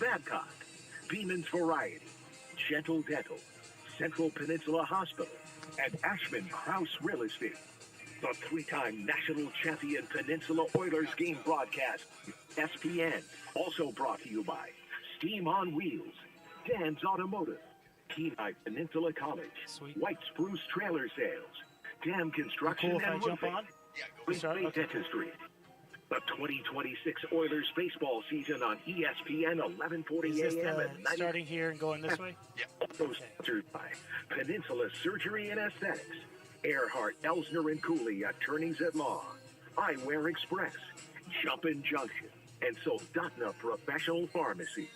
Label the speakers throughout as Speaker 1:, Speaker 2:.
Speaker 1: Babcock, Beeman's Variety, Gentle Dental, Central Peninsula Hospital, and Ashman Krause Real Estate. The three-time national champion Peninsula Oilers game broadcast, SPN, also brought to you by Steam on Wheels, Dan's Automotive, Kenai Peninsula College,
Speaker 2: Sweet.
Speaker 1: White Spruce Trailer Sales, Dam Construction
Speaker 2: Cool if I
Speaker 1: and
Speaker 2: jump
Speaker 1: Roofing,
Speaker 2: on?
Speaker 1: Bay Dentistry. The 2026 Oilers baseball season on ESPN 1140
Speaker 2: Is this
Speaker 1: AM
Speaker 2: the
Speaker 1: and 90.
Speaker 2: starting here and going this way?
Speaker 1: Also sponsored by Peninsula Surgery and Aesthetics, Earhart, Elsner and Cooley Attorneys at Law, Eyewear Express, Jumpin' Junction, and Soldotna Professional Pharmacy.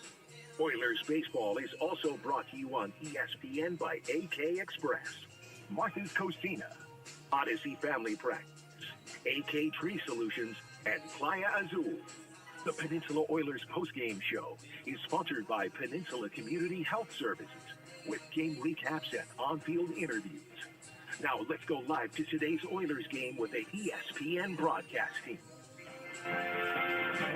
Speaker 1: Oilers baseball is also brought to you on ESPN by AK Express, Martha's Cocina, Odyssey Family Practice, AK Tree Solutions, and Playa Azul. The Peninsula Oilers postgame show is sponsored by Peninsula Community Health Services with game recaps and on-field interviews. Now let's go live to today's Oilers game with the ESPN broadcast team.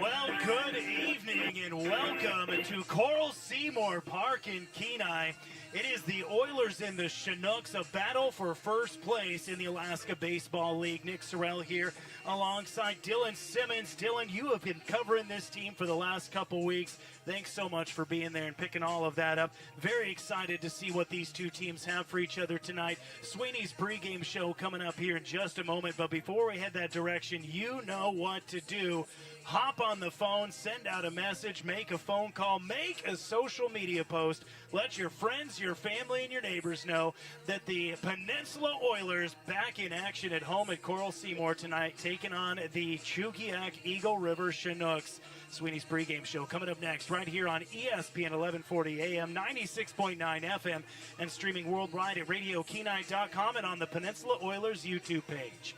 Speaker 2: Well, good evening and welcome to Coral Seymour Park in Kenai. It is the Oilers and the Chinooks, a battle for first place in the Alaska Baseball League. Nick Sorrell here alongside Dylan Simmons. Dylan, you have been covering this team for the last couple weeks. Thanks so much for being there and picking all of that up. Very excited to see what these two teams have for each other tonight. Sweeney's pregame show coming up here in just a moment. But before we head that direction, you know what to do. Hop on the phone, send out a message, make a phone call, make a social media post. Let your friends, your family, and your neighbors know that the Peninsula Oilers back in action at home at Coral Seymour tonight, taking on the Chugiak Eagle River Chinooks. Sweeney's pregame show coming up next right here on ESPN 1140 AM, 96.9 FM, and streaming worldwide at RadioKenai.com and on the Peninsula Oilers YouTube page.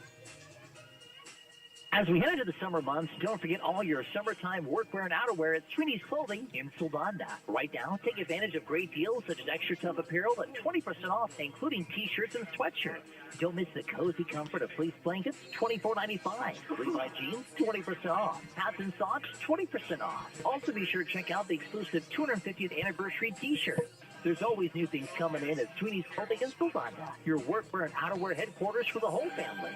Speaker 3: As we head into the summer months, don't forget all your summertime workwear and outerwear at Sweeney's Clothing in Soldotna. Right now, take advantage of great deals such as extra tough apparel at 20% off, including t-shirts and sweatshirts. Don't miss the cozy comfort of fleece blankets, $24.95. Levi jeans, 20% off. Hats and socks, 20% off. Also be sure to check out the exclusive 250th anniversary t-shirt. There's always new things coming in at Sweeney's Clothing in Soldotna, your workwear and outerwear headquarters for the whole family.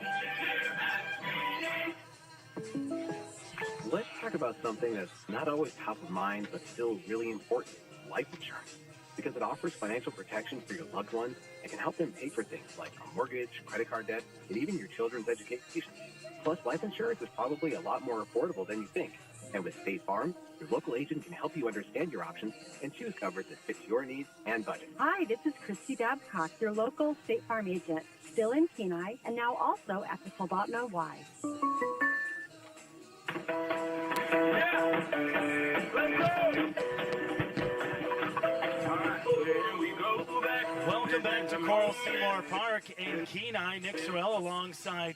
Speaker 4: Let's talk about something that's not always top of mind, but still really important, life insurance. Because it offers financial protection for your loved ones and can help them pay for things like a mortgage, credit card debt, and even your children's education. Plus, life insurance is probably a lot more affordable than you think. And with State Farm, your local agent can help you understand your options and choose coverage that fits your needs and budget.
Speaker 5: Hi, this is Christy Babcock, your local State Farm agent, still in Kenai, and now also at the Soldotna Y.
Speaker 2: Welcome back to Coral Seymour Park in Kenai. Nick Sorrell alongside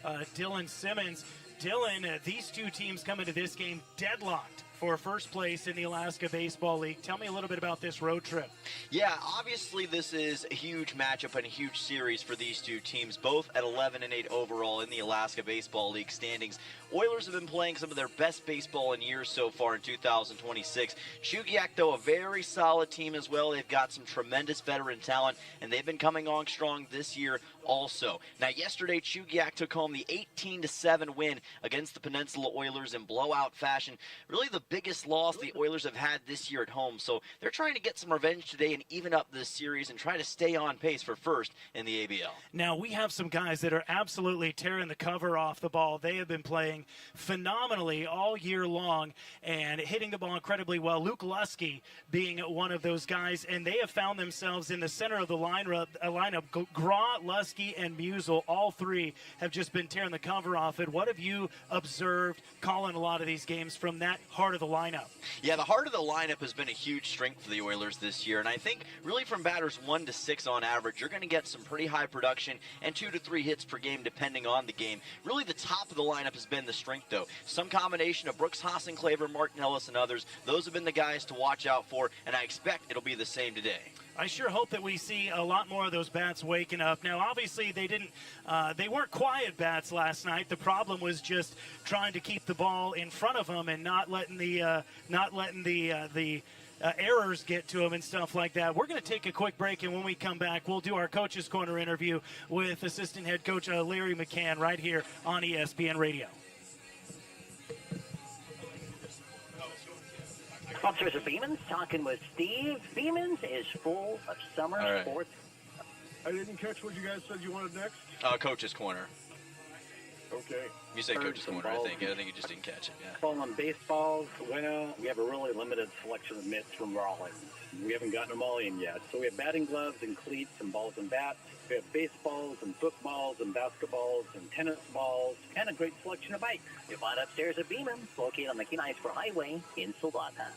Speaker 2: Dylan Simmons. Dylan, these two teams come into this game deadlocked for first place in the Alaska Baseball League. Tell me a little bit about this road trip.
Speaker 6: Yeah, obviously this is a huge matchup and a huge series for these two teams, both at 11-8 overall in the Alaska Baseball League standings. Oilers have been playing some of their best baseball in years so far in 2026. Chugiak, though, a very solid team as well. They've got some tremendous veteran talent, and they've been coming on strong this year also. Now, yesterday, Chugiak took home the 18-7 win against the Peninsula Oilers in blowout fashion. Really the biggest loss the Oilers have had this year at home. So they're trying to get some revenge today and even up this series and try to stay on pace for first in the ABL.
Speaker 2: Now, we have some guys that are absolutely tearing the cover off the ball. They have been playing phenomenally all year long and hitting the ball incredibly well. Luke Lusky being one of those guys, and they have found themselves in the center of the lineup. Gra, Lusky, and Musel, all three have just been tearing the cover off it. What have you observed calling a lot of these games from that heart of the lineup?
Speaker 6: Yeah, the heart of the lineup has been a huge strength for the Oilers this year, and I think really from batters 1 to 6 on average, you're going to get some pretty high production and 2 to 3 hits per game depending on the game. Really the top of the lineup has been the strength, though. Some combination of Brooks Hassenclaver, Mark Nellis, and others. Those have been the guys to watch out for, and I expect it'll be the same today.
Speaker 2: I sure hope that we see a lot more of those bats waking up. Now, obviously, they weren't quiet bats last night. The problem was just trying to keep the ball in front of them and not letting the errors get to him and stuff like that. We're going to take a quick break, and when we come back, we'll do our Coach's Corner interview with assistant head coach Larry McCann right here on ESPN Radio.
Speaker 3: Sponsors of Beeman's, talking with Steve. Beeman's is full of summer sports.
Speaker 7: I didn't catch what you guys said you wanted next.
Speaker 6: Coach's Corner.
Speaker 7: Okay.
Speaker 6: You said Coach's Corner, I think. I think you just didn't catch it, yeah.
Speaker 4: Fallen baseballs, winnow. We have a really limited selection of mitts from Rawlings. We haven't gotten them all in yet. So we have batting gloves and cleats and balls and bats. We have baseballs and footballs and basketballs and tennis balls, and a great selection of bikes.
Speaker 3: You'll find upstairs at Beeman's, located on the Kenai Spur Highway in Soldotna.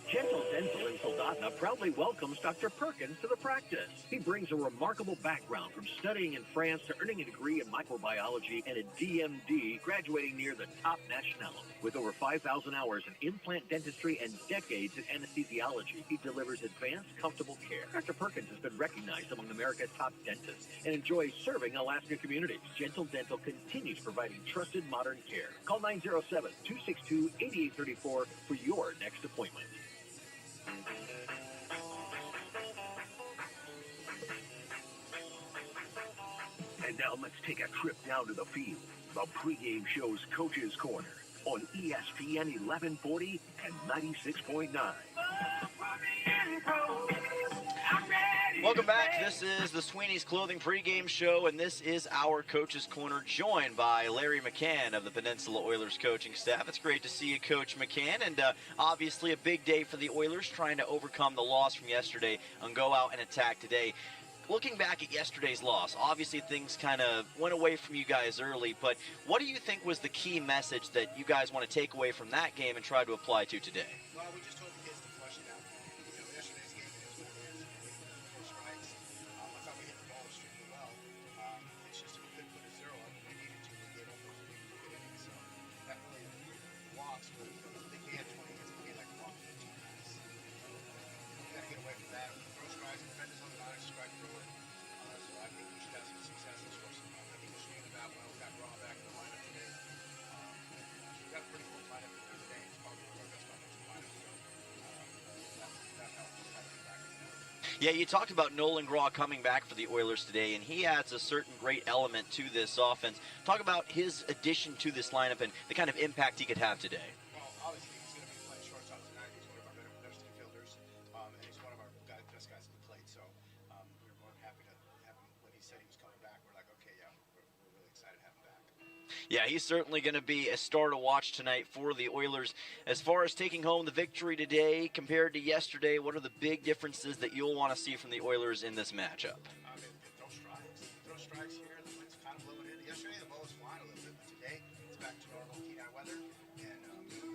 Speaker 1: Gentle Dental in Soldotna proudly welcomes Dr. Perkins to the practice. He brings a remarkable background from studying in France to earning a degree in microbiology and a DMD, graduating near the top nationality. With over 5,000 hours in implant dentistry and decades in anesthesiology, he delivers advanced, comfortable care. Dr. Perkins has been recognized among America's top dentists and enjoys serving Alaska communities. Gentle Dental continues providing trusted modern care. Call 907-262-8834 for your next appointment. And now let's take a trip down to the field. The pregame show's Coach's Corner on ESPN 1140 and 96.9.
Speaker 6: Welcome back. This is the Sweeney's Clothing pregame show, and this is our Coach's Corner, joined by Larry McCann of the Peninsula Oilers coaching staff. It's great to see you, Coach McCann, and obviously a big day for the Oilers, trying to overcome the loss from yesterday and go out and attack today. Looking back at yesterday's loss, obviously things kind of went away from you guys early, but what do you think was the key message that you guys want to take away from that game and try to apply to today?
Speaker 8: Well, we just told the kids to flush it out. Yesterday's game is what it is. We had 4 strikes. I thought we hit the ball extremely well. It's just if we couldn't put a zero up, we needed to. We gave up those big innings. So that really walks. But I think we had 20 hits. We made like a walk 15 guys. We got to get away from that. Throw strikes. Defend us on the non-strike thrower. So I think we should have some success and score some. I think we're shooting about well. We got Raw back in the lineup today. We got a pretty full lineup today. It's probably one of our best offensive lineups. So that helps us have it back.
Speaker 6: Yeah, you talked about Nolan Graw coming back for the Oilers today, and he adds a certain great element to this offense. Talk about his addition to this lineup and the kind of impact he could have today.
Speaker 8: Well, obviously, he's going to be playing shortstop tonight. He's one of our best infielders, and he's one of our best guys at the plate. So we were more than happy to have him when he said he was coming back. We're like, okay, yeah, we're really excited to have him back.
Speaker 6: Yeah, he's certainly going to be a star to watch tonight for the Oilers. As far as taking home the victory today compared to yesterday, what are the big differences that you'll want to see from the Oilers in this matchup?
Speaker 8: Throw strikes. Throw strikes here. The wind's kind of blowing in. Yesterday, the ball was flying a little bit, but today it's back to normal Kenai weather, and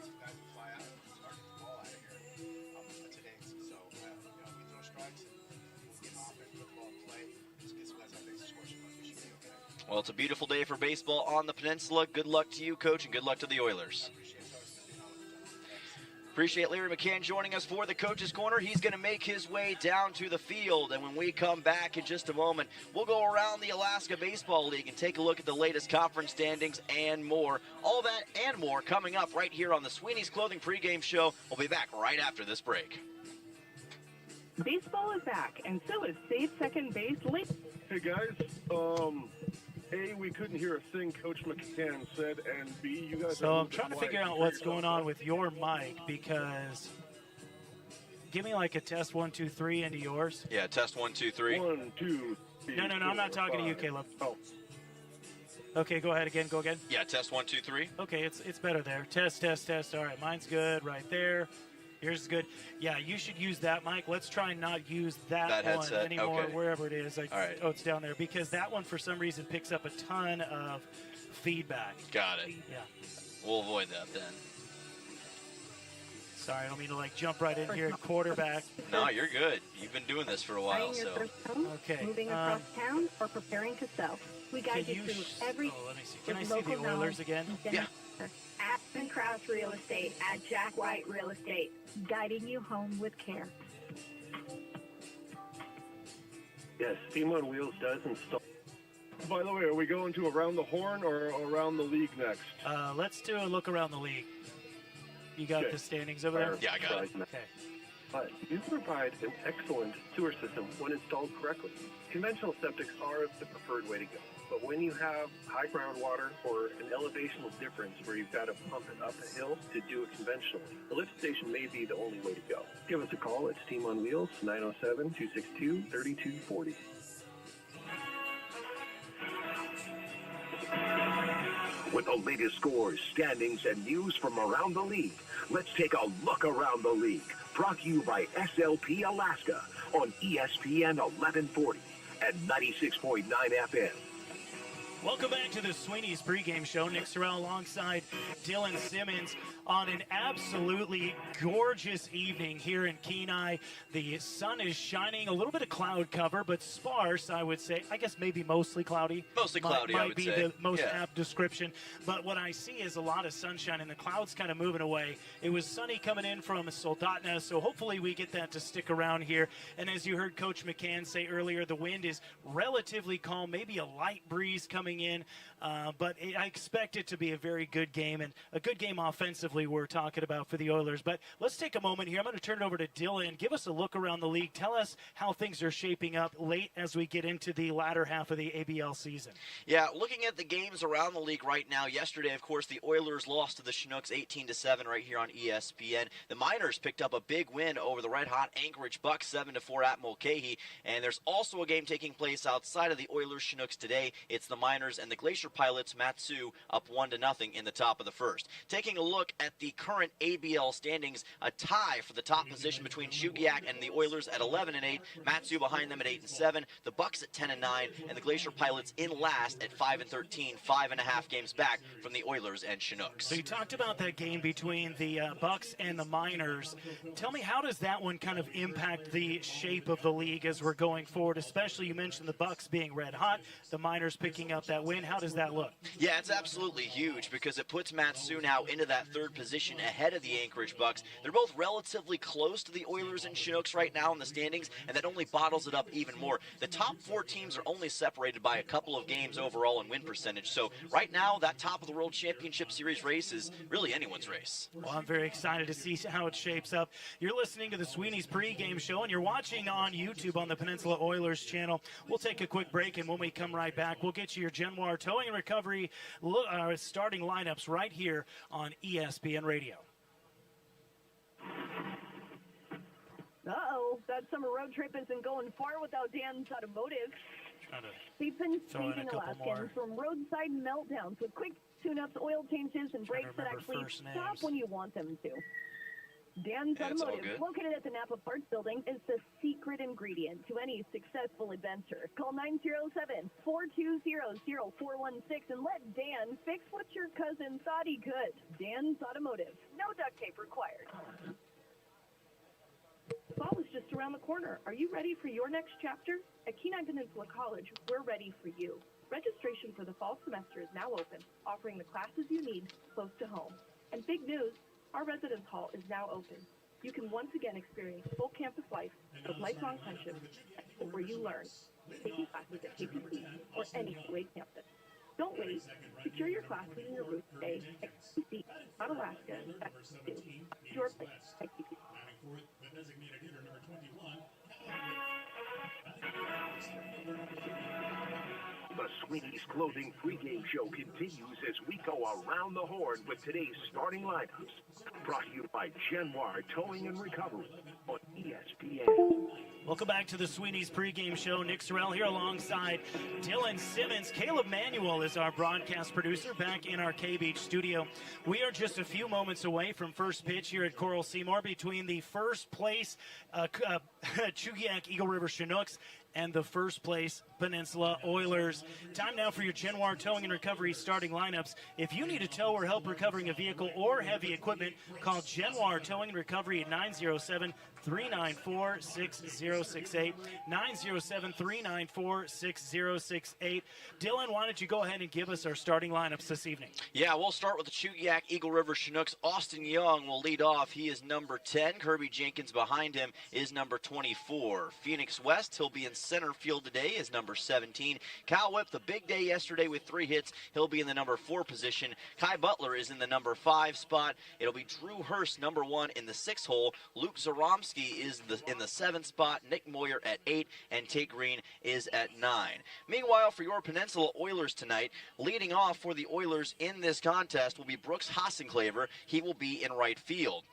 Speaker 8: some guys will fly out. It's hard to get the ball out of here today. So we throw strikes and we'll get offense, put the ball in play. Just get some guys on base and score some runs. We should be okay.
Speaker 6: Well, it's a beautiful day for baseball on the Peninsula. Good luck to you, Coach, and good luck to the Oilers. Appreciate Larry McCann joining us for the Coach's Corner. He's going to make his way down to the field, and when we come back in just a moment, we'll go around the Alaska Baseball League and take a look at the latest conference standings and more. All that and more coming up right here on the Sweeney's Clothing pregame show. We'll be back right after this break.
Speaker 5: Baseball is back, and so is Save Second Base League.
Speaker 7: Hey guys, A, we couldn't hear a thing Coach McCann said, and B, you guys.
Speaker 2: So I'm trying to figure out what's going on with your mic, because give me like a test 1, 2, 3 into yours.
Speaker 6: Yeah, test 1, 2, 3.
Speaker 7: 1, 2, 3.
Speaker 2: No, I'm not talking to you, Caleb.
Speaker 7: Oh.
Speaker 2: Okay, go ahead again. Go again.
Speaker 6: Yeah, test 1, 2, 3.
Speaker 2: Okay, it's better there. Test. All right, mine's good right there. Yours is good. Yeah, you should use that mic. Let's try and not use that one
Speaker 6: headset
Speaker 2: anymore,
Speaker 6: okay.
Speaker 2: Wherever it is.
Speaker 6: All right.
Speaker 2: Oh, it's down there. Because that one, for some reason, picks up a ton of feedback.
Speaker 6: Got it.
Speaker 2: Yeah.
Speaker 6: We'll avoid that then.
Speaker 2: Sorry, I don't mean to jump right in here and quarterback.
Speaker 6: No, you're good. You've been doing this for a while,
Speaker 5: Buying your
Speaker 6: so.
Speaker 5: first home,
Speaker 2: Okay,
Speaker 5: moving across town, or preparing to sell. We guide
Speaker 2: Can
Speaker 5: you
Speaker 2: you
Speaker 5: through every
Speaker 2: let me see. Can I
Speaker 5: with
Speaker 2: see
Speaker 5: local
Speaker 2: the Oilers
Speaker 5: knowledge.
Speaker 2: again?
Speaker 6: Yeah.
Speaker 5: Aspen Krause Real Estate at Jack White Real Estate, guiding you home with care.
Speaker 4: Yes, Steam on Wheels does install.
Speaker 7: By the way, are we going to Around the Horn or Around the League next?
Speaker 2: Let's do a look around the league. You got
Speaker 7: Okay.
Speaker 2: the standings over there?
Speaker 6: Yeah, I got it.
Speaker 2: Okay.
Speaker 7: But you provide an excellent sewer system when installed correctly. Conventional septics are the preferred way to go. But when you have high groundwater or an elevational difference where you've got to pump it up a hill to do it conventionally, the lift station may be the only way to go. Give us a call at Steam on Wheels, 907-262-3240.
Speaker 1: With the latest scores, standings, and news from around the league, let's take a look around the league. Brought to you by SLP Alaska on ESPN 1140 and 96.9 FM.
Speaker 2: Welcome back to the Sweeney's pregame show. Nick Sorrell alongside Dylan Simmons on an absolutely gorgeous evening here in Kenai. The sun is shining, a little bit of cloud cover, but sparse, I would say. I guess maybe mostly cloudy.
Speaker 6: Mostly cloudy,
Speaker 2: might
Speaker 6: I would
Speaker 2: be
Speaker 6: say.
Speaker 2: the most
Speaker 6: Yeah.
Speaker 2: apt description. But what I see is a lot of sunshine, and the clouds kind of moving away. It was sunny coming in from Soldotna, so hopefully we get that to stick around here. And as you heard Coach McCann say earlier, the wind is relatively calm, maybe a light breeze coming in. But I expect it to be a very good game, and a good game offensively we're talking about for the Oilers. But let's take a moment here. I'm going to turn it over to Dylan. Give us a look around the league. Tell us how things are shaping up late as we get into the latter half of the ABL season.
Speaker 6: Yeah, looking at the games around the league right now, yesterday, of course, the Oilers lost to the Chinooks 18-7 right here on ESPN. The Miners picked up a big win over the red-hot Anchorage Bucks 7-4 at Mulcahy. And there's also a game taking place outside of the Oilers Chinooks today. It's the Miners and the Glacier Pilots, Matsu, up 1-0 in the top of the first. Taking a look at the current ABL standings, a tie for the top position between Chugiak and the Oilers at 11-8, Matsu behind them at 8-7, the Bucks at 10-9, and the Glacier Pilots in last at 5-13, 5.5 games back from the Oilers and Chinooks.
Speaker 2: So you talked about that game between the Bucks and the Miners. Tell me, how does that one kind of impact the shape of the league as we're going forward? Especially, you mentioned the Bucks being red hot, the Miners picking up that win. How does that look?
Speaker 6: Yeah, it's absolutely huge because it puts Matsu now into that third position ahead of the Anchorage Bucks. They're both relatively close to the Oilers and Chinooks right now in the standings, and that only bottles it up even more. The top four teams are only separated by a couple of games overall in win percentage. So right now, that top of the World Championship Series race is really anyone's race.
Speaker 2: Well, I'm very excited to see how it shapes up. You're listening to the Sweeney's pregame show, and you're watching on YouTube on the Peninsula Oilers channel. We'll take a quick break, and when we come right back, we'll get you your Genoir Towing and Recovery starting lineups right here on ESPN Radio.
Speaker 9: Uh-oh, that summer road trip isn't going far without Dan's Automotive. They've been
Speaker 2: throw in a
Speaker 9: saving
Speaker 2: couple
Speaker 9: Alaskans from roadside meltdowns with quick tune-ups, oil changes, and brakes that actually stop when you want them to. Dan's
Speaker 6: Yeah, it's all
Speaker 9: Automotive,
Speaker 6: good.
Speaker 9: located at the Napa Parts Building, is the secret ingredient to any successful adventure. Call 907-420-0416 and let Dan fix what your cousin thought he could. Dan's Automotive. No duct tape required. Fall is just around the corner. Are you ready for your next chapter? At Kenai Peninsula College, we're ready for you. Registration for the fall semester is now open, offering the classes you need close to home. And big news, our residence hall is now open. You can once again experience full campus life with lifelong friendships where you learn, taking classes at KPC or any great campus. Don't wait. Secure your classes and your route today at KPC, not Alaska, and your place at KPC.
Speaker 1: The Sweeney's Clothing pregame show continues as we go around the horn with today's starting lineups. Brought to you by Genoir Towing and Recovery on ESPN.
Speaker 2: Welcome back to the Sweeney's pregame show. Nick Sorrell here alongside Dylan Simmons. Caleb Manuel is our broadcast producer back in our K-Beach studio. We are just a few moments away from first pitch here at Coral Seymour between the first place Chugiak Eagle River Chinooks and the first place Peninsula Oilers. Time now for your Genoir Towing and Recovery starting lineups. If you need a tow or help recovering a vehicle or heavy equipment, call Genoir Towing and Recovery at 907-394-6068. 907-394-6068. Dylan, why don't you go ahead and give us our starting lineups this evening?
Speaker 6: Yeah, we'll start with the Chugiak Eagle River Chinooks. Austin Young will lead off. He is number 10. Kirby Jenkins behind him is number 24. Phoenix West, he'll be in center field today is number 17. Kyle Whipp, the big day yesterday with 3 hits. He'll be in the number 4 position. Kai Butler is in the number 5 spot. It'll be Drew Hurst, number 1 in the 6th hole. Luke Zaromsky is in the 7th spot. Nick Moyer at 8, and Tate Green is at 9. Meanwhile, for your Peninsula Oilers tonight, leading off for the Oilers in this contest will be Brooks Hassenclaver. He will be in right field.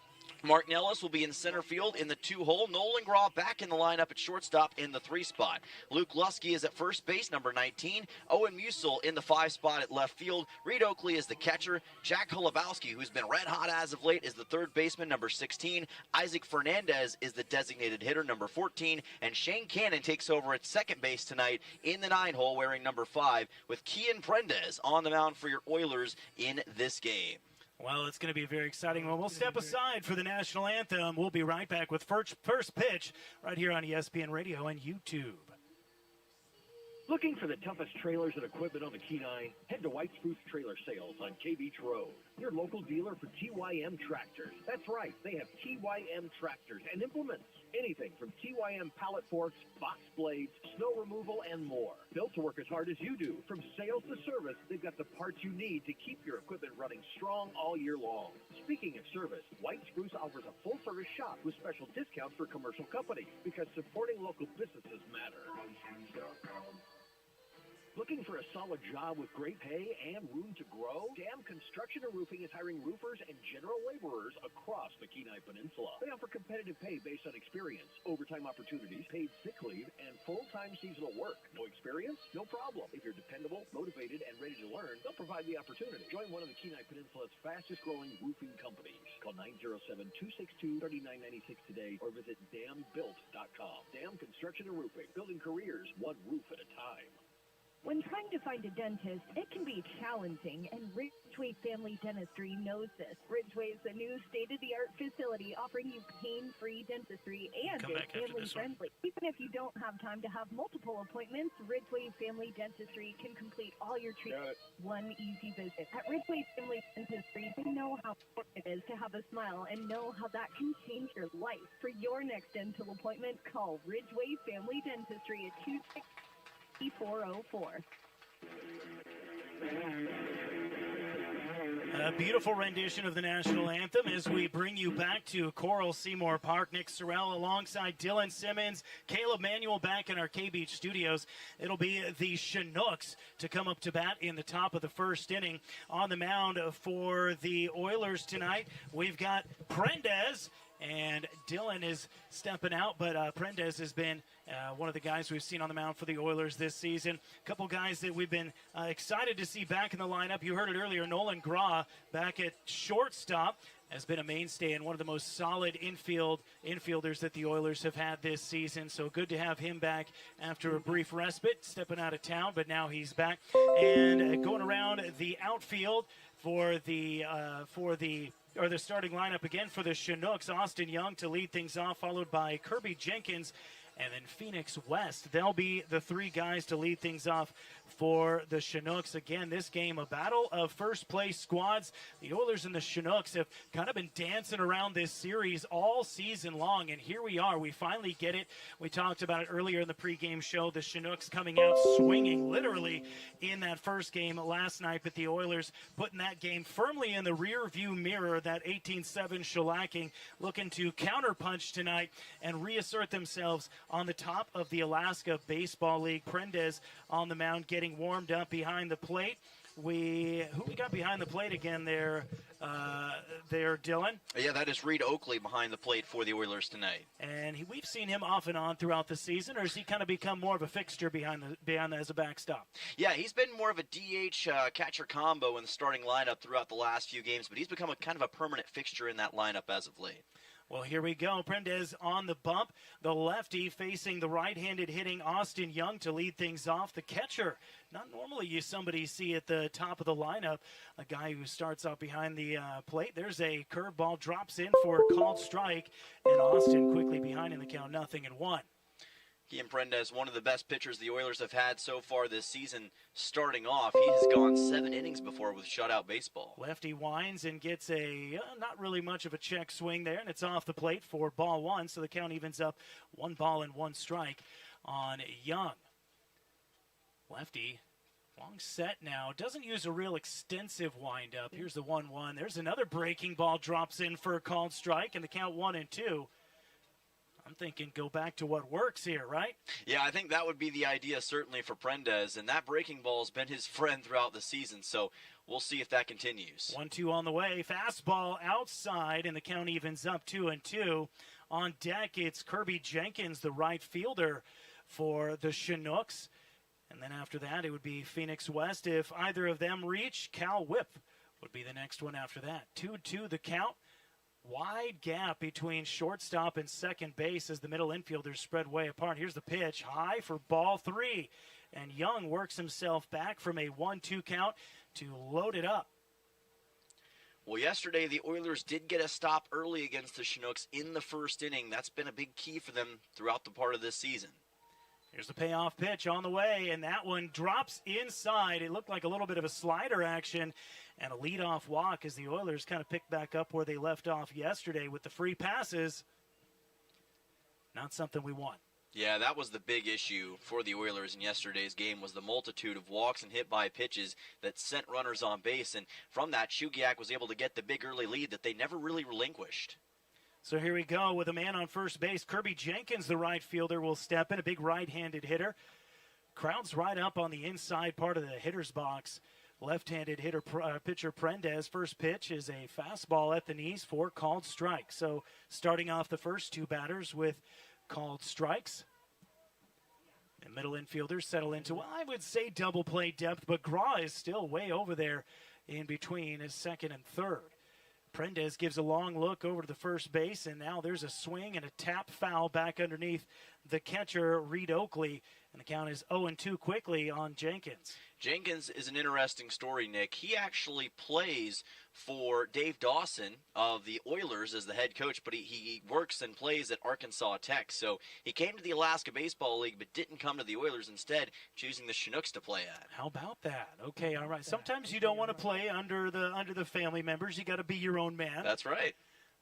Speaker 6: Mark Nellis will be in center field in the 2 hole. Nolan Graw back in the lineup at shortstop in the 3 spot. Luke Lusky is at first base, number 19. Owen Musil in the 5 spot at left field. Reed Oakley is the catcher. Jack Holubowski, who's been red hot as of late, is the 3rd baseman, number 16. Isaac Fernandez is the designated hitter, number 14. And Shane Cannon takes over at second base tonight in the 9 hole, wearing number 5, with Kian Prendez on the mound for your Oilers in this game.
Speaker 2: Well, it's going to be very exciting. Well, we'll step aside for the national anthem. We'll be right back with first pitch right here on ESPN Radio and YouTube.
Speaker 10: Looking for the toughest trailers and equipment on the Kenai? Head to White Spruce Trailer Sales on K Beach Road, your local dealer for TYM tractors. That's right, they have TYM tractors and implements. Anything from TYM pallet forks, box blades, snow removal, and more. Built to work as hard as you do. From sales to service, they've got the parts you need to keep your equipment running strong all year long. Speaking of service, White Spruce offers a full-service shop with special discounts for commercial companies because supporting local businesses matter. Looking for a solid job with great pay and room to grow? Dam Construction and Roofing is hiring roofers and general laborers across the Kenai Peninsula. They offer competitive pay based on experience, overtime opportunities, paid sick leave, and full-time seasonal work. No experience? No problem. If you're dependable, motivated, and ready to learn, they'll provide the opportunity. Join one of the Kenai Peninsula's fastest-growing roofing companies. Call 907-262-3996 today or visit dambuilt.com. Dam Construction and Roofing, building careers one roof at a time.
Speaker 9: When trying to find a dentist, it can be challenging, and Ridgeway Family Dentistry knows this. Ridgeway is a new state-of-the-art facility offering you pain-free dentistry and is family-friendly. Even if you don't have time to have multiple appointments, Ridgeway Family Dentistry can complete all your treatments one easy visit. At Ridgeway Family Dentistry, they know how important it is to have a smile and know how that can change your life. For your next dental appointment, call Ridgeway Family Dentistry at 404.
Speaker 2: A beautiful rendition of the national anthem as we bring you back to Coral Seymour Park. Nick Sorrell alongside Dylan Simmons, Caleb Manuel back in our K-Beach studios. It'll be the Chinooks to come up to bat in the top of the first inning. On the mound for the Oilers tonight, we've got Prendez. And Dylan is stepping out, but Prendez has been one of the guys we've seen on the mound for the Oilers this season. A couple guys that we've been excited to see back in the lineup. You heard it earlier, Nolan Graw back at shortstop has been a mainstay and one of the most solid infielders that the Oilers have had this season. So good to have him back after a brief respite, stepping out of town, but now he's back. And going around the outfield for the starting lineup again for the Chinooks, Austin Young to lead things off, followed by Kirby Jenkins and then Phoenix West. They'll be the 3 guys to lead things off for the Chinooks. Again, this game, a battle of first-place squads. The Oilers and the Chinooks have kind of been dancing around this series all season long, and here we are. We finally get it. We talked about it earlier in the pregame show, the Chinooks coming out swinging literally in that first game last night, but the Oilers putting that game firmly in the rear-view mirror, that 18-7 shellacking, looking to counterpunch tonight and reassert themselves on the top of the Alaska Baseball League. Prendez on the mound getting warmed up behind the plate. Who we got behind the plate again there, Dylan?
Speaker 6: Yeah, that is Reed Oakley behind the plate for the Oilers tonight.
Speaker 2: And we've seen him off and on throughout the season, or has he kind of become more of a fixture behind as a backstop?
Speaker 6: Yeah, he's been more of a DH catcher combo in the starting lineup throughout the last few games, but he's become a kind of a permanent fixture in that lineup as of late.
Speaker 2: Well, here we go. Prendez on the bump. The lefty facing the right-handed hitting Austin Young to lead things off. The catcher, not normally somebody see at the top of the lineup, a guy who starts out behind the plate. There's a curveball, drops in for a called strike, and Austin quickly behind in the count, 0-1.
Speaker 6: Ian Prendez, one of the best pitchers the Oilers have had so far this season. Starting off, he has gone 7 innings before with shutout baseball.
Speaker 2: Lefty winds and gets a not really much of a check swing there, and it's off the plate for ball 1, so the count evens up 1 ball and 1 strike. on Young. Lefty, long set now. Doesn't use a real extensive windup. Here's the 1-1. There's another breaking ball, drops in for a called strike, and the count 1-2. I'm thinking go back to what works here, right?
Speaker 6: Yeah, I think that would be the idea certainly for Prendez, and that breaking ball has been his friend throughout the season, so we'll see if that continues.
Speaker 2: 1-2 on the way. Fastball outside, and the count evens up 2-2. On deck, it's Kirby Jenkins, the right fielder for the Chinooks. And then after that, it would be Phoenix West. If either of them reach, Cal Whip would be the next one after that. 2-2 the count. Wide gap between shortstop and second base as the middle infielders spread way apart. Here's the pitch, high for ball 3. And Young works himself back from a 1-2 count to load it up.
Speaker 6: Well, yesterday the Oilers did get a stop early against the Chinooks in the first inning. That's been a big key for them throughout the part of this season.
Speaker 2: Here's the payoff pitch on the way, and that one drops inside. It looked like a little bit of a slider action and a leadoff walk as the Oilers kind of picked back up where they left off yesterday with the free passes. Not something we want.
Speaker 6: Yeah, that was the big issue for the Oilers in yesterday's game, was the multitude of walks and hit-by pitches that sent runners on base. And from that, Chugiak was able to get the big early lead that they never really relinquished.
Speaker 2: So here we go with a man on first base. Kirby Jenkins, the right fielder, will step in, a big right-handed hitter. Crowd's right up on the inside part of the hitter's box. Left-handed hitter pitcher Prendez. First pitch is a fastball at the knees for called strike. So starting off the first two batters with called strikes. The middle infielders settle into, well, I would say double play depth, but Graw is still way over there in between his second and third. Prendez gives a long look over to the first base, and now there's a swing and a tap foul back underneath the catcher, Reed Oakley, and the count is 0-2 quickly on Jenkins.
Speaker 6: Jenkins is an interesting story, Nick. He actually plays for Dave Dawson of the Oilers as the head coach, but he works and plays at Arkansas Tech. So he came to the Alaska Baseball League but didn't come to the Oilers, instead choosing the Chinooks to play at.
Speaker 2: How about that? Okay, all right. Sometimes you don't want to play under the family members. You got to be your own man.
Speaker 6: That's right.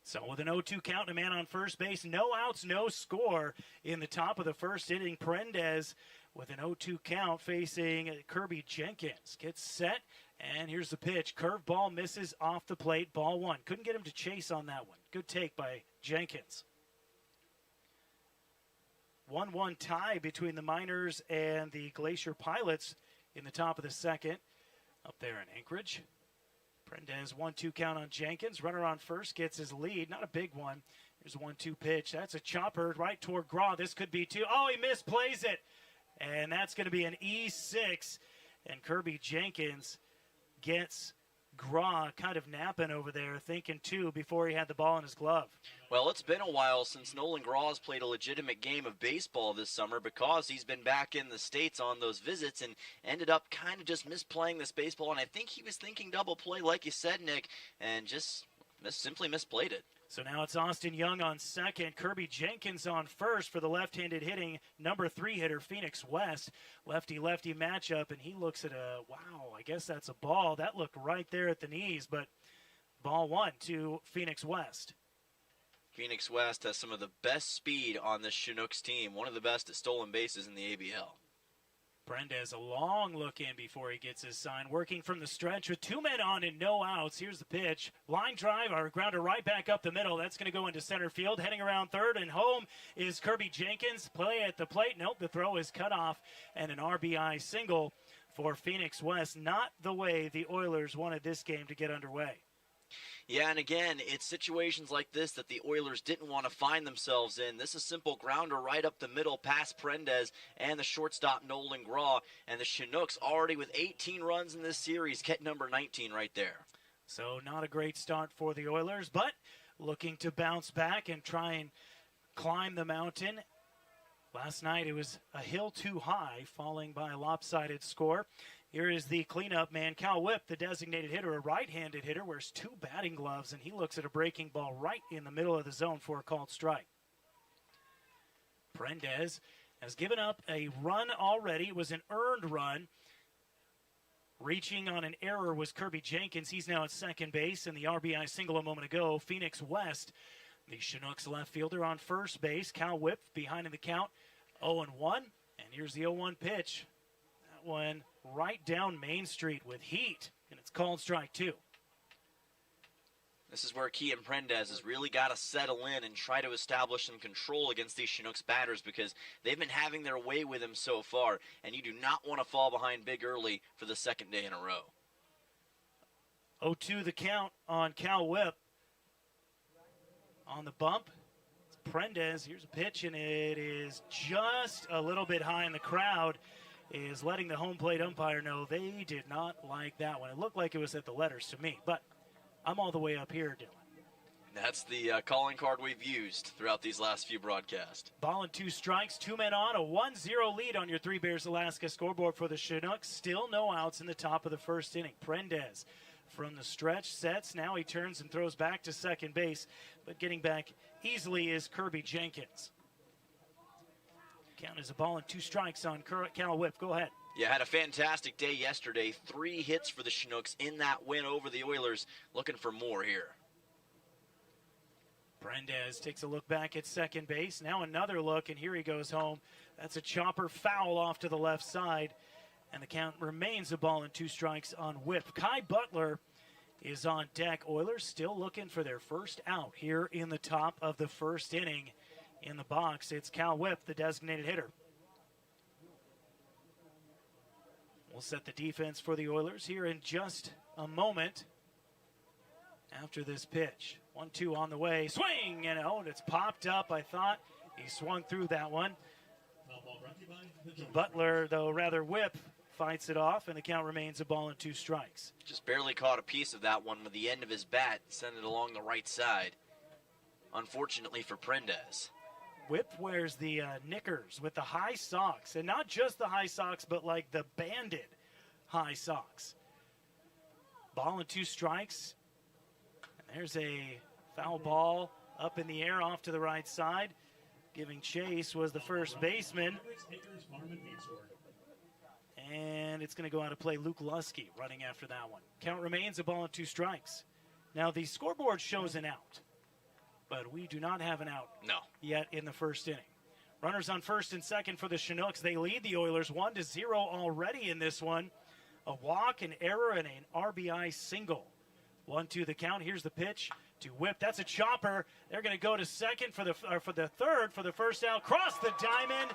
Speaker 2: So with an 0-2 count and a man on first base, no outs, no score in the top of the first inning. Prendez with an 0-2 count facing Kirby Jenkins. Gets set, and here's the pitch. Curveball misses off the plate, ball 1. Couldn't get him to chase on that one. Good take by Jenkins. 1-1 tie between the Miners and the Glacier Pilots in the top of the second up there in Anchorage. Prendez 1-2 count on Jenkins. Runner on first gets his lead. Not a big one. Here's a 1-2 pitch. That's a chopper right toward Graw. This could be 2. Oh, he misplays it. And that's going to be an E6. And Kirby Jenkins gets Graw kind of napping over there, thinking 2 before he had the ball in his glove.
Speaker 6: Well, it's been a while since Nolan Graw has played a legitimate game of baseball this summer because he's been back in the States on those visits and ended up kind of just misplaying this baseball. And I think he was thinking double play, like you said, Nick, and just simply misplayed it.
Speaker 2: So now it's Austin Young on second, Kirby Jenkins on first for the left-handed hitting number 3 hitter, Phoenix West. Lefty-lefty matchup, and he looks at wow, I guess that's a ball. That looked right there at the knees, but ball 1 to Phoenix West.
Speaker 6: Phoenix West has some of the best speed on this Chinooks team, one of the best at stolen bases in the ABL.
Speaker 2: Prendez, a long look in before he gets his sign. Working from the stretch with 2 men on and no outs. Here's the pitch. Line drive, or grounder right back up the middle. That's going to go into center field. Heading around third and home is Kirby Jenkins. Play at the plate. Nope, the throw is cut off. And an RBI single for Phoenix West. Not the way the Oilers wanted this game to get underway.
Speaker 6: Yeah, and again, it's situations like this that the Oilers didn't want to find themselves in. This is simple grounder right up the middle past Prendez and the shortstop Nolan Graw. And the Chinooks already with 18 runs in this series get number 19 right there.
Speaker 2: So not a great start for the Oilers, but looking to bounce back and try and climb the mountain. Last night it was a hill too high, falling by a lopsided score. Here is the cleanup man, Cal Whip, the designated hitter, a right-handed hitter, wears 2 batting gloves, and he looks at a breaking ball right in the middle of the zone for a called strike. Prendez has given up a run already. It was an earned run. Reaching on an error was Kirby Jenkins. He's now at second base, and the RBI single a moment ago. Phoenix West, the Chinooks left fielder on first base. Cal Whip behind in the count, 0-1, and here's the 0-1 pitch. That one right down Main Street with heat, and it's called strike 2.
Speaker 6: This is where Kian Prendez has really got to settle in and try to establish some control against these Chinooks batters because they've been having their way with him so far, and you do not want to fall behind big early for the second day in a row.
Speaker 2: 0-2 the count on Cal Whip. On the bump, it's Prendez. Here's a pitch, and it is just a little bit high, and the crowd is letting the home plate umpire know they did not like that one. It looked like it was at the letters to me, but I'm all the way up here, Dylan.
Speaker 6: That's the calling card we've used throughout these last few broadcasts.
Speaker 2: Ball and 2 strikes, 2 men on, a 1-0 lead on your Three Bears Alaska scoreboard for the Chinooks. Still no outs in the top of the first inning. Prendez from the stretch sets. Now he turns and throws back to second base, but getting back easily is Kirby Jenkins. Count is a ball and 2 strikes on Cal Whip. Go ahead.
Speaker 6: Yeah, had a fantastic day yesterday. 3 hits for the Chinooks in that win over the Oilers. Looking for more here.
Speaker 2: Prendez takes a look back at second base. Now another look, and here he goes home. That's a chopper foul off to the left side, and the count remains a ball and 2 strikes on Whip. Kai Butler is on deck. Oilers still looking for their first out here in the top of the first inning. In the box, it's Cal Whip, the designated hitter. We'll set the defense for the Oilers here in just a after this pitch. 1-2 on the way. Swing! And it's popped up. I thought he swung through that one. Butler, though, rather Whip, fights it off, and the count remains a ball and 2 strikes.
Speaker 6: Just barely caught a piece of that one with the end of his bat, sent it along the right side. Unfortunately for Prendez.
Speaker 2: Whip wears the knickers with the high socks, and not just the high socks, but like the banded high socks. Ball and 2 strikes. And there's a foul ball up in the air off to the right side. Giving chase was the first baseman. And it's going to go out of play. Luke Lusky running after that one. Count remains a ball and 2 strikes. Now the scoreboard shows an out, but we do not have an out yet in the first inning. Runners on first and second for the Chinooks. They lead the Oilers 1-0 already in this one. A walk, an error, and an RBI single. 1-2 the count. Here's the pitch to Whip. That's a chopper. They're going to go to second for the third for the first out. Cross the diamond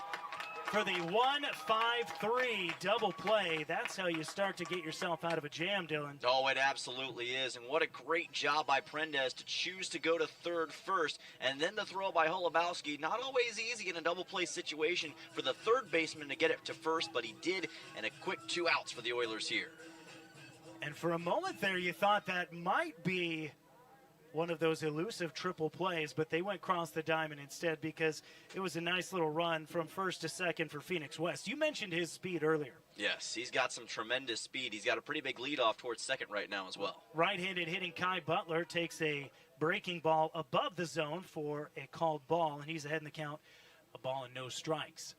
Speaker 2: for the 1-5-3 double play. That's how you start to get yourself out of a jam, Dylan.
Speaker 6: Oh, it absolutely is. And what a great job by Prendez to choose to go to third first. And then the throw by Holubowski. Not always easy in a double play situation for the third baseman to get it to first, but he did. And a quick 2 outs for the Oilers here.
Speaker 2: And for a moment there, you thought that might be one of those elusive triple plays, but they went across the diamond instead because it was a nice little run from first to second for Phoenix West. You mentioned his speed earlier.
Speaker 6: Yes, he's got some tremendous speed. He's got a pretty big lead off towards second right now as well.
Speaker 2: Right-handed hitting Kai Butler takes a breaking ball above the zone for a called ball, and he's ahead in the count, a ball and no strikes.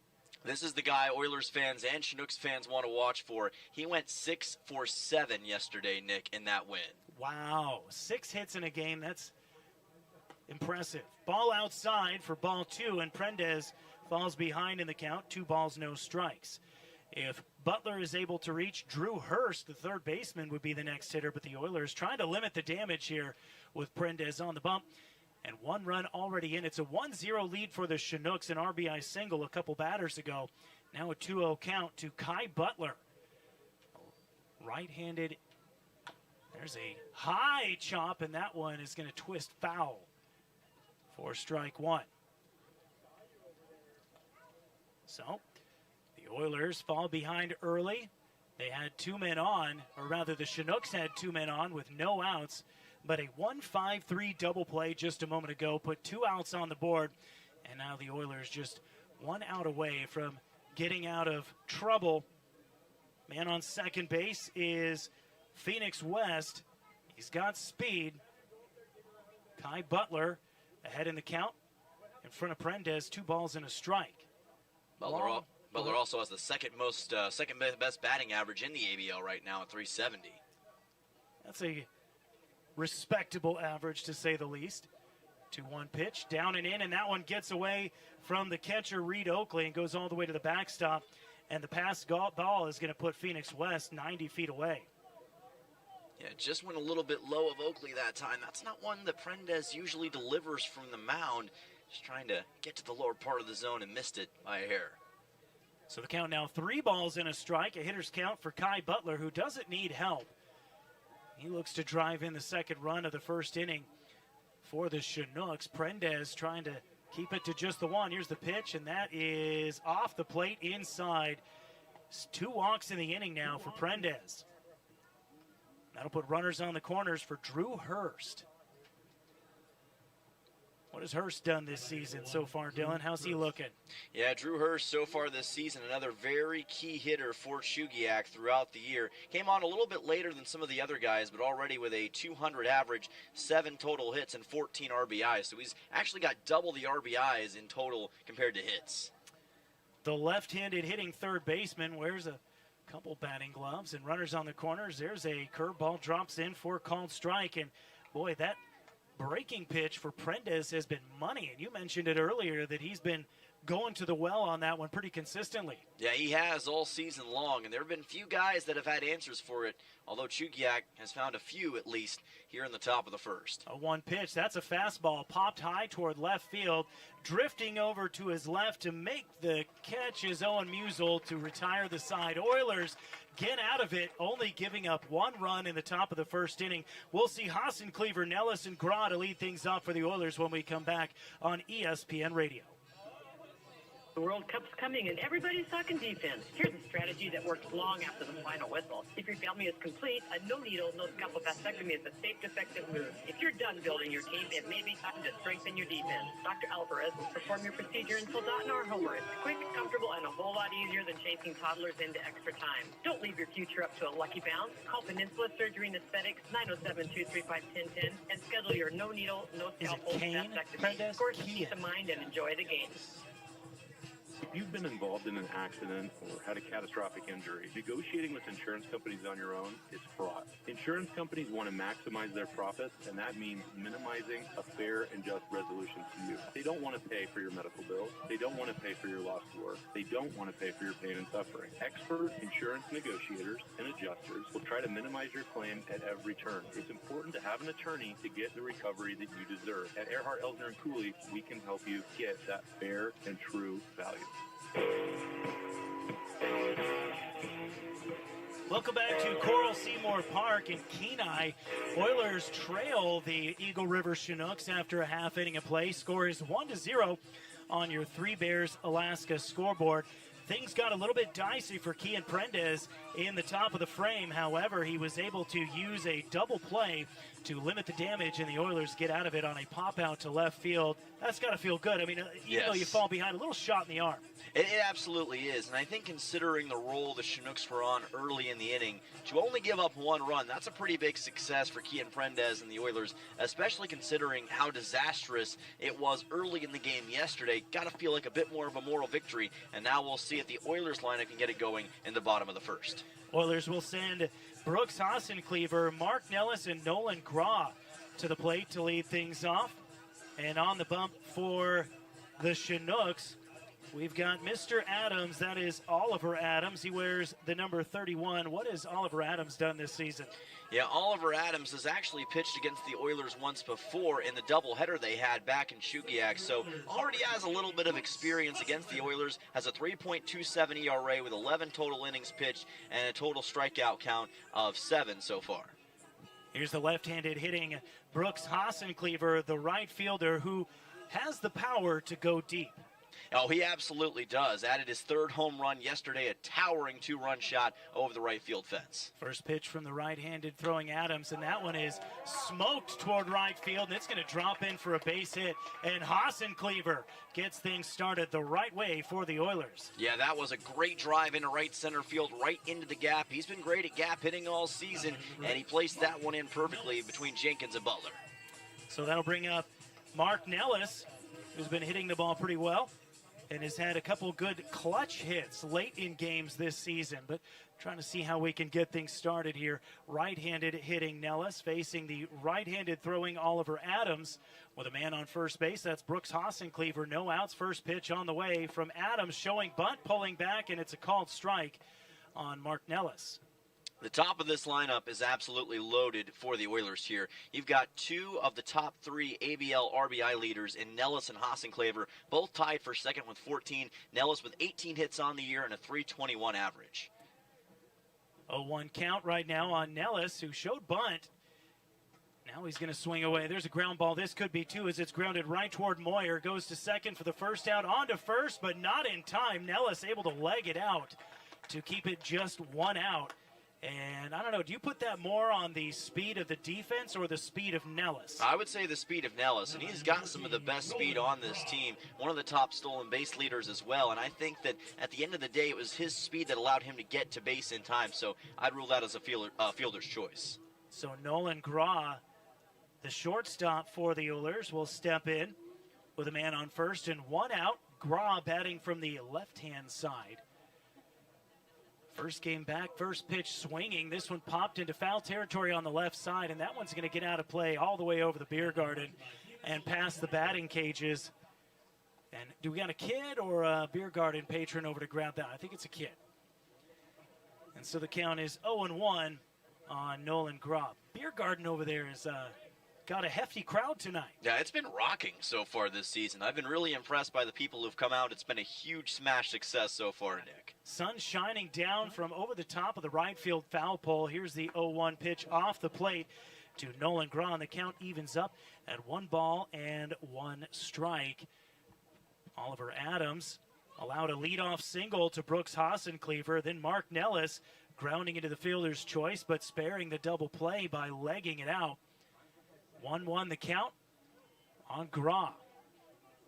Speaker 6: This is the guy Oilers fans and Chinooks fans want to watch for. He went 6 for 7 yesterday, Nick, in that win.
Speaker 2: Wow, 6 hits in a game. That's impressive. Ball outside for ball 2, and Prendez falls behind in the count. 2 balls, no strikes. If Butler is able to reach, Drew Hurst, the third baseman, would be the next hitter, but the Oilers trying to limit the damage here with Prendez on the bump. And 1 run already in. It's a 1-0 lead for the Chinooks, an RBI single a couple batters ago. Now a 2-0 count to Kai Butler. Right-handed. There's a high chop, and that one is going to twist foul for strike 1. So the Oilers fall behind early. They had 2 men on, or rather the Chinooks had 2 men on with no outs. But a 1-5-3 double play just a moment ago put 2 outs on the board. And now the Oilers just 1 out away from getting out of trouble. Man on second base is Phoenix West. He's got speed. Kai Butler ahead in the count. In front of Prendez, 2 balls and a strike.
Speaker 6: Butler also has the second best batting average in the ABL right now at 370.
Speaker 2: That's a respectable average, to say the least. 2-1 pitch, down and in, and that one gets away from the catcher, Reed Oakley, and goes all the way to the backstop. And the pass ball is going to put Phoenix West 90 feet away.
Speaker 6: Yeah, just went a little bit low of Oakley that time. That's not one that Prendez usually delivers from the mound. Just trying to get to the lower part of the zone and missed it by a hair.
Speaker 2: So the count now 3 balls and a strike. A hitter's count for Kai Butler, who doesn't need help. He looks to drive in the second run of the first inning for the Chinooks. Prendez trying to keep it to just the one. Here's the pitch, and that is off the plate inside. 2 walks in the inning now for Prendez. That'll put runners on the corners for Drew Hurst. What has Hurst done this season so far, Dylan? How's he looking?
Speaker 6: Yeah, Drew Hurst so far this season, another very key hitter for Chugiak throughout the year. Came on a little bit later than some of the other guys, but already with a 200 average, 7 total hits, and 14 RBIs. So he's actually got double the RBIs in total compared to hits.
Speaker 2: The left-handed hitting third baseman wears a couple batting gloves, and runners on the corners. There's a curveball, drops in for a called strike, and boy, that breaking pitch for Prendez has been money, and you mentioned it earlier that he's been going to the well on that one pretty consistently.
Speaker 6: Yeah, he has all season long, and there have been few guys that have had answers for it, although Chugiak has found a few at least here in the top of the first.
Speaker 2: A 1 pitch, that's a fastball, popped high toward left field, drifting over to his left to make the catch is Owen Musel to retire the side. Oilers get out of it, only giving up 1 run in the top of the first inning. We'll see Hassan, Cleaver, Nellis, and Gra to lead things off for the Oilers when we come back on ESPN Radio.
Speaker 11: The World Cup's coming and everybody's talking defense. Here's a strategy that works long after the final whistle. If your family is complete, a no-needle, no-scalpel vasectomy is a safe, effective move. If you're done building your team, it may be time to strengthen your defense. Dr. Alvarez will perform your procedure in Soldotna or Homer. It's quick, comfortable, and a whole lot easier than chasing toddlers into extra time. Don't leave your future up to a lucky bounce. Call Peninsula Surgery and Aesthetics 907-235-1010 and schedule your no-needle, no-scalpel vasectomy. Of course, peace of mind and enjoy the game.
Speaker 12: If you've been involved in an accident or had a catastrophic injury, negotiating with insurance companies on your own is fraught. Insurance companies want to maximize their profits, and that means minimizing a fair and just resolution to you. They don't want to pay for your medical bills. They don't want to pay for your loss of work. They don't want to pay for your pain and suffering. Expert insurance negotiators and adjusters will try to minimize your claim at every turn. It's important to have an attorney to get the recovery that you deserve. At Earhart, Elsner & Cooley, we can help you get that fair and true value.
Speaker 2: Welcome back to Coral Seymour Park in Kenai. Oilers trail the Eagle River Chinooks after a half inning of play. Score is 1-0 on your Three Bears Alaska scoreboard. Things got a little bit dicey for Kian Prendez in the top of the frame. However, he was able to use a double play to limit the damage, and the Oilers get out of it on a pop out to left field. That's got to feel good. I mean, even though you fall behind, a little shot in the arm.
Speaker 6: It absolutely is, and I think considering the role the Chinooks were on early in the inning, to only give up 1 run, that's a pretty big success for Kian Prendez and the Oilers, especially considering how disastrous it was early in the game yesterday. Got to feel like a bit more of a moral victory, and now we'll see if the Oilers lineup can get it going in the bottom of the first.
Speaker 2: Oilers will send Brooks Hassencleaver, Mark Nellis, and Nolan Gra to the plate to lead things off. And on the bump for the Chinooks, we've got Mr. Adams. That is Oliver Adams. He wears the number 31. What has Oliver Adams done this season?
Speaker 6: Yeah, Oliver Adams has actually pitched against the Oilers once before in the doubleheader they had back in Chugiak, so already has a little bit of experience against the Oilers, has a 3.27 ERA with 11 total innings pitched and a total strikeout count of 7 so far.
Speaker 2: Here's the left-handed hitting Brooks Hassencleaver, the right fielder who has the power to go deep.
Speaker 6: Oh, he absolutely does. Added his 3rd home run yesterday, a towering 2-run shot over the right field fence.
Speaker 2: First pitch from the right-handed throwing Adams, and that one is smoked toward right field, and it's going to drop in for a base hit. And Hassencleaver gets things started the right way for the Oilers.
Speaker 6: Yeah, that was a great drive into right center field, right into the gap. He's been great at gap hitting all season, and he placed that one in perfectly between Jenkins and Butler.
Speaker 2: So that'll bring up Mark Nellis, who's been hitting the ball pretty well. and has had a couple good clutch hits late in games this season. But trying to see how we can get things started here. Right-handed hitting Nellis, facing the right-handed throwing Oliver Adams with a man on first base. That's Brooks Hossencleaver. No outs. First pitch on the way from Adams, showing bunt, pulling back, and it's a called strike on Mark Nellis.
Speaker 6: The top of this lineup is absolutely loaded for the Oilers here. You've got two of the top three ABL RBI leaders in Nellis and Hossencleaver, both tied for second with 14. Nellis with 18 hits on the year and a .321 average.
Speaker 2: 0-1 count right now on Nellis, who showed bunt. Now he's going to swing away. There's a ground ball. This could be two as it's grounded right toward Moyer. Goes to second for the first out. On to first, but not in time. Nellis able to leg it out to keep it just one out. And I don't know, do you put that more on the speed of the defense or the speed of Nellis?
Speaker 6: I would say the speed of Nellis, and he's got some of the best speed on this team. One of the top stolen base leaders as well, and I think that at the end of the day, it was his speed that allowed him to get to base in time, so I'd rule that as a fielder's choice.
Speaker 2: So Nolan Graw, the shortstop for the Oilers, will step in with a man on first and one out. Graw batting from the left-hand side. First game back, first pitch swinging. This one popped into foul territory on the left side, and that one's going to get out of play all the way over the beer garden and past the batting cages. And do we got a kid or a beer garden patron over to grab that? I think it's a kid. And so the count is 0-1 on Nolan Graw. Beer garden over there is got a hefty crowd tonight.
Speaker 6: Yeah, it's been rocking so far this season. I've been really impressed by the people who've come out. It's been a huge smash success so far, Nick.
Speaker 2: Sun shining down from over the top of the right field foul pole. Here's the 0-1 pitch off the plate to Nolan Graw, and the count evens up at 1-1 strike. Oliver Adams allowed a leadoff single to Brooks Hossencleaver. Then Mark Nellis grounding into the fielder's choice, but sparing the double play by legging it out. 1-1 the count on Graw.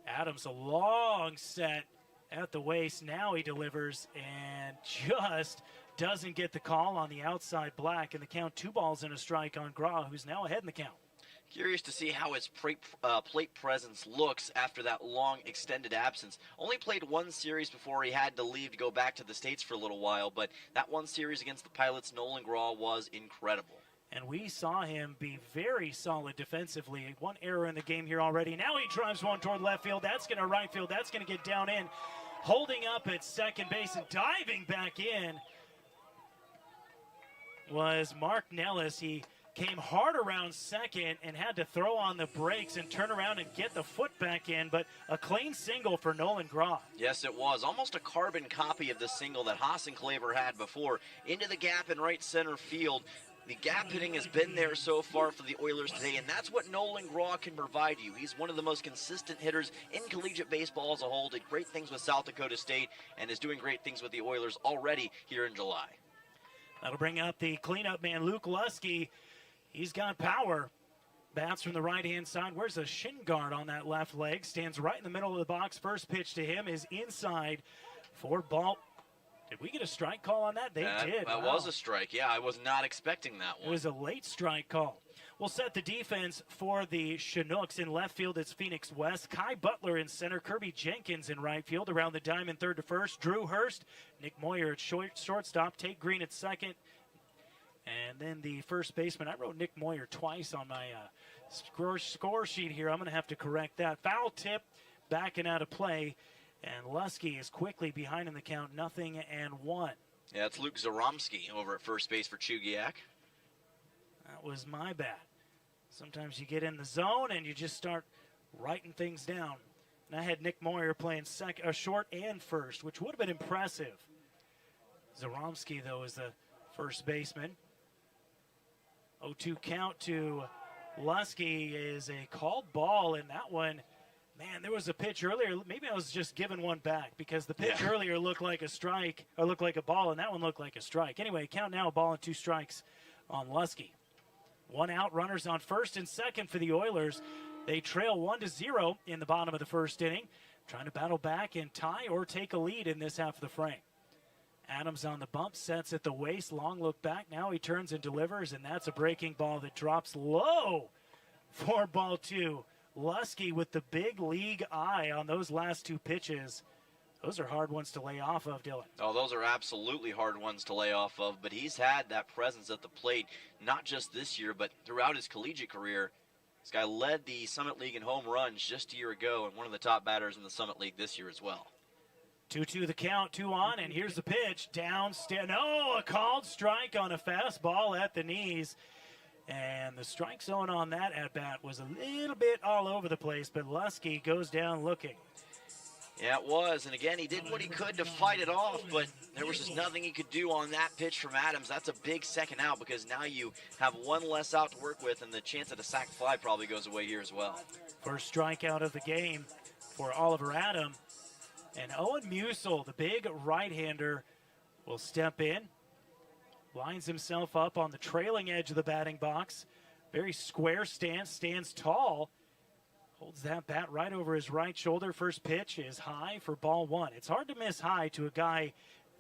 Speaker 2: Adams a long set at the waist. Now he delivers and just doesn't get the call on the outside black. And the count 2-1 on Graw, who's now ahead in the count.
Speaker 6: Curious to see how his plate presence looks after that long extended absence. Only played one series before he had to leave to go back to the States for a little while, but that one series against the Pilots, Nolan Graw was incredible.
Speaker 2: And we saw him be very solid defensively. One error in the game here already. Now he drives one toward left field. That's going to right field. That's going to get down in. Holding up at second base and diving back in was Mark Nellis. He came hard around second and had to throw on the brakes and turn around and get the foot back in, but a clean single for Nolan Graw.
Speaker 6: Yes, it was. Almost a carbon copy of the single that Hossencleaver had before. Into the gap in right center field. The gap hitting has been there so far for the Oilers today, and that's what Nolan Graw can provide you. He's one of the most consistent hitters in collegiate baseball as a whole. Did great things with South Dakota State and is doing great things with the Oilers already here in July.
Speaker 2: That'll bring up the cleanup man, Luke Lusky. He's got power. Bats from the right-hand side. Where's a shin guard on that left leg? Stands right in the middle of the box. First pitch to him is inside for ball. Did we get a strike call on that? They did.
Speaker 6: That was a strike. Yeah, I was not expecting that one.
Speaker 2: It was a late strike call. We'll set the defense for the Chinooks. In left field, it's Phoenix West. Kai Butler in center. Kirby Jenkins in right field. Around the diamond, third to first. Drew Hurst. Nick Moyer at shortstop. Tate Green at second. And then the first baseman. I wrote Nick Moyer twice on my score sheet here. I'm going to have to correct that. Foul tip, backing out of play. And Lusky is quickly behind in the count, 0-1.
Speaker 6: Yeah, it's Luke Zaromsky over at first base for Chugiak.
Speaker 2: That was my bad. Sometimes you get in the zone and you just start writing things down. And I had Nick Moyer playing short and first, which would have been impressive. Zaromsky, though, is the first baseman. 0-2 count to Lusky is a called ball, and that one, man, there was a pitch earlier. Maybe I was just giving one back because the pitch earlier looked like a strike or looked like a ball, and that one looked like a strike. Anyway, count now, a ball and 2 strikes on Lusky. 1 out, runners on first and second for the Oilers. They trail 1-0 in the bottom of the first inning, trying to battle back and tie or take a lead in this half of the frame. Adams on the bump, sets at the waist, long look back. Now he turns and delivers, and that's a breaking ball that drops low for ball 2. Lusky with the big league eye on those last 2 pitches. Those are hard ones to lay off of, Dylan.
Speaker 6: Oh, those are absolutely hard ones to lay off of, but he's had that presence at the plate, not just this year, but throughout his collegiate career. This guy led the Summit League in home runs just a year ago, and one of the top batters in the Summit League this year as well.
Speaker 2: 2-2 the count, 2 on, and here's the pitch. No, a called strike on a fastball at the knees. And the strike zone on that at-bat was a little bit all over the place, but Lusky goes down looking.
Speaker 6: Yeah, it was, and again, he did what he could to fight it off, but there was just nothing he could do on that pitch from Adams. That's a big second out because now you have one less out to work with, and the chance at a sac fly probably goes away here as well.
Speaker 2: First strikeout of the game for Oliver Adam. And Owen Musil, the big right-hander, will step in. Lines himself up on the trailing edge of the batting box. Very square stance, stands tall. Holds that bat right over his right shoulder. First pitch is high for ball 1. It's hard to miss high to a guy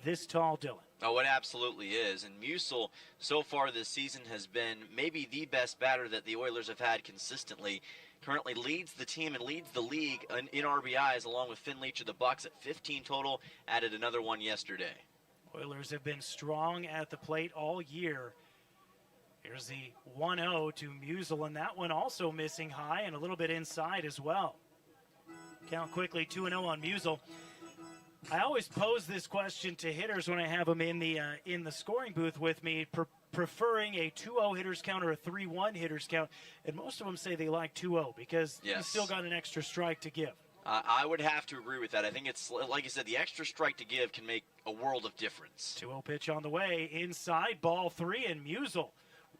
Speaker 2: this tall, Dylan.
Speaker 6: Oh, it absolutely is. And Musil, so far this season, has been maybe the best batter that the Oilers have had consistently. Currently leads the team and leads the league in RBIs, along with Finn Leach of the Bucks at 15 total. Added another one yesterday.
Speaker 2: Oilers have been strong at the plate all year. Here's the 1-0 to Musil, and that one also missing high and a little bit inside as well. Count quickly, 2-0 on Musil. I always pose this question to hitters when I have them in the scoring booth with me, preferring a 2-0 hitters count or a 3-1 hitters count, and most of them say they like 2-0 because you still got an extra strike to give.
Speaker 6: I would have to agree with that. I think it's, like you said, the extra strike to give can make a world of difference.
Speaker 2: 2-0 pitch on the way, inside, ball 3, and Musil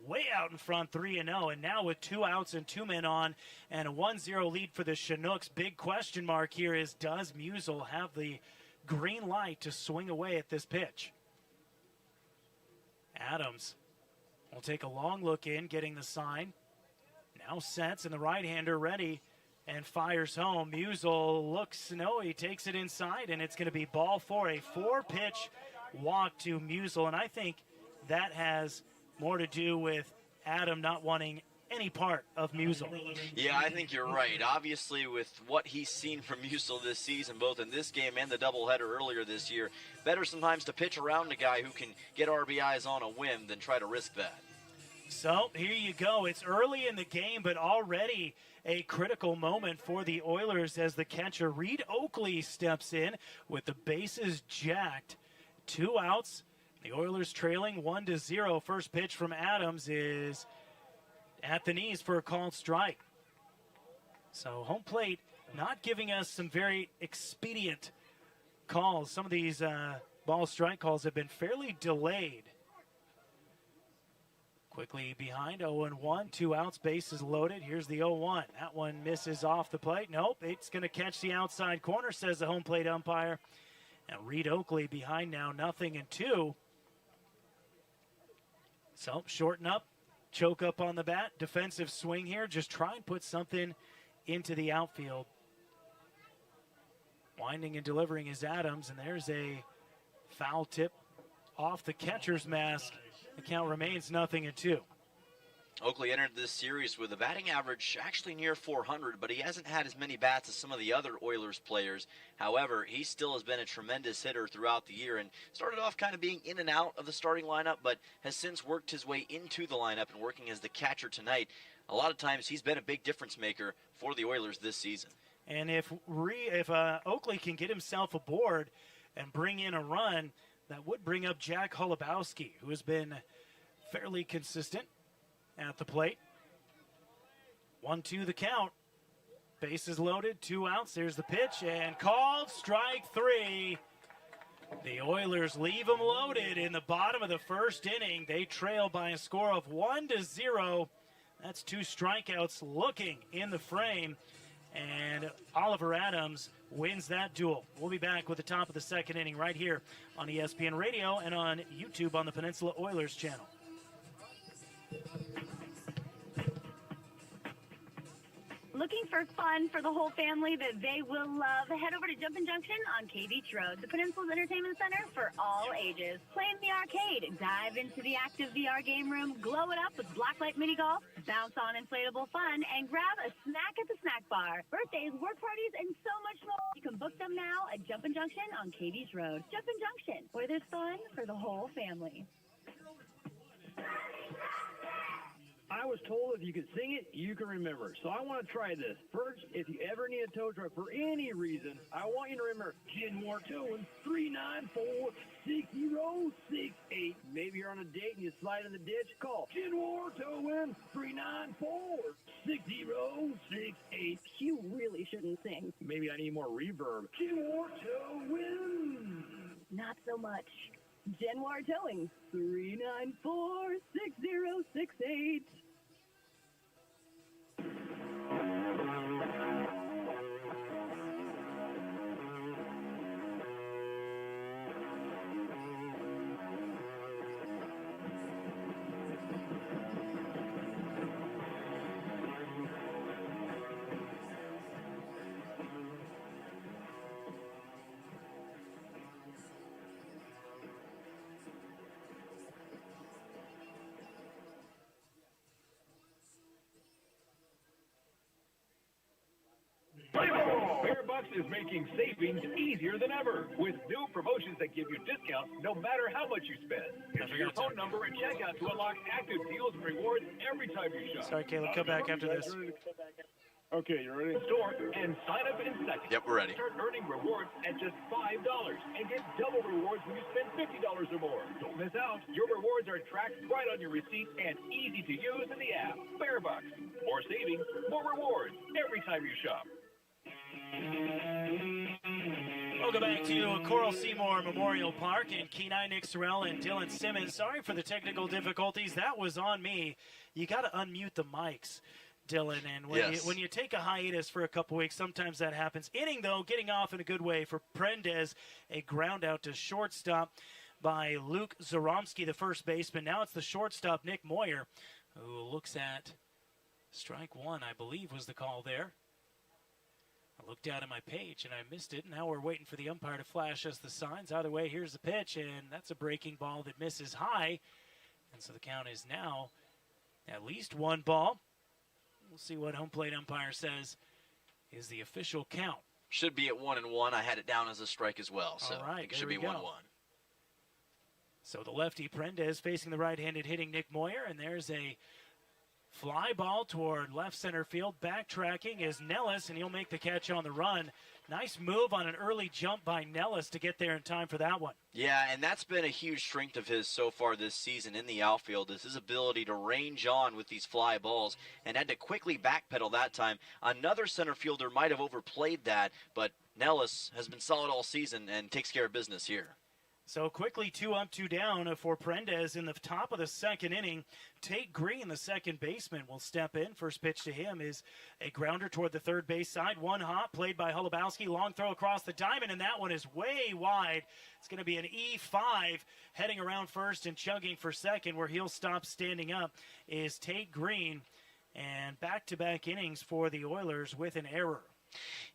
Speaker 2: way out in front, 3-0, and now with 2 outs and 2 men on and a 1-0 lead for the Chinooks. Big question mark here is, does Musil have the green light to swing away at this pitch? Adams will take a long look in, getting the sign. Now sets, and the right-hander ready and fires home. Musil looks, no, he takes it inside, and it's going to be ball 4, a 4-pitch walk to Musil, and I think that has more to do with Adam not wanting any part of Musil.
Speaker 6: Yeah, I think you're right. Obviously, with what he's seen from Musil this season, both in this game and the doubleheader earlier this year, better sometimes to pitch around a guy who can get RBIs on a whim than try to risk that.
Speaker 2: So here you go. It's early in the game, but already a critical moment for the Oilers as the catcher Reed Oakley steps in with the bases jacked. 2 outs. The Oilers trailing 1-0. First pitch from Adams is at the knees for a called strike. So home plate not giving us some very expedient calls. Some of these ball strike calls have been fairly delayed. Quickly behind, 0-1, 2 outs, bases loaded. Here's the 0-1. That one misses off the plate. Nope, it's going to catch the outside corner, says the home plate umpire. And Reed Oakley behind now, 0-2. So shorten up, choke up on the bat, defensive swing here. Just try and put something into the outfield. Winding and delivering is Adams, and there's a foul tip off the catcher's mask. The count remains 0-2.
Speaker 6: Oakley entered this series with a batting average actually near 400, but he hasn't had as many bats as some of the other Oilers players. However, he still has been a tremendous hitter throughout the year and started off kind of being in and out of the starting lineup, but has since worked his way into the lineup and working as the catcher tonight. A lot of times he's been a big difference maker for the Oilers this season.
Speaker 2: And if Oakley can get himself aboard and bring in a run, that would bring up Jack Holubowski, who has been fairly consistent at the plate. 1-2 the count. Bases loaded, 2 outs. There's the pitch and called strike 3. The Oilers leave them loaded in the bottom of the first inning. They trail by a score of 1-0. That's 2 strikeouts looking in the frame. And Oliver Adams wins that duel. We'll be back with the top of the second inning right here on ESPN Radio and on YouTube on the Peninsula Oilers channel.
Speaker 13: Looking for fun for the whole family that they will love? Head over to Jumpin' Junction on K Beach Road, the Peninsula's entertainment center for all ages. Play in the arcade, dive into the active VR game room, glow it up with blacklight mini golf, bounce on inflatable fun, and grab a snack at the snack bar. Birthdays, work parties, and so much more. You can book them now at Jumpin' Junction on K Beach Road. Jumpin' Junction, where there's fun for the whole family.
Speaker 10: I was told if you could sing it, you can remember. So I want to try this. First, if you ever need a tow truck for any reason, I want you to remember Kenmore Towing 394-6068. Maybe you're on a date and you slide in the ditch, call Kenmore Towing 394-6068.
Speaker 13: You really shouldn't sing.
Speaker 10: Maybe I need more reverb. Kenmore Towing.
Speaker 13: Not so much. Genwar Towing, 394-6068.
Speaker 14: Bucks is making savings easier than ever with new promotions that give you discounts no matter how much you spend. Enter your phone number at checkout to unlock active deals and rewards every time you shop.
Speaker 2: Sorry, Caleb, come back after this.
Speaker 14: Okay, you ready? Store and sign up in seconds.
Speaker 6: Yep, we're ready.
Speaker 14: Start earning rewards at just $5 and get double rewards when you spend $50 or more. Don't miss out. Your rewards are tracked right on your receipt and easy to use in the app. Bear Bucks. More savings, more rewards every time you shop.
Speaker 2: Welcome back to Coral Seymour Memorial Park in Kenai. Nick Sorrell and Dylan Simmons. Sorry for the technical difficulties. That was on me. You got to unmute the mics, Dylan. And when you take a hiatus for a couple weeks, sometimes that happens. Inning, though, getting off in a good way for Prendez. A ground out to shortstop by Luke Zaromsky, the first baseman. Now it's the shortstop, Nick Moyer, who looks at strike one, I believe was the call there. I looked down at my page and I missed it. Now we're waiting for the umpire to flash us the signs. Either way, here's the pitch, and that's a breaking ball that misses high. And so the count is now at least one ball. We'll see what home plate umpire says is the official count.
Speaker 6: Should be at 1-1. I had it down as a strike as well, so
Speaker 2: all right,
Speaker 6: it should be 1-1.
Speaker 2: So the lefty Prendez facing the right-handed hitting Nick Moyer, and there's a fly ball toward left center field. Backtracking is Nellis, and he'll make the catch on the run. Nice move on an early jump by Nellis to get there in time for that one.
Speaker 6: Yeah, and that's been a huge strength of his so far this season in the outfield, is his ability to range on with these fly balls, and had to quickly backpedal that time. Another center fielder might have overplayed that, but Nellis has been solid all season and takes care of business here.
Speaker 2: So quickly 2 up, 2 down for Prendez in the top of the second inning. Tate Green, the second baseman, will step in. First pitch to him is a grounder toward the third base side. One hop played by Holubowski. Long throw across the diamond, and that one is way wide. It's going to be an E5 heading around first and chugging for second, where he'll stop standing up is Tate Green. And back-to-back innings for the Oilers with an error.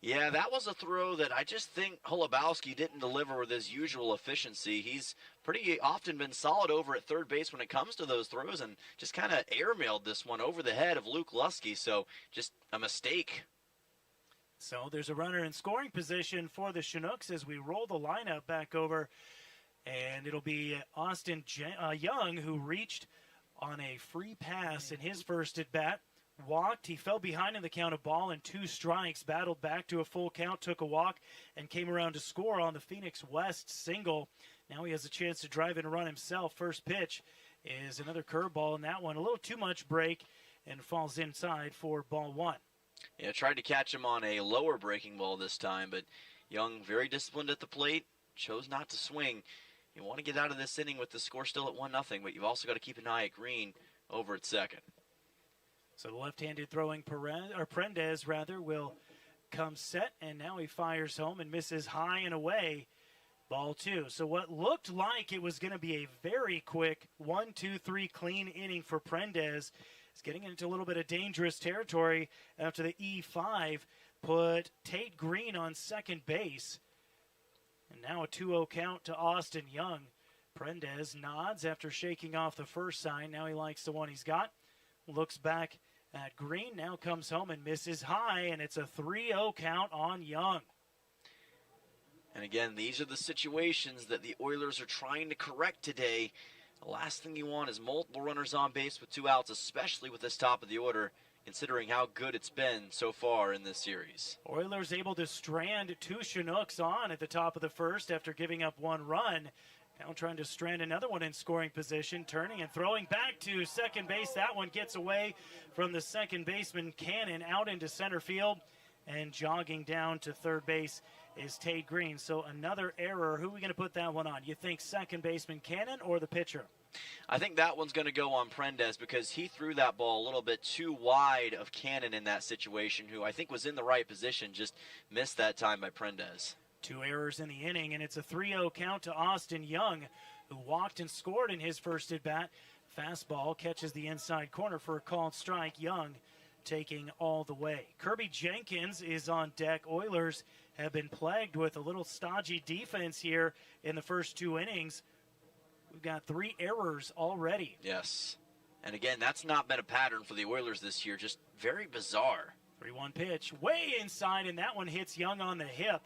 Speaker 6: Yeah, that was a throw that I just think Holubowski didn't deliver with his usual efficiency. He's pretty often been solid over at third base when it comes to those throws, and just kind of airmailed this one over the head of Luke Lusky, so just a mistake.
Speaker 2: So there's a runner in scoring position for the Chinooks as we roll the lineup back over, and it'll be Austin Young, who reached on a free pass in his first at-bat. Walked, he fell behind in the count of ball and 2 strikes, battled back to a full count, took a walk, and came around to score on the Phoenix West single. Now he has a chance to drive in a run himself. First pitch is another curveball, and that one a little too much break and falls inside for ball 1.
Speaker 6: Yeah, tried to catch him on a lower breaking ball this time, but Young, very disciplined at the plate, chose not to swing. You want to get out of this inning with the score still at 1-0, but you've also got to keep an eye at Green over at second.
Speaker 2: So the left-handed throwing Prendez will come set, and now he fires home and misses high and away. Ball 2. So what looked like it was going to be a very quick 1-2-3 clean inning for Prendez is getting into a little bit of dangerous territory after the E5 put Tate Green on second base. And now a 2-0 count to Austin Young. Prendez nods after shaking off the first sign. Now he likes the one he's got. Looks back at Green. Now comes home and misses high, and it's a 3-0 count on Young.
Speaker 6: And again, these are the situations that the Oilers are trying to correct today. The last thing you want is multiple runners on base with 2 outs, especially with this top of the order, considering how good it's been so far in this series.
Speaker 2: Oilers able to strand 2 Chinooks on at the top of the first after giving up 1 run. Now trying to strand another one in scoring position, turning and throwing back to second base. That one gets away from the second baseman, Cannon, out into center field, and jogging down to third base is Tate Green. So another error. Who are we going to put that one on? You think second baseman Cannon or the pitcher?
Speaker 6: I think that one's going to go on Prendez because he threw that ball a little bit too wide of Cannon in that situation, who I think was in the right position, just missed that time by Prendez.
Speaker 2: 2 errors in the inning, and it's a 3-0 count to Austin Young, who walked and scored in his first at-bat. Fastball catches the inside corner for a called strike. Young taking all the way. Kirby Jenkins is on deck. Oilers have been plagued with a little stodgy defense here in the first 2 innings. We've got 3 errors already.
Speaker 6: Yes. And again, that's not been a pattern for the Oilers this year. Just very bizarre.
Speaker 2: 3-1 pitch way inside, and that one hits Young on the hip.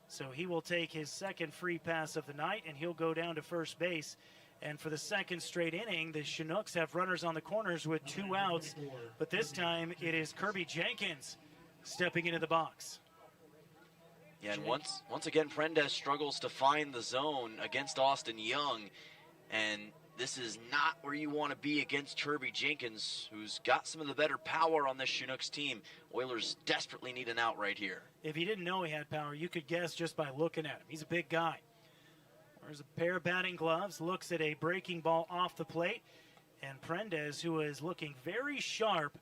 Speaker 2: So he will take his second free pass of the night, and he'll go down to first base. And for the second straight inning, the Chinooks have runners on the corners with 2 outs. But this time it is Kirby Jenkins stepping into the box.
Speaker 6: Yeah, and once again, Prendez struggles to find the zone against Austin Young. And this is not where you want to be against Kirby Jenkins, who's got some of the better power on this Chinooks team. Oilers desperately need an out right here.
Speaker 2: If you didn't know he had power, you could guess just by looking at him. He's a big guy. Wears a pair of batting gloves, looks at a breaking ball off the plate. And Prendez, who is looking very sharp,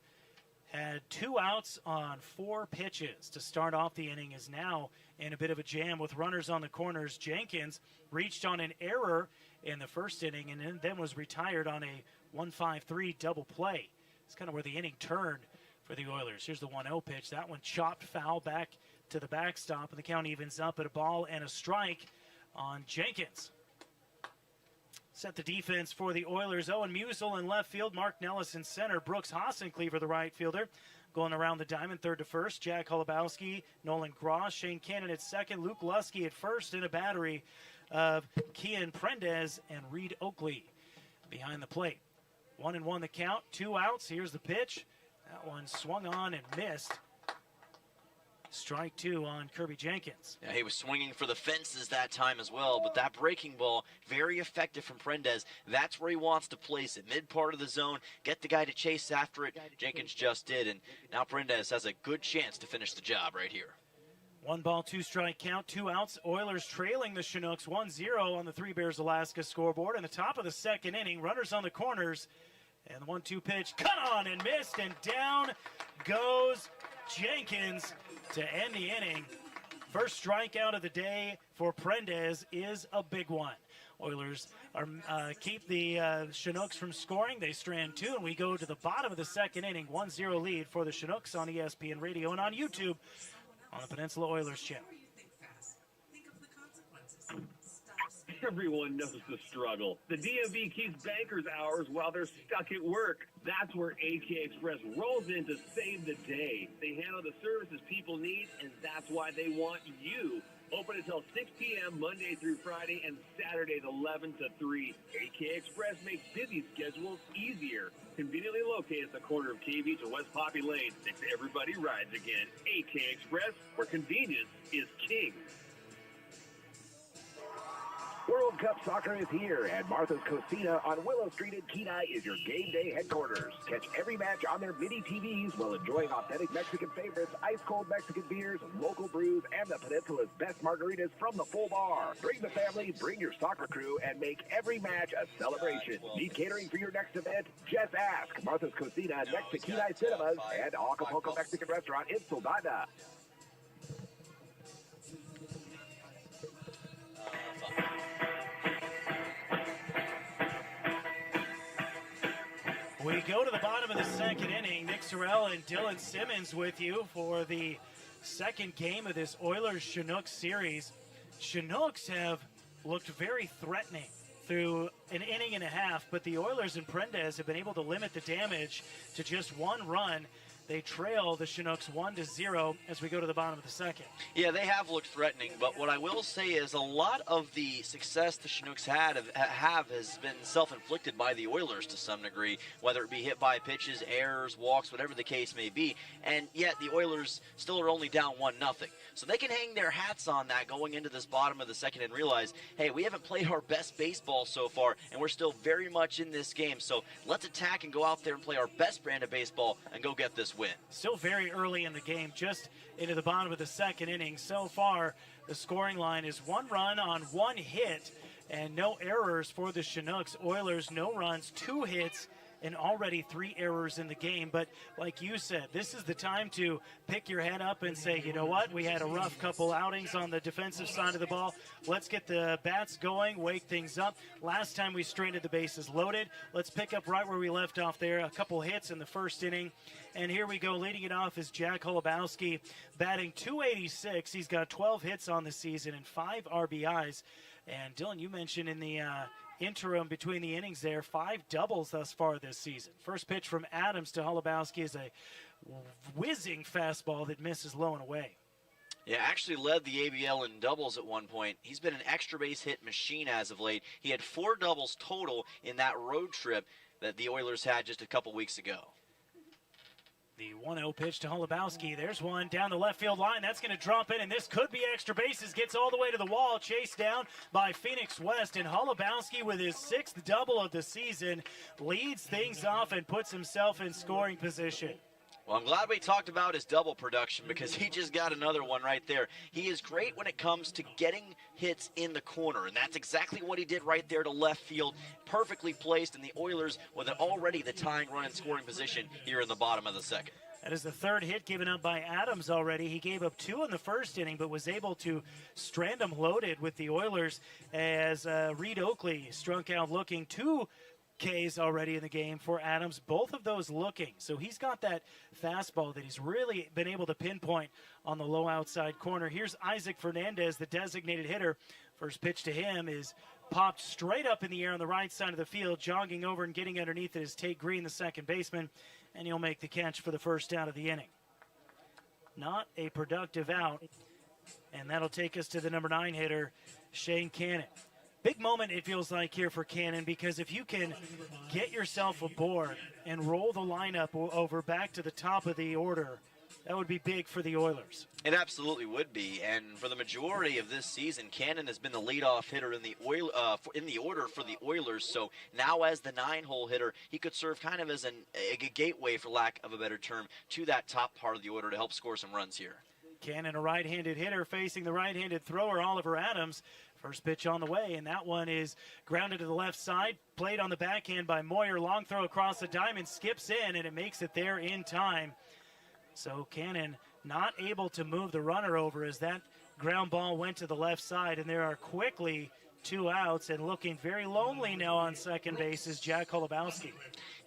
Speaker 2: had 2 outs on 4 pitches to start off the inning, is now in a bit of a jam with runners on the corners. Jenkins reached on an error in the first inning and then was retired on a 1-5-3 double play. It's kind of where the inning turned for the Oilers. Here's the 1-0 pitch. That one chopped foul back to the backstop, and the count evens up at a ball and a strike on Jenkins. Set the defense for the Oilers. Owen Musel in left field. Mark Nellis in center. Brooks Hassencleaver, the right fielder, going around the diamond, third to first. Jack Holubowski, Nolan Gross, Shane Cannon at second. Luke Lusky at first in a battery of Kian Prendez and Reed Oakley behind the plate. 1-1 the count. 2 outs. Here's the pitch. That one swung on and missed. Strike 2 on Kirby Jenkins.
Speaker 6: Yeah, he was swinging for the fences that time as well, but that breaking ball, very effective from Prendez. That's where he wants to place it, mid part of the zone, get the guy to chase after it. Jenkins just did, and now Prendez has a good chance to finish the job right here.
Speaker 2: 1 ball, 2 strike count, 2 outs. Oilers trailing the Chinooks 1-0 on the Three Bears Alaska scoreboard. In the top of the second inning, runners on the corners, and the 1-2 pitch cut on and missed, and down goes Jenkins to end the inning. First strikeout of the day for Prendez is a big one. Oilers are keep the Chinooks from scoring. They strand 2, and we go to the bottom of the second inning. 1-0 lead for the Chinooks on ESPN Radio and on YouTube on the Peninsula Oilers channel.
Speaker 10: Everyone knows the struggle. The DMV keeps bankers hours while they're stuck at work. That's where AK Express rolls in to save the day. They handle the services people need, and that's why they want you. Open until 6 p.m. Monday through Friday and Saturdays 11 to 3. AK Express makes busy schedules easier. Conveniently located at the corner of K Beach and West Poppy Lane. Next to Everybody Rides Again. AK Express, where convenience is king.
Speaker 1: World Cup soccer is here, and Martha's Cocina on Willow Street in Kenai is your game day headquarters. Catch every match on their mini TVs while enjoying authentic Mexican favorites, ice-cold Mexican beers, local brews, and the Peninsula's best margaritas from the full bar. Bring the family, bring your soccer crew, and make every match a celebration. Need catering for your next event? Just ask. Martha's Cocina next to Kenai Cinemas and Acapulco Mexican Restaurant in Soldada.
Speaker 2: We We go to the bottom of the second inning. Nick Sorrell and Dylan Simmons with you for the second game of this Oilers-Chinooks series. Chinooks have looked very threatening through an inning and a half, but the Oilers and Prendez have been able to limit the damage to just one run. They trail the Chinooks 1-0 as we go to the bottom of the second.
Speaker 6: Yeah, they have looked threatening, but what I will say is a lot of the success the Chinooks have has been self-inflicted by the Oilers to some degree, whether it be hit by pitches, errors, walks, whatever the case may be, and yet the Oilers still are only down 1-0. So they can hang their hats on that going into this bottom of the second and realize, hey, we haven't played our best baseball so far, and we're still very much in this game. So let's attack and go out there and play our best brand of baseball and go get this win.
Speaker 2: Still very early in the game, just into the bottom of the second inning. So far, the scoring line is 1 run on 1 hit and no errors for the Chinooks. Oilers, no runs, 2 hits, and already 3 errors in the game. But like you said, this is the time to pick your head up and say, you know what, we had a rough couple outings on the defensive side of the ball. Let's get the bats going, wake things up. Last time we stranded the bases loaded. Let's pick up right where we left off there. A couple hits in the first inning. And here we go. Leading it off is Jack Holubowski, batting .286. He's got 12 hits on the season and 5 RBIs. And Dylan, you mentioned in the interim between the innings there, 5 doubles thus far this season. First pitch from Adams to Holubowski is a whizzing fastball that misses low and away.
Speaker 6: Yeah, actually led the ABL in doubles at one point. He's been an extra base hit machine as of late. He had 4 doubles total in that road trip that the Oilers had just a couple weeks ago.
Speaker 2: The 1-0 pitch to Holubowski. There's one down the left field line. That's going to drop in, and this could be extra bases. Gets all the way to the wall. Chased down by Phoenix West. And Holubowski, with his 6th double of the season, leads things off and puts himself in scoring position.
Speaker 6: Well, I'm glad we talked about his double production because he just got another one right there. He is great when it comes to getting hits in the corner, and that's exactly what he did right there to left field. Perfectly placed, and the Oilers with already the tying run in scoring position here in the bottom of the second.
Speaker 2: That is the 3rd hit given up by Adams already. He gave up 2 in the first inning, but was able to strand them loaded with the Oilers as Reed Oakley struck out looking 2 Ks already in the game for Adams, both of those looking. So he's got that fastball that he's really been able to pinpoint on the low outside corner. Here's Isaac Fernandez, the designated hitter. First pitch to him is popped straight up in the air on the right side of the field. Jogging over and getting underneath it is Tate Green, the second baseman, and he'll make the catch for the first out of the inning. Not a productive out, and that'll take us to the number 9 hitter, Shane Cannon. Big moment, it feels like, here for Cannon, because if you can get yourself aboard and roll the lineup over back to the top of the order, that would be big for the Oilers.
Speaker 6: It absolutely would be, and for the majority of this season, Cannon has been the leadoff hitter in the order for the Oilers. So now, as the 9-hole hitter, he could serve kind of as a gateway, for lack of a better term, to that top part of the order to help score some runs here.
Speaker 2: Cannon, a right-handed hitter, facing the right-handed thrower, Oliver Adams. First pitch on the way, and that one is grounded to the left side. Played on the backhand by Moyer. Long throw across the diamond, skips in, and it makes it there in time. So Cannon not able to move the runner over as that ground ball went to the left side, and there are quickly 2 outs, and looking very lonely now on second base is Jack Holubowski.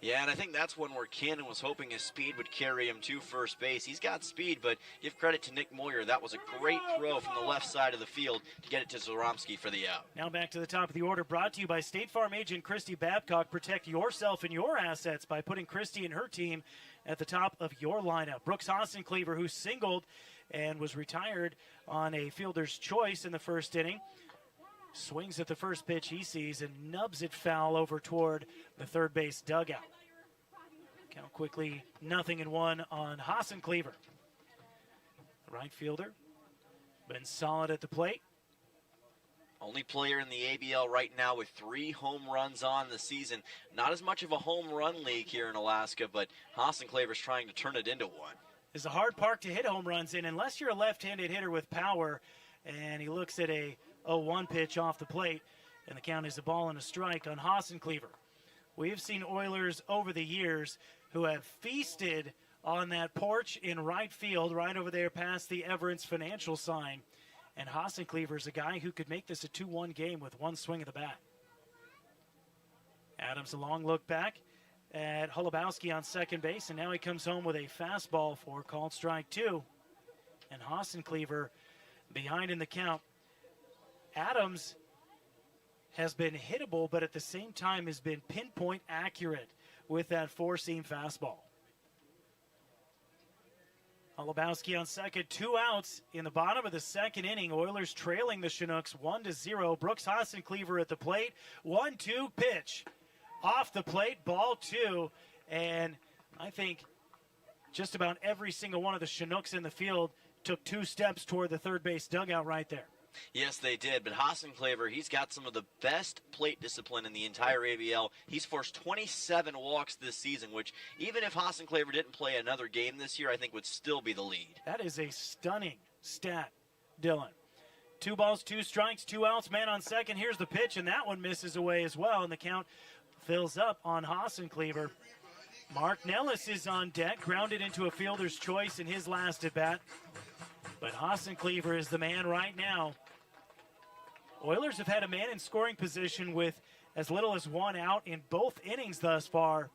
Speaker 6: Yeah, and I think that's one where Cannon was hoping his speed would carry him to first base. He's got speed, but give credit to Nick Moyer. That was a great throw from the left side of the field to get it to Zoromski for the out.
Speaker 2: Now back to the top of the order, brought to you by State Farm agent Christy Babcock. Protect yourself and your assets by putting Christy and her team at the top of your lineup. Brooks Hasencleaver, who singled and was retired on a fielder's choice in the first inning, swings at the first pitch he sees and nubs it foul over toward the third base dugout. Count quickly 0-1 on Hasencleaver. The right fielder been solid at the plate.
Speaker 6: Only player in the ABL right now with 3 home runs on the season. Not as much of a home run league here in Alaska, but Hasencleaver's trying to turn it into one.
Speaker 2: It's a hard park to hit home runs in unless you're a left-handed hitter with power, and he looks at a 0-1 pitch off the plate, and the count is a ball and a strike on Hasencleaver. We have seen Oilers over the years who have feasted on that porch in right field, right over there past the Everence Financial sign. And Hasencleaver is a guy who could make this a 2-1 game with one swing of the bat. Adams, a long look back, at Holubowski on second base, and now he comes home with a fastball for called strike 2. And Hassenclever behind in the count. Adams has been hittable, but at the same time has been pinpoint accurate with that four-seam fastball. Holubowski on second, 2 outs in the bottom of the second inning. Oilers trailing the Chinooks 1-0. Brooks Hassenclever at the plate. 1-2 pitch. Off the plate, ball 2. And I think just about every single one of the Chinooks in the field took 2 steps toward the third base dugout right there.
Speaker 6: Yes, they did, but Hassenclever, he's got some of the best plate discipline in the entire ABL. He's forced 27 walks this season, which even if Hassenclever didn't play another game this year, I think would still be the lead.
Speaker 2: That is a stunning stat, Dylan. 2 balls, 2 strikes, 2 outs, man on second. Here's the pitch, and that one misses away as well, and the count fills up on Hassenclever. Mark Nellis is on deck, grounded into a fielder's choice in his last at-bat. But Hassenclever is the man right now. Oilers have had a man in scoring position with as little as 1 out in both innings thus far.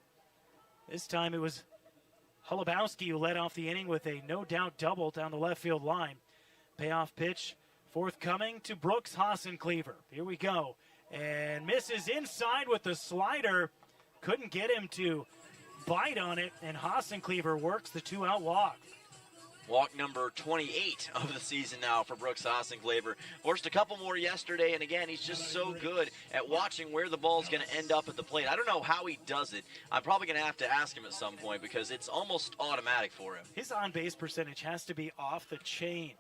Speaker 2: This time it was Holubowski who led off the inning with a no-doubt double down the left field line. Payoff pitch forthcoming to Brooks Hassenclever. Here we go. And misses inside with the slider. Couldn't get him to bite on it, and Hassenclever works the 2-out walk.
Speaker 6: Walk number 28 of the season now for Brooks Hassenclever. Forced a couple more yesterday, and again, he's just so good at watching where the ball's going to end up at the plate. I don't know how he does it. I'm probably going to have to ask him at some point because it's almost automatic for him.
Speaker 2: His on-base percentage has to be off the chain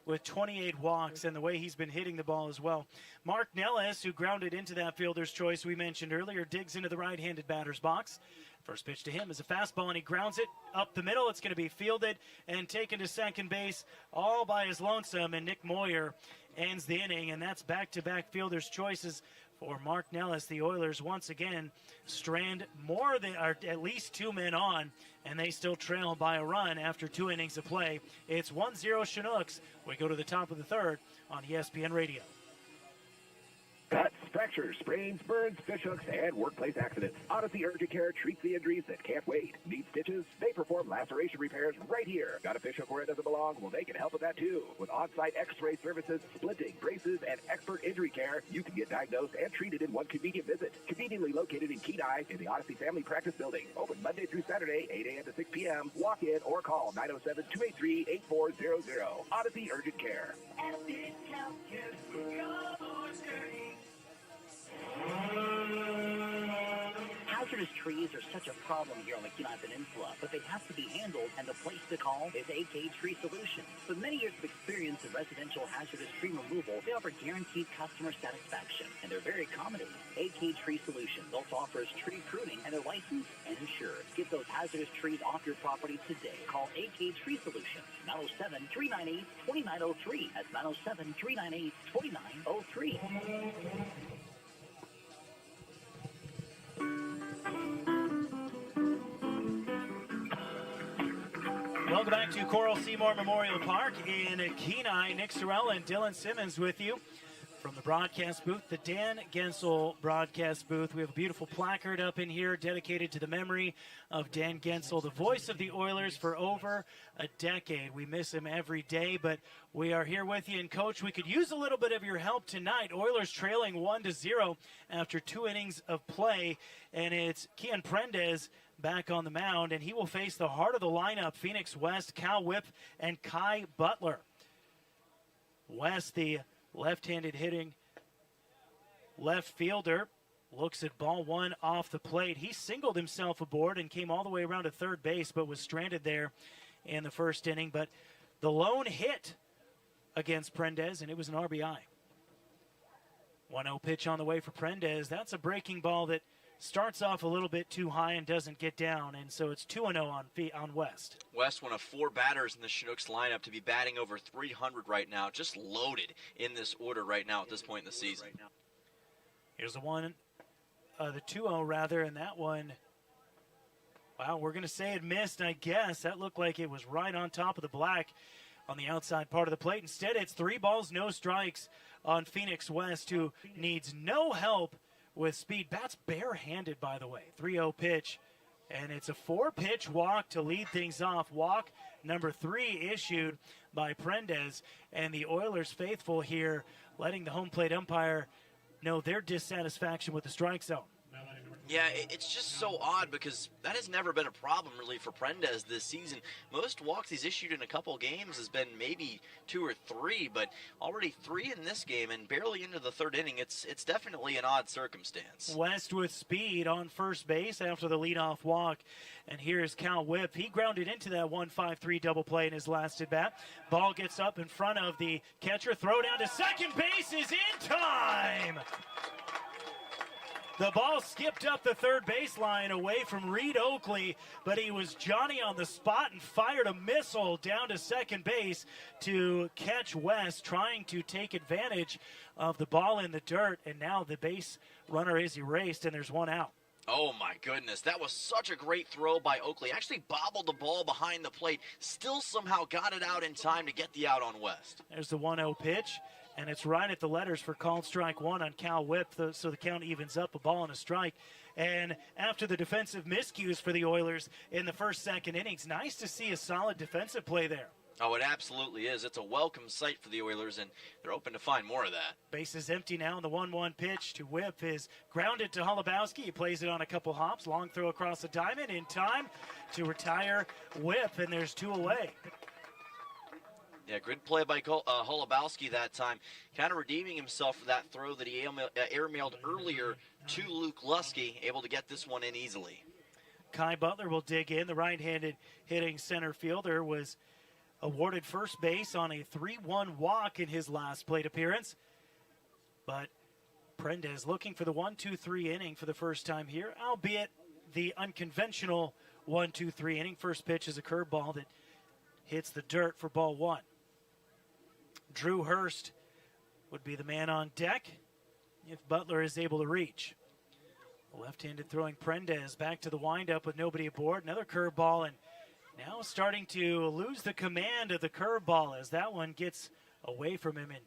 Speaker 2: with 28 walks and the way he's been hitting the ball as well. Mark Nellis, who grounded into that fielder's choice we mentioned earlier, digs into the right-handed batter's box. First pitch to him is a fastball, and he grounds it up the middle. It's going to be fielded and taken to second base all by his lonesome, and Nick Moyer ends the inning, and that's back-to-back fielder's choices for Mark Nellis. The Oilers once again strand more than, or at least 2 men on, and they still trail by a run after 2 innings of play. It's 1-0 Chinooks. We go to the top of the third on ESPN Radio.
Speaker 15: Cuts, fractures, sprains, burns, fishhooks, and workplace accidents. Odyssey Urgent Care treats the injuries that can't wait. Need stitches? They perform laceration repairs right here. Got a fishhook where it doesn't belong? Well, they can help with that too. With on-site x-ray services, splinting, braces, and expert injury care, you can get diagnosed and treated in one convenient visit. Conveniently located in Kenai in the Odyssey Family Practice Building. Open Monday through Saturday, 8 a.m. to 6 p.m. Walk in or call 907-283-8400. Odyssey Urgent Care.
Speaker 3: Hazardous trees are such a problem here on the Kenai Peninsula, but they have to be handled, and the place to call is AK Tree Solutions. With many years of experience in residential hazardous tree removal, they offer guaranteed customer satisfaction, and they're very accommodating. AK Tree Solutions also offers tree pruning, and they're licensed and insured. Get those hazardous trees off your property today. Call AK Tree Solutions, 907-398-2903. That's 907-398-2903.
Speaker 2: Welcome back to Coral Seymour Memorial Park in Kenai. Nick Sorrell and Dylan Simmons with you from the broadcast booth, the Dan Gensel broadcast booth. We have a beautiful placard up in here dedicated to the memory of Dan Gensel, the voice of the Oilers for over a decade. We miss him every day, but we are here with you. And, Coach, we could use a little bit of your help tonight. Oilers trailing 1-0 after 2 innings of play, and it's Kian Prendez back on the mound, and he will face the heart of the lineup, Phoenix West, Cal Whip, and Kai Butler. West, the left-handed hitting left fielder, looks at ball 1 off the plate. He singled himself aboard and came all the way around to third base, but was stranded there in the first inning. But the lone hit against Prendez, and it was an RBI. 1-0 pitch on the way for Prendez. That's a breaking ball that starts off a little bit too high and doesn't get down, and so it's 2-0 on West.
Speaker 6: West, one of 4 batters in the Chinooks lineup to be batting over 300 right now, just loaded in this order right now at this point in the season.
Speaker 2: Here's the 2-0 rather, and that one, wow, we're going to say it missed, I guess. That looked like it was right on top of the black on the outside part of the plate. Instead, it's 3 balls, no strikes on Phoenix West, who needs no help with speed. Bats barehanded, by the way. 3-0 pitch And it's a 4-pitch walk to lead things off. Walk number 3 issued by Prendez. And the Oilers faithful here letting the home plate umpire know their dissatisfaction with the strike zone.
Speaker 6: Yeah, it's just so odd because that has never been a problem really for Prendez this season. Most walks he's issued in a couple games has been maybe 2 or 3, but already 3 in this game and barely into the 3rd inning. It's definitely an odd circumstance.
Speaker 2: West with speed on first base after the leadoff walk. And here's Cal Whip. He grounded into that 1-5-3 double play in his last at-bat. Ball gets up in front of the catcher. Throw down to second base is in time. The ball skipped up the third baseline away from Reed Oakley, but he was Johnny on the spot and fired a missile down to second base to catch West, trying to take advantage of the ball in the dirt, and now the base runner is erased, and there's one out.
Speaker 6: Oh my goodness, that was such a great throw by Oakley. Actually bobbled the ball behind the plate, still somehow got it out in time to get the out on West.
Speaker 2: There's the 1-0 pitch. And it's right at the letters for called strike 1 on Cal Whip, so the count evens up, a ball and a strike. And after the defensive miscues for the Oilers in the first, second innings, nice to see a solid defensive play there.
Speaker 6: Oh, it absolutely is. It's a welcome sight for the Oilers, and they're hoping to find more of that.
Speaker 2: Base is empty now, and the 1-1 pitch to Whip is grounded to Holubowski. He plays it on a couple hops, long throw across the diamond in time to retire Whip, and there's 2 away.
Speaker 6: Yeah, good play by Holubowski that time, kind of redeeming himself for that throw that he airmailed earlier to Luke Lusky, able to get this one in easily.
Speaker 2: Kai Butler will dig in. The right-handed hitting center fielder was awarded first base on a 3-1 walk in his last plate appearance. But Prendez looking for the 1-2-3 inning for the first time here, albeit the unconventional 1-2-3 inning. First pitch is a curveball that hits the dirt for ball 1. Drew Hurst would be the man on deck if Butler is able to reach. The left-handed throwing Prendez back to the windup with nobody aboard. Another curveball, and now starting to lose the command of the curveball as that one gets away from him, and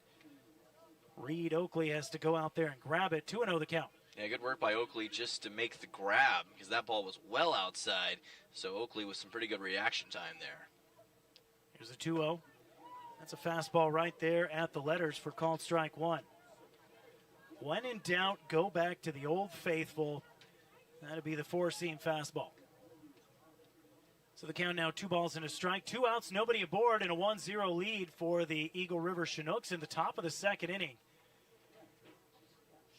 Speaker 2: Reed Oakley has to go out there and grab it. 2-0 the count.
Speaker 6: Yeah, good work by Oakley just to make the grab because that ball was well outside. So Oakley with some pretty good reaction time there.
Speaker 2: Here's a 2-0. That's a fastball right there at the letters for called strike 1. When in doubt, go back to the old faithful. That'll be the 4-seam fastball. So the count now 2 balls and a strike, 2 outs, nobody aboard, and a 1-0 lead for the Eagle River Chinooks in the top of the second inning.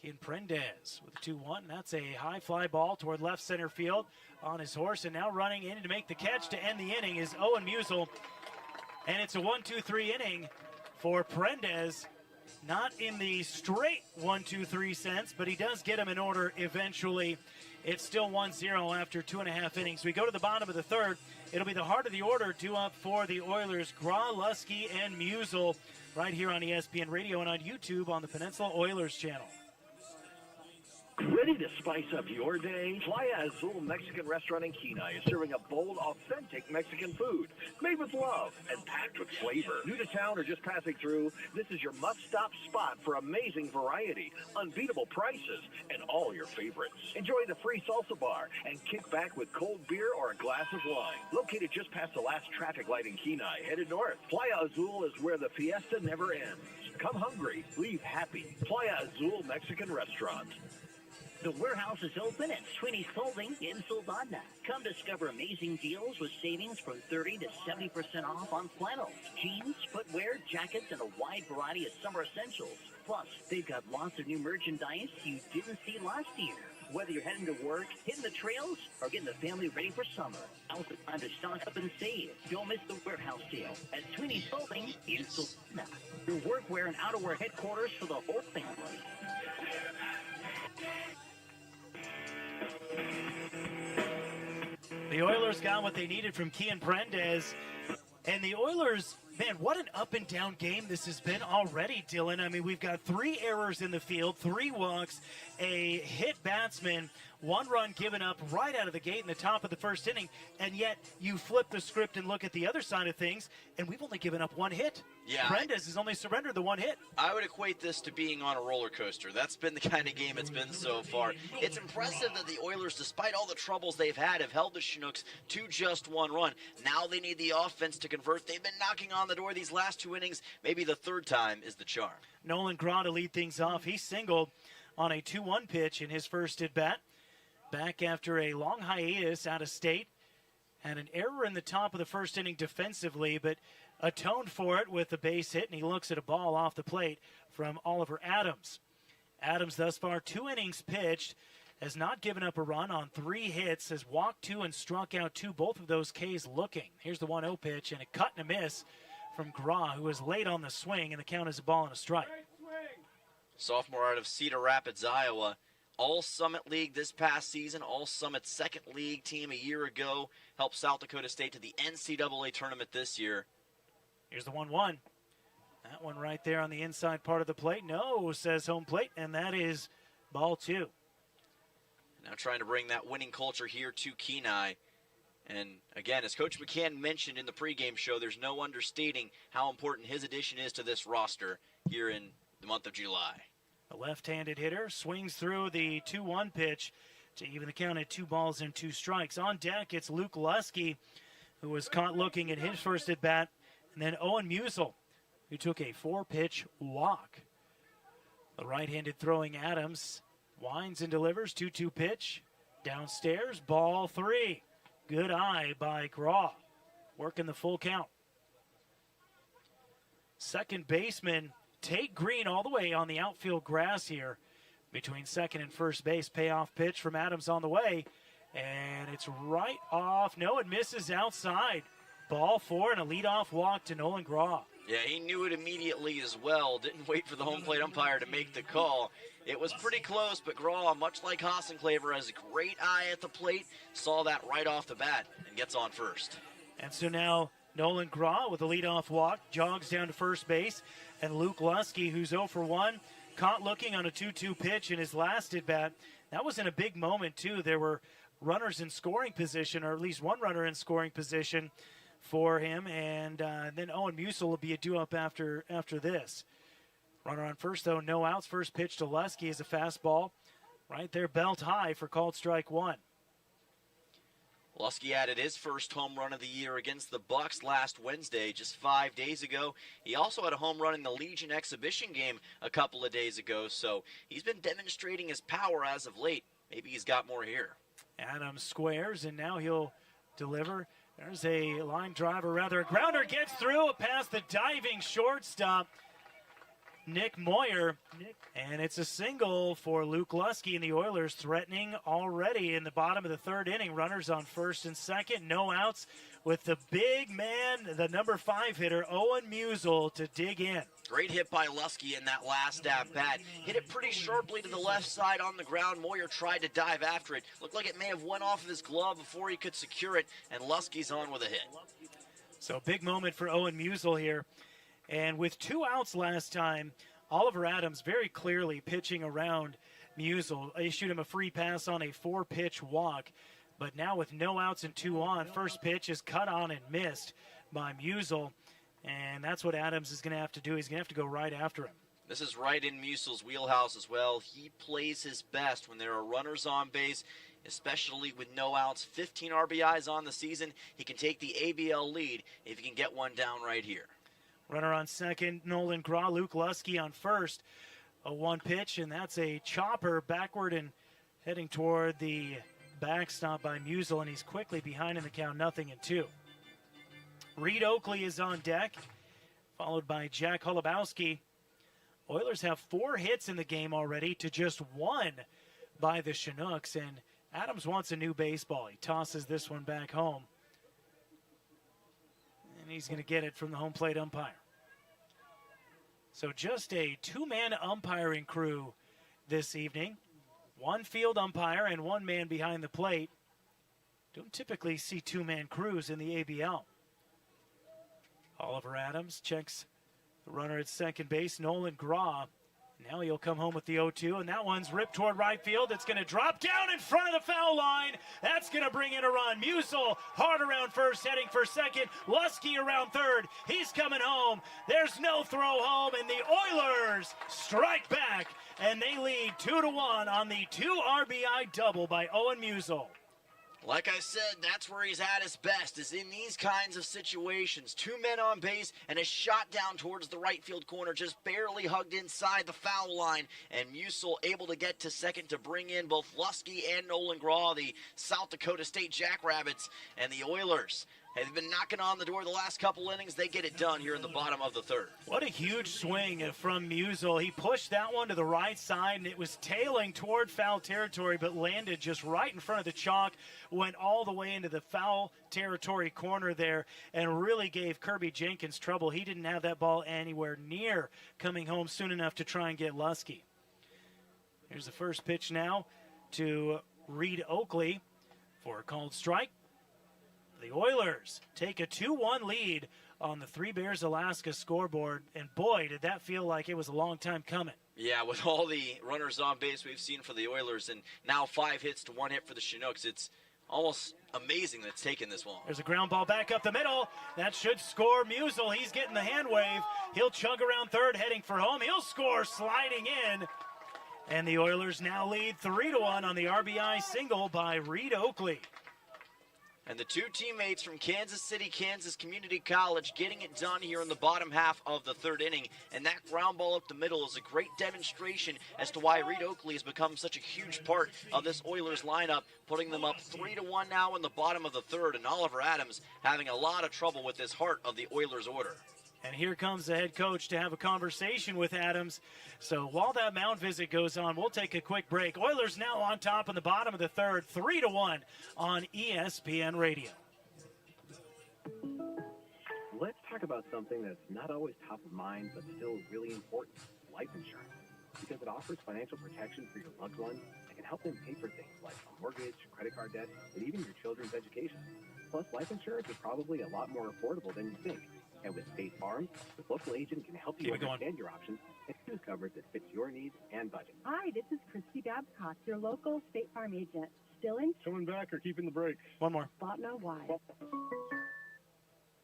Speaker 2: In Prendez with a 2-1. That's a high fly ball toward left center field on his horse, and now running in to make the catch to end the inning is Owen Musel. And it's a 1-2-3 inning for Prendez. Not in the straight 1-2-3 sense, but he does get him in order eventually. It's still 1-0 after 2.5 innings. We go to the bottom of the third. It'll be the heart of the order due up for the Oilers. Gra, Lusky, and Musel right here on ESPN Radio and on YouTube on the Peninsula Oilers channel.
Speaker 10: Ready to spice up your day? Playa Azul Mexican Restaurant in Kenai is serving a bold, authentic Mexican food made with love and packed with flavor. New to town or just passing through, this is your must-stop spot for amazing variety, unbeatable prices, and all your favorites. Enjoy the free salsa bar and kick back with cold beer or a glass of wine. Located just past the last traffic light in Kenai, headed north. Playa Azul is where the fiesta never ends. Come hungry, leave happy. Playa Azul Mexican Restaurant.
Speaker 3: The warehouse is open at Sweeney's Clothing in Soldotna. Come discover amazing deals with savings from 30 to 70% off on flannels, jeans, footwear, jackets, and a wide variety of summer essentials. Plus, they've got lots of new merchandise you didn't see last year. Whether you're heading to work, hitting the trails, or getting the family ready for summer, now's the time to stock up and save. Don't miss the warehouse sale at Sweeney's Clothing in Soldotna. Your workwear and outerwear headquarters for the whole family.
Speaker 2: The Oilers got what they needed from Kian Prendez. And the Oilers, man, what an up-and-down game this has been already, Dylan. I mean, we've got 3 errors in the field, 3 walks, a hit batsman, 1 run given up right out of the gate in the top of the first inning, and yet you flip the script and look at the other side of things, and we've only given up 1 hit.
Speaker 6: Yeah,
Speaker 2: Prendez has only surrendered the one hit.
Speaker 6: I would equate this to being on a roller coaster. That's been the kind of game it's been so far. It's impressive that the Oilers, despite all the troubles they've had, have held the Chinooks to just one run. Now they need the offense to convert. They've been knocking on the door these last 2 innings. Maybe the third time is the charm.
Speaker 2: Nolan Grau to lead things off. He singled on a 2-1 pitch in his first at-bat. Back after a long hiatus out of state. Had an error in the top of the first inning defensively, but atoned for it with the base hit, and he looks at a ball off the plate from Oliver Adams. Adams thus far 2 innings pitched, has not given up a run on 3 hits, has walked 2 and struck out 2, both of those Ks looking. Here's the 1-0 pitch, and a cut and a miss from Grau, who was late on the swing, and the count is a ball and a strike.
Speaker 6: Sophomore out of Cedar Rapids, Iowa. All Summit League this past season, All Summit second league team a year ago, helped South Dakota State to the NCAA tournament this year.
Speaker 2: Here's the 1-1. That one right there on the inside part of the plate. No, says home plate, and that is ball 2.
Speaker 6: Now trying to bring that winning culture here to Kenai. And again, as Coach McCann mentioned in the pregame show, there's no understating how important his addition is to this roster here in the month of July.
Speaker 2: The left-handed hitter swings through the 2-1 pitch to even the count at 2 balls and 2 strikes. On deck, it's Luke Lusky, who was caught looking at his first at-bat, and then Owen Musel, who took a 4-pitch walk. The right-handed throwing Adams winds and delivers, 2-2 pitch. Downstairs, ball 3. Good eye by Grau, working the full count. Second baseman Tate Green all the way on the outfield grass here between second and first base. Payoff pitch from Adams on the way, and it's right off. No, it misses outside. Ball 4 and a leadoff walk to Nolan Grau.
Speaker 6: Yeah, he knew it immediately as well. Didn't wait for the home plate umpire to make the call. It was pretty close, but Grau, much like Hassenclaver, has a great eye at the plate. Saw that right off the bat and gets on first.
Speaker 2: And so now Nolan Grau with a leadoff walk jogs down to first base. And Luke Lusky, who's 0 for 1, caught looking on a 2-2 pitch in his last at-bat. That was in a big moment, too. There were runners in scoring position, or at least one runner in scoring position for him. And then Owen Musel will be a due-up after this. Runner on first, though, no outs. First pitch to Lusky is a fastball. Right there, belt high for called strike 1.
Speaker 6: Lusky added his first home run of the year against the Bucks last Wednesday, just 5 days ago. He also had a home run in the Legion exhibition game a couple of days ago, so he's been demonstrating his power as of late. Maybe he's got more here.
Speaker 2: Adams squares, and now he'll deliver. There's a line driver, rather. A grounder gets through past the diving shortstop, Nick Moyer, and it's a single for Luke Lusky, and the Oilers threatening already in the bottom of the third inning. Runners on first and second, no outs, with the big man, the number 5 hitter, Owen Musel, to dig in.
Speaker 6: Great hit by Lusky in that last at-bat. Hit it pretty sharply to the left side on the ground. Moyer tried to dive after it. Looked like it may have went off of his glove before he could secure it, and Lusky's on with a hit.
Speaker 2: So big moment for Owen Musel here. And with 2 outs last time, Oliver Adams very clearly pitching around Musel. Issued him a free pass on a 4-pitch walk. But now with no outs and 2 on, first pitch is cut on and missed by Musel. And that's what Adams is going to have to do. He's going to have to go right after him.
Speaker 6: This is right in Musel's wheelhouse as well. He plays his best when there are runners on base, especially with no outs. 15 RBIs on the season. He can take the ABL lead if he can get one down right here.
Speaker 2: Runner on second, Nolan Grau. Luke Lusky on first. A 1 pitch, and that's a chopper backward and heading toward the backstop by Musel, and he's quickly behind in the count, 0-2. Reed Oakley is on deck, followed by Jack Holubowski. Oilers have 4 hits in the game already to just 1 by the Chinooks, and Adams wants a new baseball. He tosses this one back home. And he's going to get it from the home plate umpire. So just a 2-man umpiring crew this evening. 1 field umpire and 1 man behind the plate. Don't typically see 2-man crews in the ABL. Oliver Adams checks the runner at second base, Nolan Grau. Now he'll come home with the 0-2, and that one's ripped toward right field. It's going to drop down in front of the foul line. That's going to bring in a run. Musel hard around first, heading for second. Lusky around third. He's coming home. There's no throw home, and the Oilers strike back, and they lead 2-1 on the 2 RBI double by Owen Musel.
Speaker 6: Like I said, that's where he's at his best, is in these kinds of situations. 2 men on base and a shot down towards the right field corner, just barely hugged inside the foul line. And Musel able to get to second to bring in both Lusky and Nolan Graw, the South Dakota State Jackrabbits, and the Oilers. They've been knocking on the door the last couple innings. They get it done here in the bottom of the third.
Speaker 2: What a huge swing from Musel. He pushed that one to the right side, and it was tailing toward foul territory, but landed just right in front of the chalk, went all the way into the foul territory corner there, and really gave Kirby Jenkins trouble. He didn't have that ball anywhere near coming home soon enough to try and get Lusky. Here's the first pitch now to Reed Oakley for a called strike. The Oilers take a 2-1 lead on the Three Bears Alaska scoreboard, and boy, did that feel like it was a long time coming.
Speaker 6: Yeah, with all the runners on base we've seen for the Oilers, and now 5 hits to 1 hit for the Chinooks, it's almost amazing that it's taken this long.
Speaker 2: There's a ground ball back up the middle. That should score Musel. He's getting the hand wave. He'll chug around third, heading for home. He'll score sliding in. And the Oilers now lead 3-1 on the RBI single by Reed Oakley.
Speaker 6: And the 2 teammates from Kansas City, Kansas Community College getting it done here in the bottom half of the third inning. And that ground ball up the middle is a great demonstration as to why Reed Oakley has become such a huge part of this Oilers lineup, putting them up 3-1 now in the bottom of the third. And Oliver Adams having a lot of trouble with this heart of the Oilers order.
Speaker 2: And here comes the head coach to have a conversation with Adams. So while that mound visit goes on, we'll take a quick break. Oilers now on top in the bottom of the third, 3-1 on ESPN Radio.
Speaker 4: Let's talk about something that's not always top of mind, but still really important, life insurance. Because it offers financial protection for your loved ones and can help them pay for things like a mortgage, credit card debt, and even your children's education. Plus, life insurance is probably a lot more affordable than you think. And with State Farm, the local agent can help you understand your options and choose coverage that fits your needs and budget.
Speaker 5: Hi, this is Christy Babcock, your local State Farm agent. Still in?
Speaker 7: Coming back or keeping the brakes?
Speaker 2: One more.
Speaker 5: Don't know why.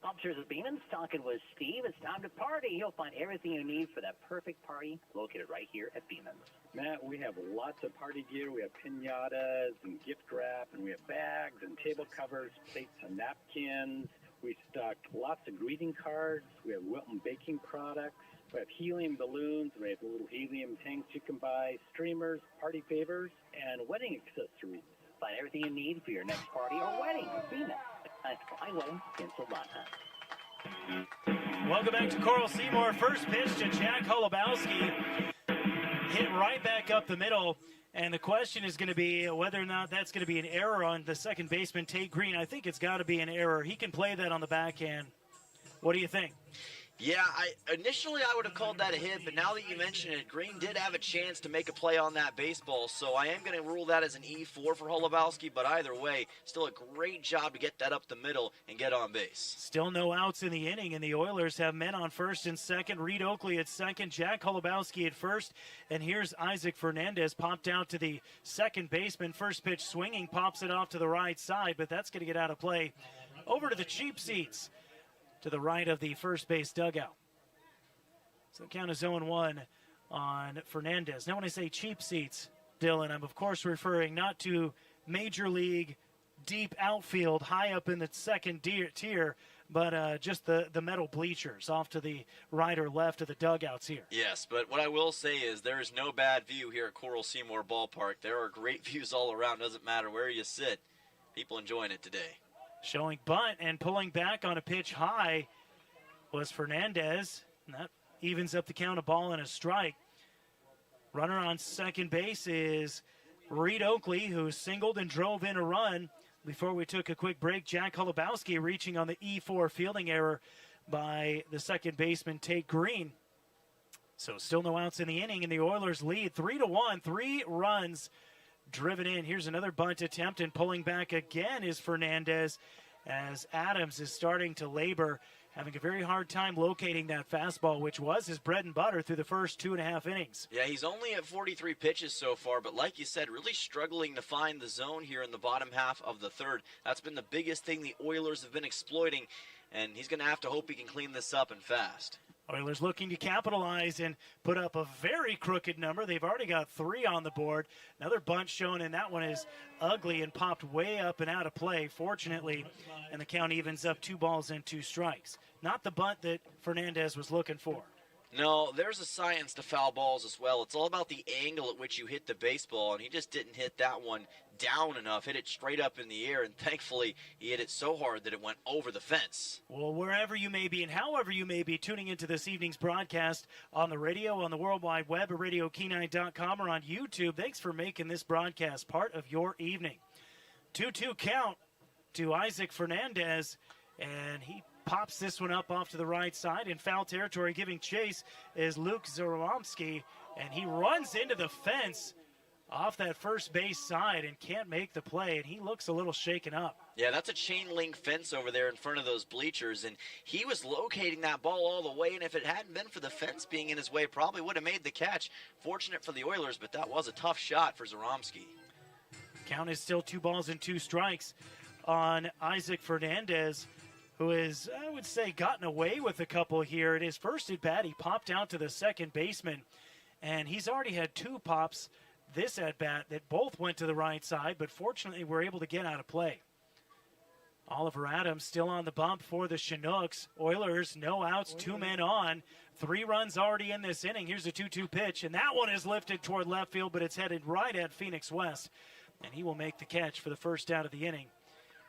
Speaker 3: Officers of Beeman's talking with Steve. It's time to party. You'll find everything you need for that perfect party located right here at Beeman's.
Speaker 16: Matt, we have lots of party gear. We have piñatas and gift wrap, and we have bags and table covers, plates and napkins. We stocked lots of greeting cards. We have Wilton baking products. We have helium balloons. We have little helium tanks you can buy, streamers, party favors, and wedding accessories.
Speaker 3: Find everything you need for your next party or wedding at Beeman's. That's Flyway, Peninsula.
Speaker 2: Welcome back to Coral Seymour. First pitch to Jack Holubowski. Hit right back up the middle. And the question is going to be whether or not that's going to be an error on the second baseman, Tate Green. I think it's got to be an error. He can play that on the backhand. What do you think?
Speaker 6: Yeah, initially I would have called that a hit, but now that you mention it, Green did have a chance to make a play on that baseball, so I am going to rule that as an E4 for Holubowski, but either way, still a great job to get that up the middle and get on base.
Speaker 2: Still no outs in the inning, and the Oilers have men on first and second. Reed Oakley at second, Jack Holubowski at first, and here's Isaac Fernandez popped out to the second baseman. First pitch swinging, pops it off to the right side, but that's going to get out of play. Over to the cheap seats, to the right of the first base dugout. So the count is 0-1 on Fernandez. Now when I say cheap seats, Dylan, I'm of course referring not to Major League deep outfield high up in the second tier, but just the metal bleachers off to the right or left of the dugouts here.
Speaker 6: Yes, but what I will say is there is no bad view here at Coral Seymour Ballpark. There are great views all around. Doesn't matter where you sit. People enjoying it today.
Speaker 2: Showing bunt and pulling back on a pitch high was Fernandez. And that evens up the count, a ball and a strike. Runner on second base is Reed Oakley, who singled and drove in a run. Before we took a quick break, Jack Holubowski reaching on the E4 fielding error by the second baseman, Tate Green. So still no outs in the inning, and the Oilers lead 3-1, 3 runs driven in. Here's another bunt attempt, and pulling back again is Fernandez as Adams is starting to labor having a very hard time locating that fastball, which was his bread and butter through the first 2.5 innings.
Speaker 6: Yeah, he's only at 43 pitches so far, but like you said, really struggling to find the zone here in the bottom half of the third. That's been the biggest thing the Oilers have been exploiting, and he's going to have to hope he can clean this up and fast.
Speaker 2: Oilers looking to capitalize and put up a very crooked number. They've already got 3 on the board. Another bunch shown, and that one is ugly and popped way up and out of play, fortunately, and the count evens up 2 balls and 2 strikes. Not the bunt that Fernandez was looking for.
Speaker 6: No, there's a science to foul balls as well. It's all about the angle at which you hit the baseball, and he just didn't hit that one down enough, hit it straight up in the air, and thankfully he hit it so hard that it went over the fence.
Speaker 2: Well, wherever you may be and however you may be tuning into this evening's broadcast on the radio, on the World Wide Web, at RadioK9.com, or on YouTube, thanks for making this broadcast part of your evening. 2-2 count to Isaac Fernandez, and he pops this one up off to the right side in foul territory. Giving chase is Luke Zaromsky, and he runs into the fence off that first base side and can't make the play, and he looks a little shaken up.
Speaker 6: Yeah, that's a chain link fence over there in front of those bleachers, and he was locating that ball all the way, and if it hadn't been for the fence being in his way, probably would have made the catch. Fortunate for the Oilers, but that was a tough shot for Zaromsky.
Speaker 2: Count is still 2 balls and 2 strikes on Isaac Fernandez, who has, I would say, gotten away with a couple here. At his first at-bat, he popped out to the second baseman, and he's already had 2 pops this at-bat that both went to the right side, but fortunately were able to get out of play. Oliver Adams still on the bump for the Chinooks. Oilers, no outs, 2 men on. 3 runs already in this inning. Here's a 2-2 pitch, and that one is lifted toward left field, but it's headed right at Phoenix West, and he will make the catch for the first out of the inning.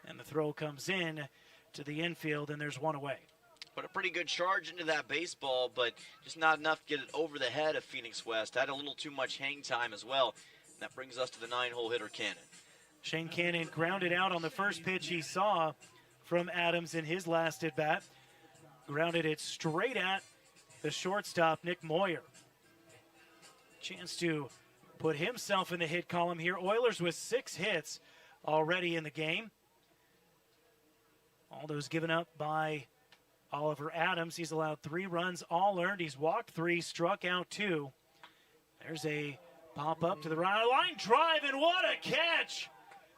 Speaker 2: And the throw comes in to the infield, and there's 1 away.
Speaker 6: Put a pretty good charge into that baseball, but just not enough to get it over the head of Phoenix West. Had a little too much hang time as well. And that brings us to the 9-hole hitter, Cannon.
Speaker 2: Shane Cannon grounded out on the first pitch he saw from Adams in his last at-bat. Grounded it straight at the shortstop, Nick Moyer. Chance to put himself in the hit column here. Oilers with 6 hits already in the game. All those given up by Oliver Adams. He's allowed 3 runs, all earned. He's walked 3, struck out 2. There's a pop up to the right line drive, and what a catch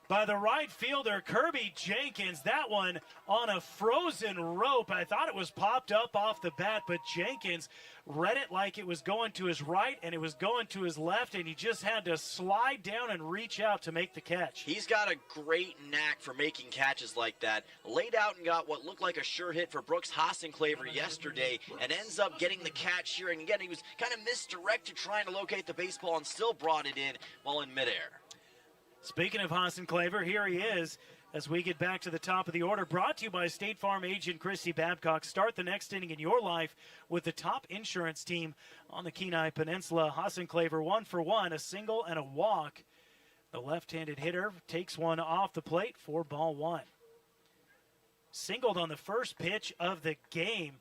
Speaker 2: by the right fielder, Kirby Jenkins. That one on a frozen rope. I thought it was popped up off the bat, but Jenkins read it like it was going to his right and it was going to his left, and he just had to slide down and reach out to make the catch.
Speaker 6: He's got a great knack for making catches like that. Laid out and got what looked like a sure hit for Brooks Hasenclaver yesterday, and ends up getting the catch here. And again, he was kind of misdirected trying to locate the baseball and still brought it in while in midair.
Speaker 2: Speaking of Hasenclaver, here he is as we get back to the top of the order. Brought to you by State Farm agent Christy Babcock. Start the next inning in your life with the top insurance team on the Kenai Peninsula. Hasenclaver 1 for 1, a single and a walk. The left-handed hitter takes one off the plate for ball 1. Singled on the first pitch of the game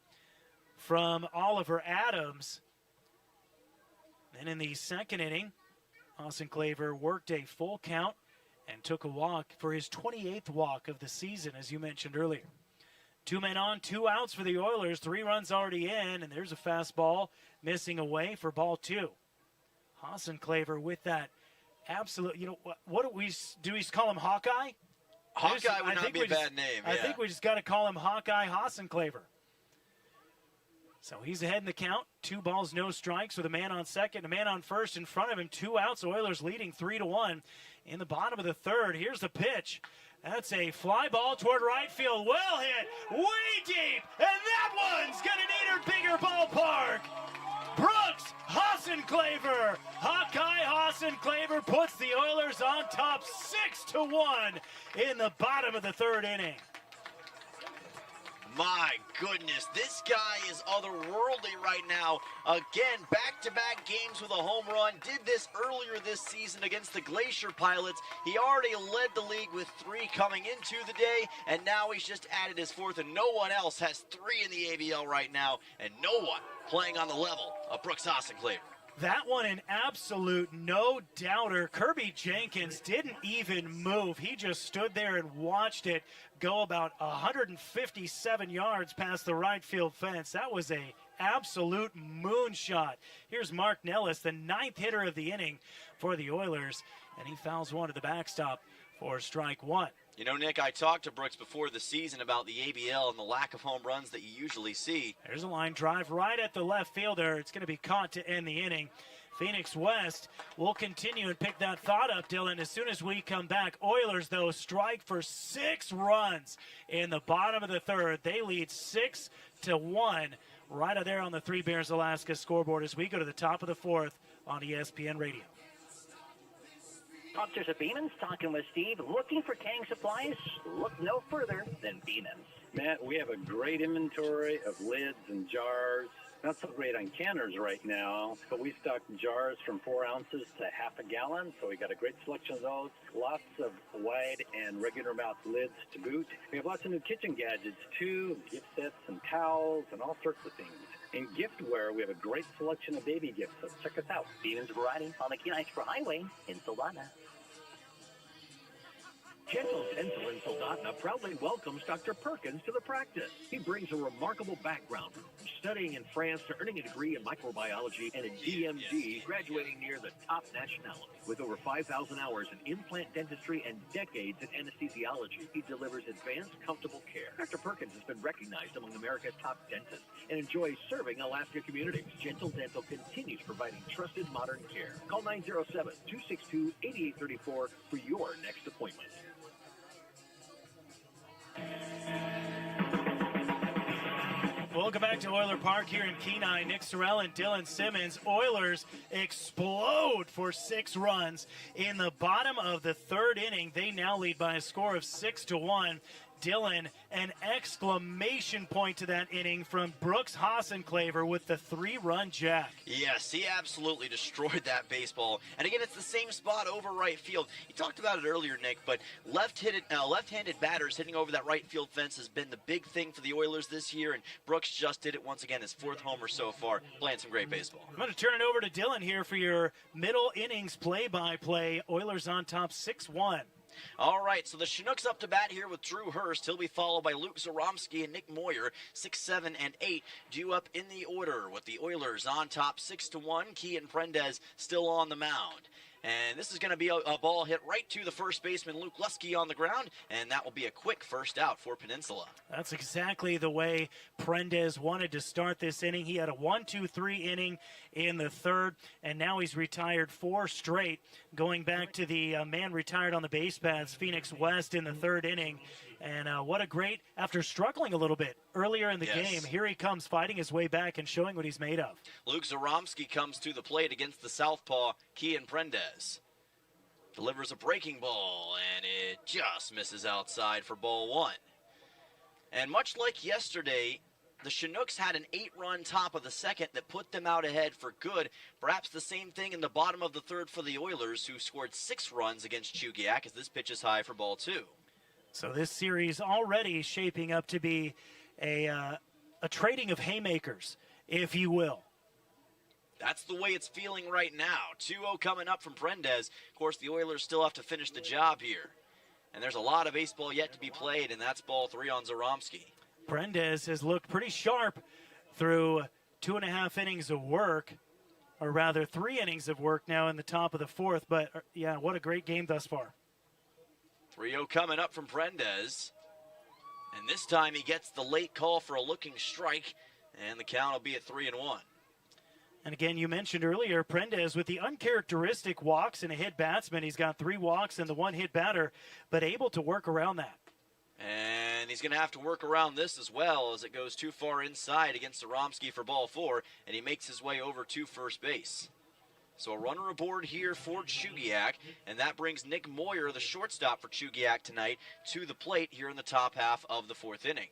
Speaker 2: from Oliver Adams. Then in the second inning, Hasenclaver worked a full count and took a walk for his 28th walk of the season, as you mentioned earlier. 2 men on, 2 outs for the Oilers, 3 runs already in, and there's a fastball missing away for ball 2. Hasenclaver with that absolute, what do we call him, Hawkeye?
Speaker 6: Hawkeye would not be a bad name,
Speaker 2: I think we just got to call him Hawkeye Hasenclaver. So he's ahead in the count. 2 balls, no strikes with a man on second, a man on first in front of him. 2 outs, Oilers leading 3-1 in the bottom of the third. Here's the pitch. That's a fly ball toward right field. Well hit, way deep, and that one's going to need a bigger ballpark. Brooks Hasenclaver. Hawkeye Hasenclaver puts the Oilers on top 6-1 in the bottom of the third inning.
Speaker 6: My goodness, this guy is otherworldly right now. Again, back-to-back games with a home run. Did this earlier this season against the Glacier Pilots. He already led the league with 3 coming into the day, and now he's just added his 4th, and no one else has 3 in the ABL right now, and no one playing on the level of Brooks Hasenclaver.
Speaker 2: That one an absolute no-doubter. Kirby Jenkins didn't even move. He just stood there and watched it go about 157 yards past the right field fence. That was a absolute moonshot. Here's Mark Nellis, the 9th hitter of the inning for the Oilers, and he fouls one to the backstop for strike one.
Speaker 6: You know, Nick, I talked to Brooks before the season about the ABL and the lack of home runs that you usually see.
Speaker 2: There's a line drive right at the left fielder. It's going to be caught to end the inning. Phoenix West will continue and pick that thought up, Dylan, as soon as we come back. Oilers, though, strike for 6 runs in the bottom of the third. They lead 6-1 right out there on the Three Bears Alaska scoreboard as we go to the top of the fourth on ESPN Radio.
Speaker 3: Officers at Beeman's talking with Steve. Looking for Kang supplies? Look no further than Beeman's.
Speaker 16: Matt, we have a great inventory of lids and jars. Not so great on canners right now, but we stock jars from 4 ounces to half a gallon, so we got a great selection of those. Lots of wide and regular mouth lids to boot. We have lots of new kitchen gadgets too, gift sets and towels and all sorts of things. In giftware, we have a great selection of baby gifts, so check us out.
Speaker 3: Beeman's Variety on the Kenai Extra Highway in Soldotna.
Speaker 10: Gentle Dental in Soldotna proudly welcomes Dr. Perkins to the practice. He brings a remarkable background from studying in France to earning a degree in microbiology and a DMD, graduating near the top nationality. With over 5,000 hours in implant dentistry and decades in anesthesiology, he delivers advanced, comfortable care. Dr. Perkins has been recognized among America's top dentists and enjoys serving Alaska communities. Gentle Dental continues providing trusted modern care. Call 907-262-8834 for your next appointment.
Speaker 2: Welcome back to Oiler Park here in Kenai. Nick Sorrell and Dylan Simmons. Oilers explode for 6 runs in the bottom of the third inning. They now lead by a score of 6-1. Dylan, an exclamation point to that inning from Brooks Hassenclaver with the 3-run jack.
Speaker 6: Yes, he absolutely destroyed that baseball. And again, it's the same spot over right field. You talked about it earlier, Nick, but left-handed batters hitting over that right field fence has been the big thing for the Oilers this year, and Brooks just did it once again, his 4th homer so far, playing some great baseball.
Speaker 2: I'm going to turn it over to Dylan here for your middle innings play-by-play. Oilers on top 6-1.
Speaker 6: All right, so the Chinooks up to bat here with Drew Hurst. He'll be followed by Luke Zaromsky and Nick Moyer, 6, 7, and 8, due up in the order with the Oilers on top 6-1. Kean Prendez still on the mound. And this is going to be a ball hit right to the first baseman, Luke Lusky, on the ground, and that will be a quick first out for Peninsula.
Speaker 2: That's exactly the way Prendez wanted to start this inning. He had a 1-2-3 inning in the third, and now he's retired 4 straight, going back to the man retired on the base paths, Phoenix West, in the third inning. And what a great, after struggling a little bit earlier in the game, here he comes fighting his way back and showing what he's made of.
Speaker 6: Luke Zaromsky comes to the plate against the southpaw, Kean Prendez. Delivers a breaking ball, and it just misses outside for ball 1. And much like yesterday, the Chinooks had an 8-run top of the second that put them out ahead for good. Perhaps the same thing in the bottom of the third for the Oilers, who scored 6 runs against Chugiak as this pitch is high for ball 2.
Speaker 2: So this series already shaping up to be a trading of haymakers, if you will.
Speaker 6: That's the way it's feeling right now. 2-0 coming up from Prendez. Of course, the Oilers still have to finish the job here. And there's a lot of baseball yet to be played, and that's ball 3 on Zaromsky.
Speaker 2: Prendez has looked pretty sharp through 2.5 innings of work, or rather 3 innings of work now in the top of the fourth. But, yeah, what a great game thus far.
Speaker 6: 3-0 coming up from Prendez. And this time he gets the late call for a looking strike, and the count will be at 3-1.
Speaker 2: And again, you mentioned earlier, Prendez with the uncharacteristic walks and a hit batsman. He's got 3 walks and the 1 hit batter, but able to work around that.
Speaker 6: And he's going to have to work around this as well as it goes too far inside against Zaromsky for ball 4, and he makes his way over to first base. So a runner aboard here for Chugiak, and that brings Nick Moyer, the shortstop for Chugiak tonight, to the plate here in the top half of the 4th inning.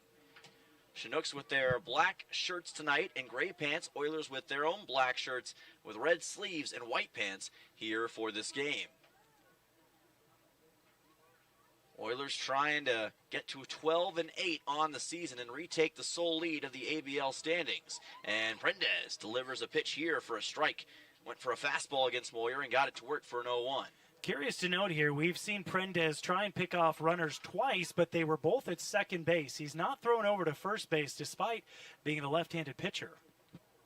Speaker 6: Chinooks with their black shirts tonight and gray pants. Oilers with their own black shirts with red sleeves and white pants here for this game. Oilers trying to get to 12-8 on the season and retake the sole lead of the ABL standings. And Prendez delivers a pitch here for a strike. went for a fastball against Moyer and got it to work for an 0-1.
Speaker 2: Curious to note here, we've seen Prendez try and pick off runners twice, but they were both at second base. He's not thrown over to first base despite being the left-handed pitcher.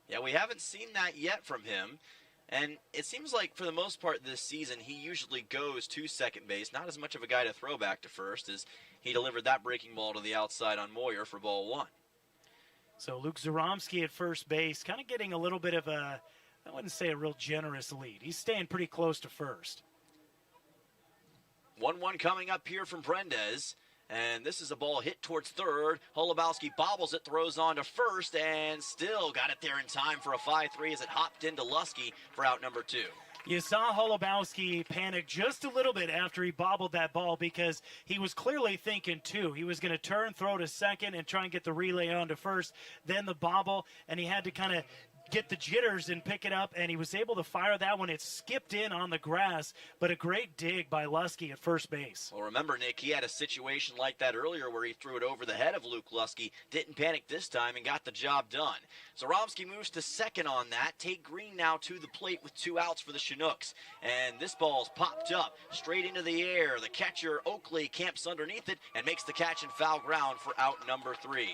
Speaker 6: Yeah, we haven't seen that yet from him. And it seems like for the most part this season, he usually goes to second base. Not as much of a guy to throw back to first as he delivered that breaking ball to the outside on Moyer for ball 1.
Speaker 2: So Luke Zaromsky at first base, kind of getting a little bit of a, I wouldn't say a real generous lead. He's staying pretty close to first.
Speaker 6: 1-1 coming up here from Prendez. And this is a ball hit towards third. Holubowski bobbles it, throws on to first, and still got it there in time for a 5-3 as it hopped into Lusky for out number 2.
Speaker 2: You saw Holubowski panic just a little bit after he bobbled that ball because he was clearly thinking two. He was going to turn, throw to second, and try and get the relay on to first, then the bobble, and he had to kind of get the jitters and pick it up, and he was able to fire that one. It skipped in on the grass, but a great dig by Lusky at first base.
Speaker 6: Well, remember, Nick, he had a situation like that earlier where he threw it over the head of Luke Lusky, didn't panic this time, and got the job done. Zaromsky moves to second on that. Tate Green now to the plate with 2 outs for the Chinooks, and this ball's popped up straight into the air. The catcher, Oakley, camps underneath it and makes the catch in foul ground for out number 3.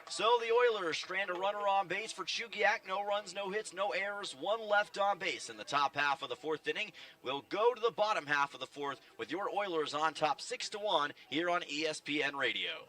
Speaker 6: So the Oilers strand a runner on base for Chugiak. No runs, no hits, no errors, 1 left on base in the top half of the 4th inning. We'll go to the bottom half of the 4th with your Oilers on top 6-1 here on ESPN Radio.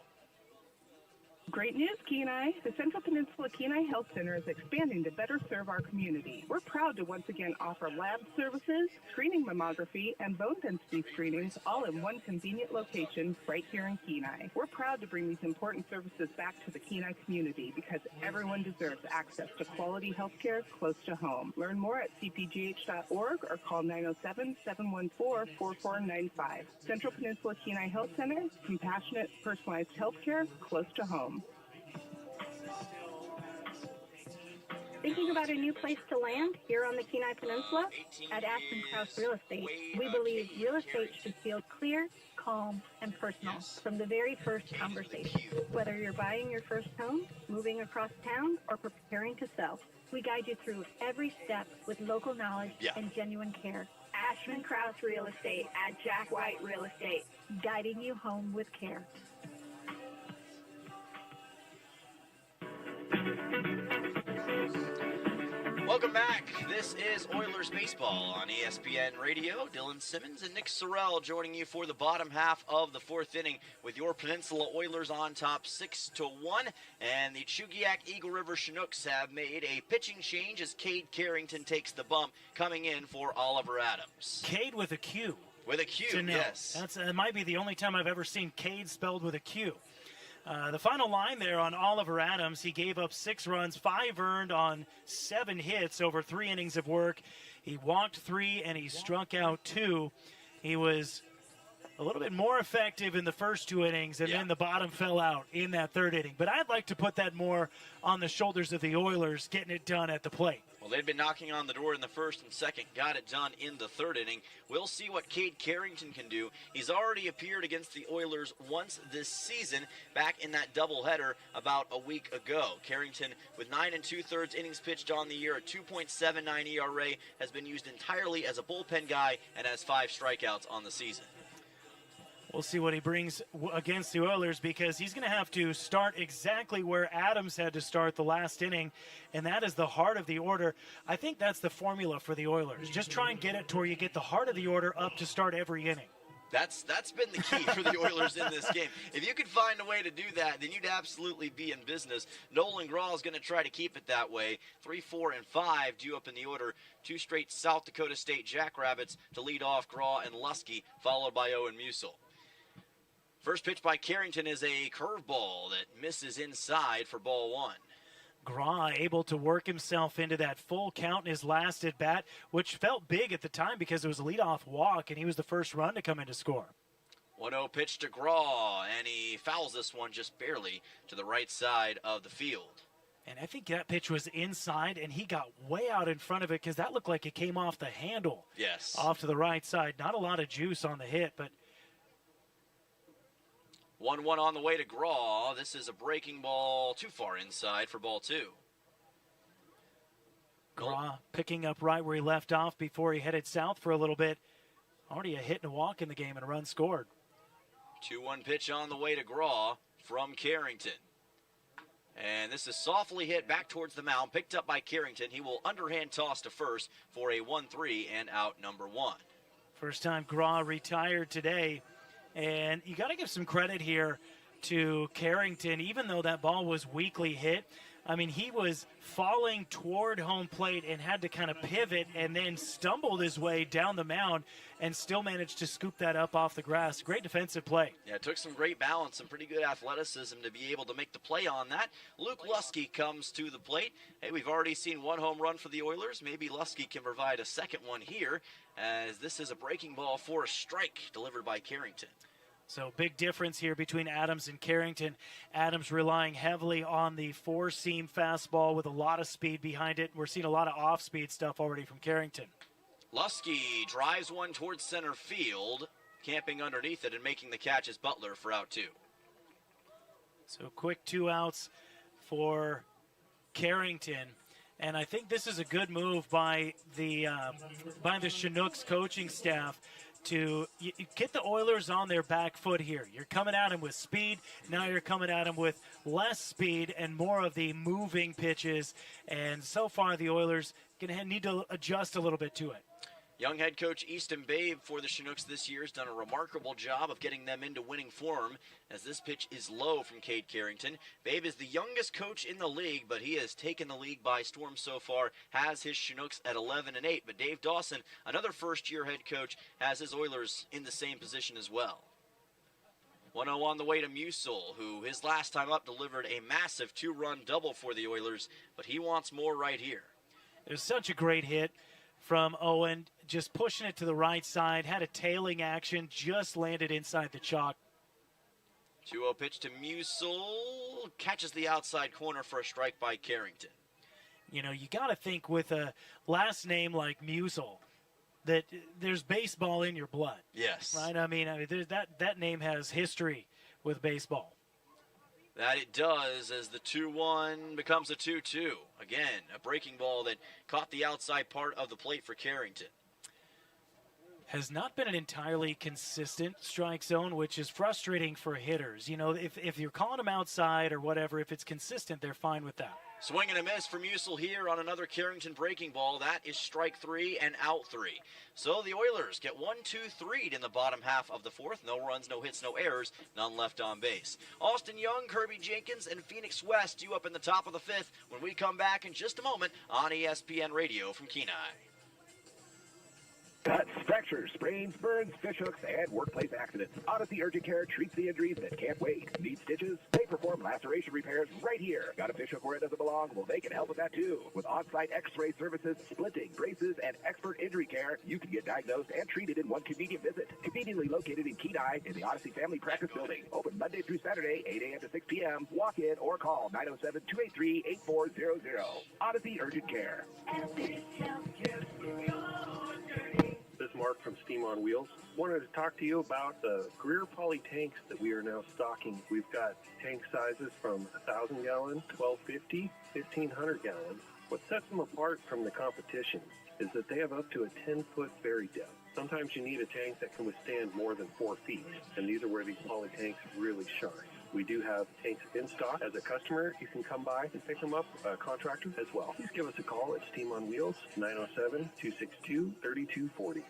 Speaker 9: Great news, Kenai. The Central Peninsula Kenai Health Center is expanding to better serve our community. We're proud to once again offer lab services, screening mammography, and bone density screenings all in one convenient location right here in Kenai. We're proud to bring these important services back to the Kenai community because everyone deserves access to quality health care close to home. Learn more at cpgh.org or call 907-714-4495. Central Peninsula Kenai Health Center, compassionate, personalized health care close to home.
Speaker 5: Thinking about a new place to land here on the Kenai Peninsula? At Ashton Krause Real Estate, we believe real estate should feel clear, calm, and personal from the very first conversation. Whether you're buying your first home, moving across town, or preparing to sell, we guide you through every step with local knowledge and genuine care. Ashton Krause Real Estate at Jack White Real Estate, guiding you home with care.
Speaker 6: Welcome back. This is Oilers Baseball on ESPN Radio. Dylan Simmons and Nick Sorrell joining you for the bottom half of the 4th inning with your Peninsula Oilers on top 6-1. And the Chugiak Eagle River Chinooks have made a pitching change as Cade Carrington takes the bump, coming in for Oliver Adams.
Speaker 2: Cade with a Q.
Speaker 6: With a Q, yes.
Speaker 2: That might be the only time I've ever seen Cade spelled with a Q. The final line there on Oliver Adams, he gave up 6 runs, 5 earned on 7 hits over 3 innings of work. He walked 3 and he struck out 2. He was a little bit more effective in the first 2 innings, and then the bottom fell out in that 3rd inning. But I'd like to put that more on the shoulders of the Oilers getting it done at the plate.
Speaker 6: Well, they'd been knocking on the door in the 1st and 2nd, got it done in the 3rd inning. We'll see what Cade Carrington can do. He's already appeared against the Oilers once this season, back in that doubleheader about a week ago. Carrington, with 9 2/3 innings pitched on the year, a 2.79 ERA, has been used entirely as a bullpen guy and has 5 strikeouts on the season.
Speaker 2: We'll see what he brings against the Oilers because he's going to have to start exactly where Adams had to start the last inning, and that is the heart of the order. I think that's the formula for the Oilers. Just try and get it to where you get the heart of the order up to start every inning.
Speaker 6: That's been the key for the Oilers in this game. If you could find a way to do that, then you'd absolutely be in business. Nolan Graw is going to try to keep it that way. 3, 4, and 5 due up in the order. 2 straight South Dakota State Jackrabbits to lead off Graw and Lusky, followed by Owen Musil. First pitch by Carrington is a curveball that misses inside for ball 1.
Speaker 2: Graw able to work himself into that full count in his last at bat, which felt big at the time because it was a leadoff walk, and he was the first run to come in to score.
Speaker 6: 1-0 pitch to Graw, and he fouls this one just barely to the right side of the field.
Speaker 2: And I think that pitch was inside, and he got way out in front of it because that looked like it came off the handle.
Speaker 6: Yes.
Speaker 2: Off to the right side. Not a lot of juice on the hit, but
Speaker 6: 1-1 on the way to Graw. This is a breaking ball too far inside for ball 2.
Speaker 2: Gra picking up right where he left off before he headed south for a little bit. Already a hit and a walk in the game and a run scored.
Speaker 6: 2-1 pitch on the way to Gra from Carrington. And this is softly hit back towards the mound, picked up by Carrington. He will underhand toss to first for a 1-3 and out number 1.
Speaker 2: First time Gra retired today. And you got to give some credit here to Carrington, even though that ball was weakly hit. I mean, he was falling toward home plate and had to kind of pivot and then stumbled his way down the mound and still managed to scoop that up off the grass. Great defensive play.
Speaker 6: Yeah, it took some great balance, some pretty good athleticism to be able to make the play on that. Luke Lusky comes to the plate. Hey, we've already seen one home run for the Oilers. Maybe Lusky can provide a second one here, as this is a breaking ball for a strike delivered by Carrington.
Speaker 2: So big difference here between Adams and Carrington. Adams relying heavily on the four-seam fastball with a lot of speed behind it. We're seeing a lot of off-speed stuff already from Carrington.
Speaker 6: Lusky drives one towards center field, camping underneath it and making the catch is Butler for out 2.
Speaker 2: So quick 2 outs for Carrington. And I think this is a good move by the Chinooks coaching staff to get the Oilers on their back foot here. You're coming at them with speed. Now you're coming at them with less speed and more of the moving pitches. And so far, the Oilers going to need to adjust a little bit to it.
Speaker 6: Young head coach Easton Babe for the Chinooks this year has done a remarkable job of getting them into winning form, as this pitch is low from Cade Carrington. Babe is the youngest coach in the league, but he has taken the league by storm so far, has his Chinooks at 11-8. But Dave Dawson, another first-year head coach, has his Oilers in the same position as well. 1-0 on the way to Musil, who his last time up delivered a massive 2-run double for the Oilers, but he wants more right here.
Speaker 2: It was such a great hit from Owen, just pushing it to the right side, had a tailing action, just landed inside the chalk.
Speaker 6: 2-0 pitch to Musil, catches the outside corner for a strike by Carrington.
Speaker 2: You know, you got to think with a last name like Musil that there's baseball in your blood.
Speaker 6: Yes.
Speaker 2: Right? I mean that name has history with baseball.
Speaker 6: That it does, as the 2-1 becomes a 2-2. Again, a breaking ball that caught the outside part of the plate for Carrington.
Speaker 2: Has not been an entirely consistent strike zone, which is frustrating for hitters. You know, if you're calling them outside or whatever, if it's consistent, they're fine with that.
Speaker 6: Swing and a miss from Musil here on another Carrington breaking ball. That is strike 3 and out 3. So the Oilers get 1-2-3'd in the bottom half of the fourth. No runs, no hits, no errors, none left on base. Austin Young, Kirby Jenkins, and Phoenix West due up in the top of the fifth when we come back in just a moment on ESPN Radio from Kenai.
Speaker 15: Cuts, fractures, sprains, burns, fishhooks, and workplace accidents. Odyssey Urgent Care treats the injuries that can't wait. Need stitches? They perform laceration repairs right here. Got a fishhook where it doesn't belong? Well, they can help with that too. With on-site x-ray services, splitting, braces, and expert injury care, you can get diagnosed and treated in one convenient visit. Conveniently located in Kenai in the Odyssey Family Practice Building. Open Monday through Saturday, 8 a.m. to 6 p.m. Walk in or call 907-283-8400. Odyssey Urgent Care.
Speaker 7: This is Mark from Steam on Wheels. Wanted to talk to you about the Greer Poly tanks that we are now stocking. We've got tank sizes from 1,000 gallon, 1,250, 1,500 gallon. What sets them apart from the competition is that they have up to a 10-foot bury depth. Sometimes you need a tank that can withstand more than 4 feet, and these are where these Poly tanks really shine. We do have tanks in stock. As a customer, you can come by and pick them up, contractor as well. Please give us a call at Steam on Wheels, 907-262-3240.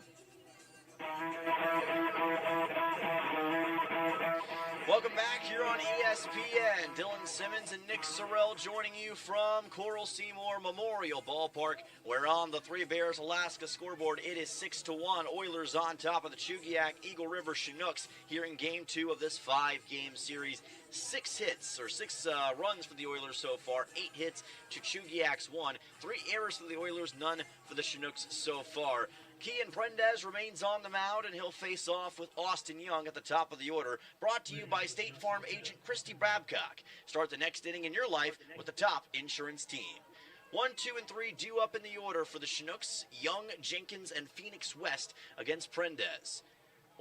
Speaker 6: Welcome back here on ESPN. Dylan Simmons and Nick Sorrell joining you from Coral Seymour Memorial Ballpark, where on the Three Bears Alaska scoreboard, it is 6-1. Oilers on top of the Chugiak-Eagle River Chinooks here in Game 2 of this 5-game series. 6 runs for the Oilers so far, 8 hits to Chugiak's 1. 3 errors for the Oilers, none for the Chinooks so far. Kian Prendez remains on the mound, and he'll face off with Austin Young at the top of the order. Brought to you by State Farm agent Christy Babcock. Start the next inning in your life with the top insurance team. 1, 2, and 3 due up in the order for the Chinooks, Young, Jenkins, and Phoenix West against Prendez.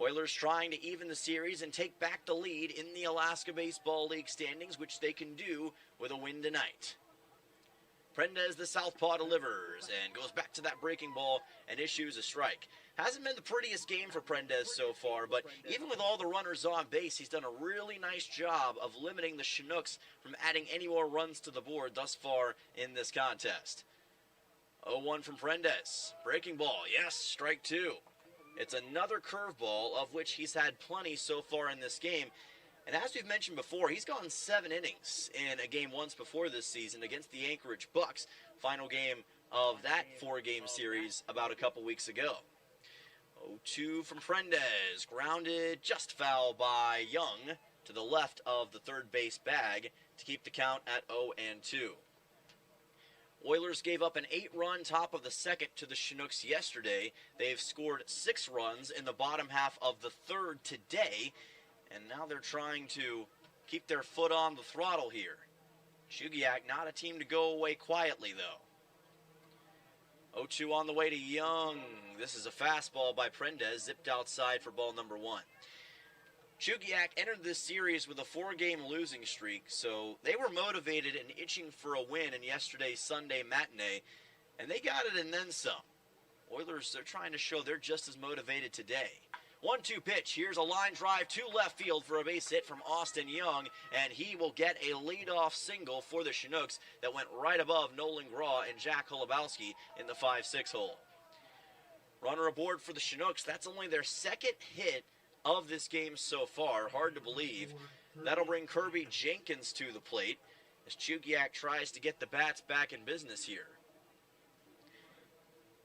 Speaker 6: Oilers trying to even the series and take back the lead in the Alaska Baseball League standings, which they can do with a win tonight. Prendez, the southpaw, delivers and goes back to that breaking ball and issues a strike. Hasn't been the prettiest game for Prendez so far, but even with all the runners on base, he's done a really nice job of limiting the Chinooks from adding any more runs to the board thus far in this contest. 0-1 from Prendez. Breaking ball, yes, strike 2. It's another curveball, of which he's had plenty so far in this game. And as we've mentioned before, he's gone 7 innings in a game once before this season against the Anchorage Bucks, final game of that 4-game series about a couple weeks ago. 0-2 from Prendez, grounded just foul by Young to the left of the third base bag to keep the count at 0-2. Oilers gave up an 8-run top of the second to the Chinooks yesterday. They've scored 6 runs in the bottom half of the third today, and now they're trying to keep their foot on the throttle here. Chugiak, not a team to go away quietly, though. 0-2 on the way to Young. This is a fastball by Prendez, zipped outside for ball number 1. Chugiak entered this series with a 4-game losing streak, so they were motivated and itching for a win in yesterday's Sunday matinee, and they got it and then some. Oilers, they're trying to show they're just as motivated today. 1-2 pitch. Here's a line drive to left field for a base hit from Austin Young, and he will get a leadoff single for the Chinooks that went right above Nolan Graw and Jack Holubowski in the 5-6 hole. Runner aboard for the Chinooks. That's only their second hit of this game so far. Hard to believe. That'll bring Kirby Jenkins to the plate as Chugiak tries to get the bats back in business here.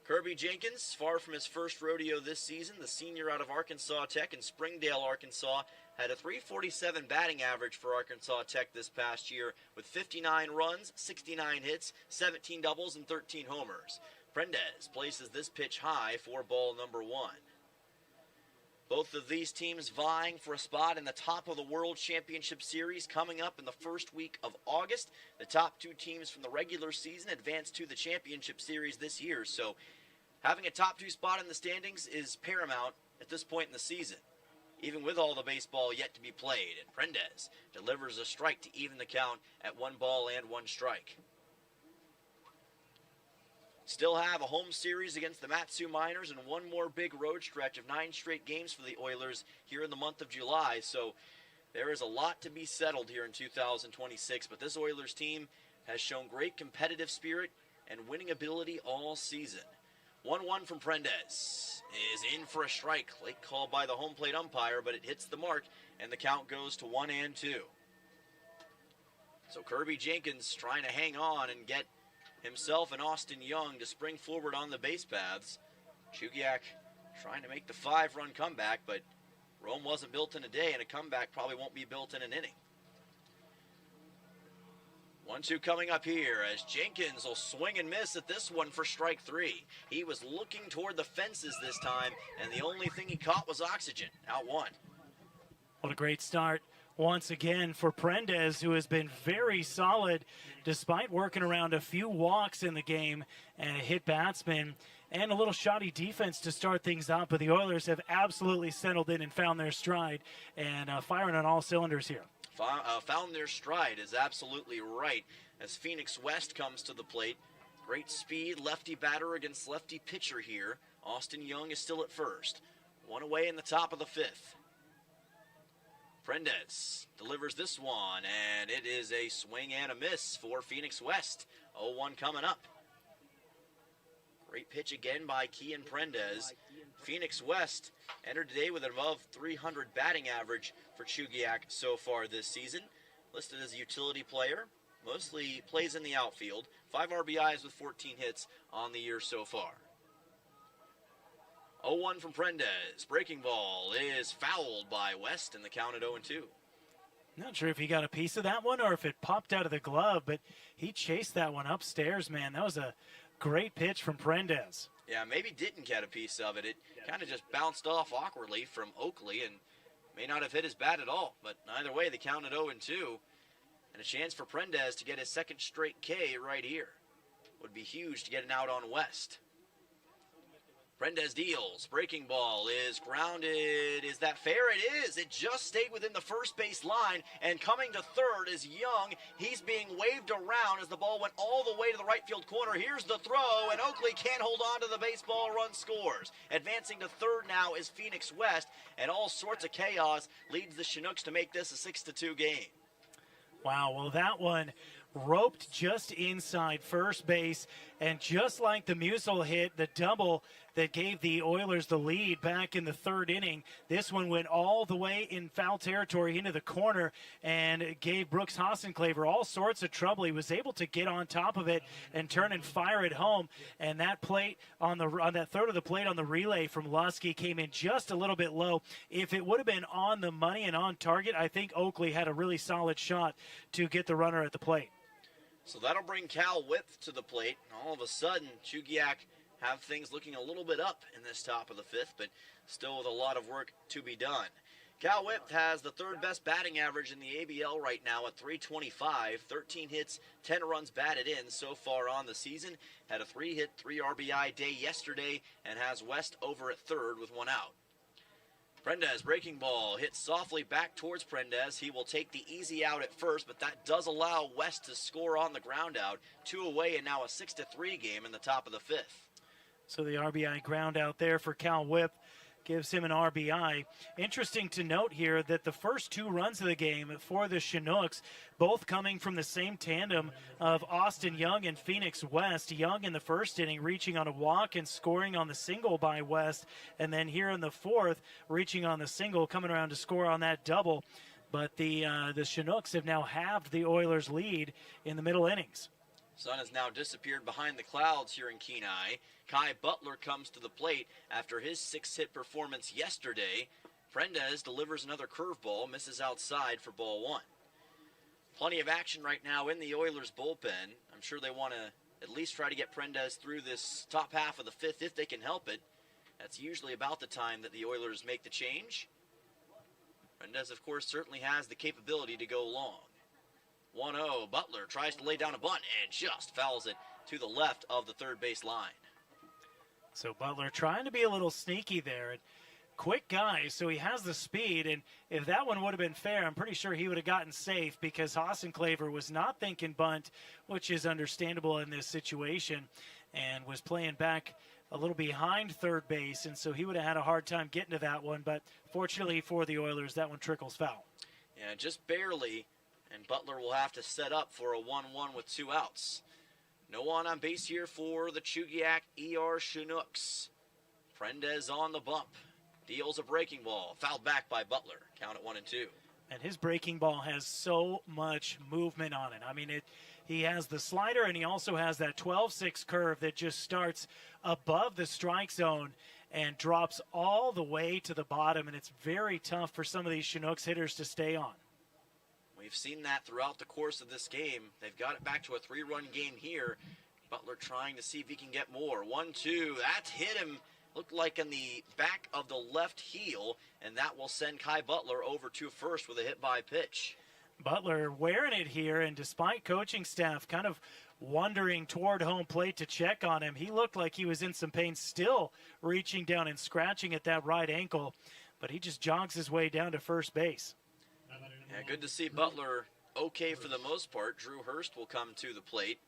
Speaker 6: Kirby Jenkins, far from his first rodeo this season, the senior out of Arkansas Tech in Springdale, Arkansas, had a .347 batting average for Arkansas Tech this past year with 59 runs, 69 hits, 17 doubles, and 13 homers. Prendez places this pitch high for ball number 1. Both of these teams vying for a spot in the top of the World Championship Series coming up in the first week of August. The top 2 teams from the regular season advance to the Championship Series this year, so having a top 2 spot in the standings is paramount at this point in the season, even with all the baseball yet to be played. And Prendez delivers a strike to even the count at 1 ball and 1 strike. Still have a home series against the Matsu Miners and 1 more big road stretch of 9 straight games for the Oilers here in the month of July. So there is a lot to be settled here in 2026, but this Oilers team has shown great competitive spirit and winning ability all season. 1-1 from Prendez is in for a strike. Late call by the home plate umpire, but it hits the mark, and the count goes to 1-2. So Kirby Jenkins trying to hang on and get himself and Austin Young to spring forward on the base paths. Chugiak trying to make the 5-run comeback, but Rome wasn't built in a day, and a comeback probably won't be built in an inning. 1-2 coming up here as Jenkins will swing and miss at this one for strike 3. He was looking toward the fences this time, and the only thing he caught was oxygen. Out 1.
Speaker 2: What a great start once again for Prendez, who has been very solid despite working around a few walks in the game and a hit batsman and a little shoddy defense to start things out. But the Oilers have absolutely settled in and found their stride and firing on all cylinders here.
Speaker 6: Found their stride is absolutely right as Phoenix West comes to the plate. Great speed, lefty batter against lefty pitcher here. Austin Young is still at first. 1 away in the top of the 5th. Prendez delivers this one, and it is a swing and a miss for Phoenix West. 0-1 coming up. Great pitch again by Kian Prendez. Phoenix West entered today with an above .300 batting average for Chugiak so far this season. Listed as a utility player, mostly plays in the outfield. 5 RBIs with 14 hits on the year so far. 0-1 from Prendez. Breaking ball is fouled by West, and the count at 0-2.
Speaker 2: Not sure if he got a piece of that one or if it popped out of the glove, but he chased that one upstairs, man. That was a great pitch from Prendez.
Speaker 6: Yeah, maybe didn't get a piece of it. It kind of just bounced off awkwardly from Oakley and may not have hit his bat at all. But either way, the count at 0-2. And a chance for Prendez to get his second straight K right here. Would be huge to get an out on West. Prendez deals. Breaking ball is grounded. Is that fair? It is. It just stayed within the first base line. And coming to third is Young. He's being waved around as the ball went all the way to the right field corner. Here's the throw, and Oakley can't hold on to the baseball. Run scores. Advancing to third now is Phoenix West, and all sorts of chaos leads the Chinooks to make this a 6-2 game.
Speaker 2: Wow, well, that one roped just inside first base, and just like the Musil hit, the double that gave the Oilers the lead back in the third inning, this one went all the way in foul territory into the corner and gave Brooks Hassenclaver all sorts of trouble. He was able to get on top of it and turn and fire it home, and that plate on that third of the plate on the relay from Lusky came in just a little bit low. If it would have been on the money and on target, I think Oakley had a really solid shot to get the runner at the plate.
Speaker 6: So that'll bring Cal Whip to the plate. And all of a sudden, Chugiak have things looking a little bit up in this top of the fifth, but still with a lot of work to be done. Cal Whip has the third best batting average in the ABL right now at .325, 13 hits, 10 runs batted in so far on the season. Had a 3-hit, 3 RBI day yesterday and has West over at third with one out. Prendez, breaking ball, hits softly back towards Prendez. He will take the easy out at first, but that does allow West to score on the ground out. 2 away and now a 6-3 game in the top of the fifth.
Speaker 2: So the RBI ground out there for Cal Whip gives him an RBI. Interesting to note here that the first 2 runs of the game for the Chinooks, both coming from the same tandem of Austin Young and Phoenix West. Young in the first inning reaching on a walk and scoring on the single by West, and then here in the fourth reaching on the single, coming around to score on that double. But the Chinooks have now halved the Oilers' lead in the middle innings.
Speaker 6: Sun has now disappeared behind the clouds here in Kenai. Kai Butler comes to the plate after his 6-hit performance yesterday. Prendez delivers another curveball, misses outside for ball 1. Plenty of action right now in the Oilers bullpen. I'm sure they want to at least try to get Prendez through this top half of the fifth if they can help it. That's usually about the time that the Oilers make the change. Prendez, of course, certainly has the capability to go long. 1-0, Butler tries to lay down a bunt and just fouls it to the left of the third base line.
Speaker 2: So Butler trying to be a little sneaky there. And quick guy, so he has the speed, and if that one would have been fair, I'm pretty sure he would have gotten safe because Hassenclaver was not thinking bunt, which is understandable in this situation, and was playing back a little behind third base, and so he would have had a hard time getting to that one, but fortunately for the Oilers, that one trickles foul.
Speaker 6: Yeah, just barely. And Butler will have to set up for a 1-1 with 2 outs. No one on base here for the Chugiak-ER Chinooks. Prendez on the bump. Deals a breaking ball. Fouled back by Butler. Count at 1-2.
Speaker 2: And his breaking ball has so much movement on it. I mean, he has the slider, and he also has that 12-6 curve that just starts above the strike zone and drops all the way to the bottom. And it's very tough for some of these Chinooks hitters to stay on.
Speaker 6: We've seen that throughout the course of this game. They've got it back to a 3-run game here. Butler trying to see if he can get more. 1-2. That hit him, looked like in the back of the left heel, and that will send Kai Butler over to first with a hit-by pitch.
Speaker 2: Butler wearing it here, and despite coaching staff kind of wandering toward home plate to check on him, he looked like he was in some pain, still reaching down and scratching at that right ankle, but he just jogs his way down to first base.
Speaker 6: Yeah, good to see Butler okay for the most part. Drew Hurst will come to the plate.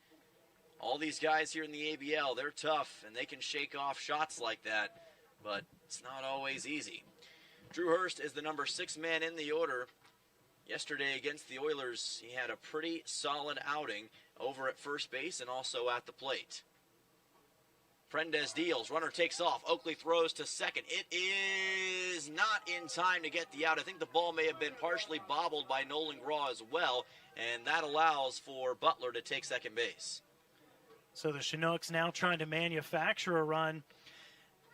Speaker 6: All these guys here in the ABL, they're tough, and they can shake off shots like that, but it's not always easy. Drew Hurst is the number 6 man in the order. Yesterday against the Oilers, he had a pretty solid outing over at first base and also at the plate. Prendez deals. Runner takes off. Oakley throws to second. It is not in time to get the out. I think the ball may have been partially bobbled by Nolan Graw as well, and that allows for Butler to take second base.
Speaker 2: So the Chinooks now trying to manufacture a run.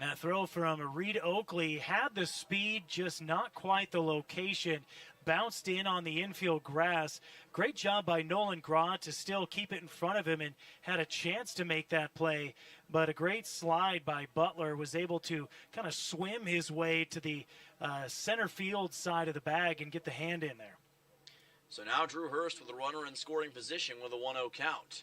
Speaker 2: That throw from Reed Oakley had the speed, just not quite the location. Bounced in on the infield grass. Great job by Nolan Graw to still keep it in front of him and had a chance to make that play. But a great slide by Butler, was able to kind of swim his way to the center field side of the bag and get the hand in there.
Speaker 6: So now Drew Hurst with a runner in scoring position with a 1-0 count.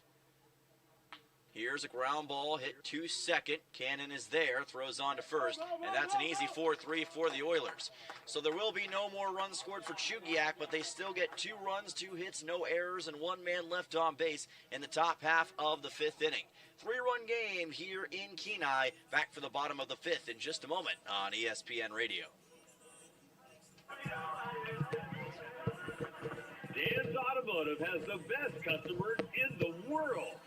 Speaker 6: Here's a ground ball hit to second. Cannon is there, throws on to first, and that's an easy 4-3 for the Oilers. So there will be no more runs scored for Chugiak, but they still get 2 runs, 2 hits, no errors, and 1 man left on base in the top half of the 5th inning. 3-run game here in Kenai. Back for the bottom of the 5th in just a moment on ESPN Radio.
Speaker 14: Dan's Automotive has the best customers in the world.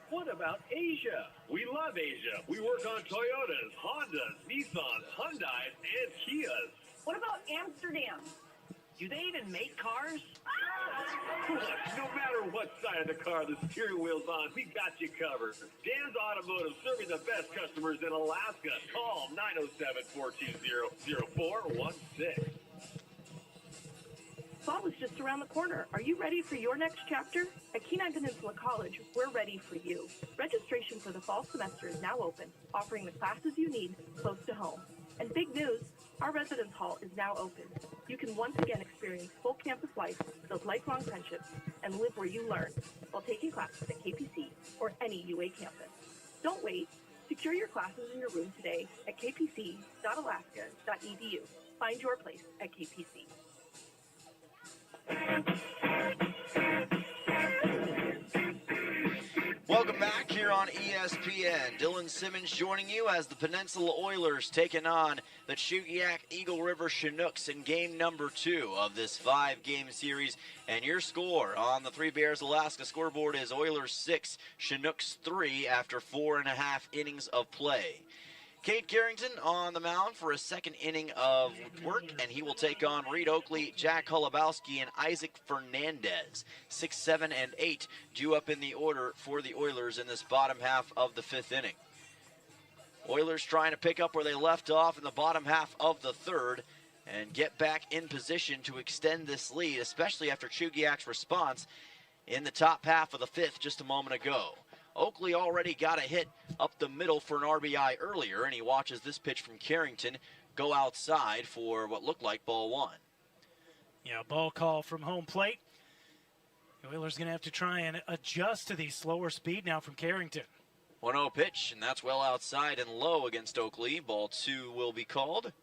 Speaker 14: What about Asia? We love Asia. We work on Toyotas, Hondas, Nissans, Hyundais, and Kias.
Speaker 11: What about Amsterdam? Do they even make cars?
Speaker 14: Look, no matter what side of the car the steering wheel's on, we got you covered. Dan's Automotive, serving the best customers in Alaska. Call 907-420-0416.
Speaker 9: Fall is just around the corner. Are you ready for your next chapter? At Kenai Peninsula College, we're ready for you. Registration for the fall semester is now open, offering the classes you need close to home. And big news, our residence hall is now open. You can once again experience full campus life, build lifelong friendships, and live where you learn while taking classes at KPC or any UA campus. Don't wait. Secure your classes in your room today at kpc.alaska.edu. Find your place at KPC.
Speaker 6: Welcome back here on ESPN. Dylan Simmons joining you as the Peninsula Oilers taking on the Chugiak-Eagle River Chinooks in game number 2 of this 5-game series. And your score on the Three Bears Alaska scoreboard is Oilers 6, Chinooks 3 after 4.5 innings of play. Cade Carrington on the mound for a second inning of work, and he will take on Reed Oakley, Jack Holubowski, and Isaac Fernandez. 6, 7, and 8 due up in the order for the Oilers in this bottom half of the 5th inning. Oilers trying to pick up where they left off in the bottom half of the 3rd and get back in position to extend this lead, especially after Chugiak's response in the top half of the 5th just a moment ago. Oakley already got a hit up the middle for an RBI earlier, and he watches this pitch from Carrington go outside for what looked like ball 1.
Speaker 2: Yeah, ball call from home plate. The Oilers going to have to try and adjust to the slower speed now from Carrington.
Speaker 6: 1-0 pitch, and that's well outside and low against Oakley. Ball 2 will be called.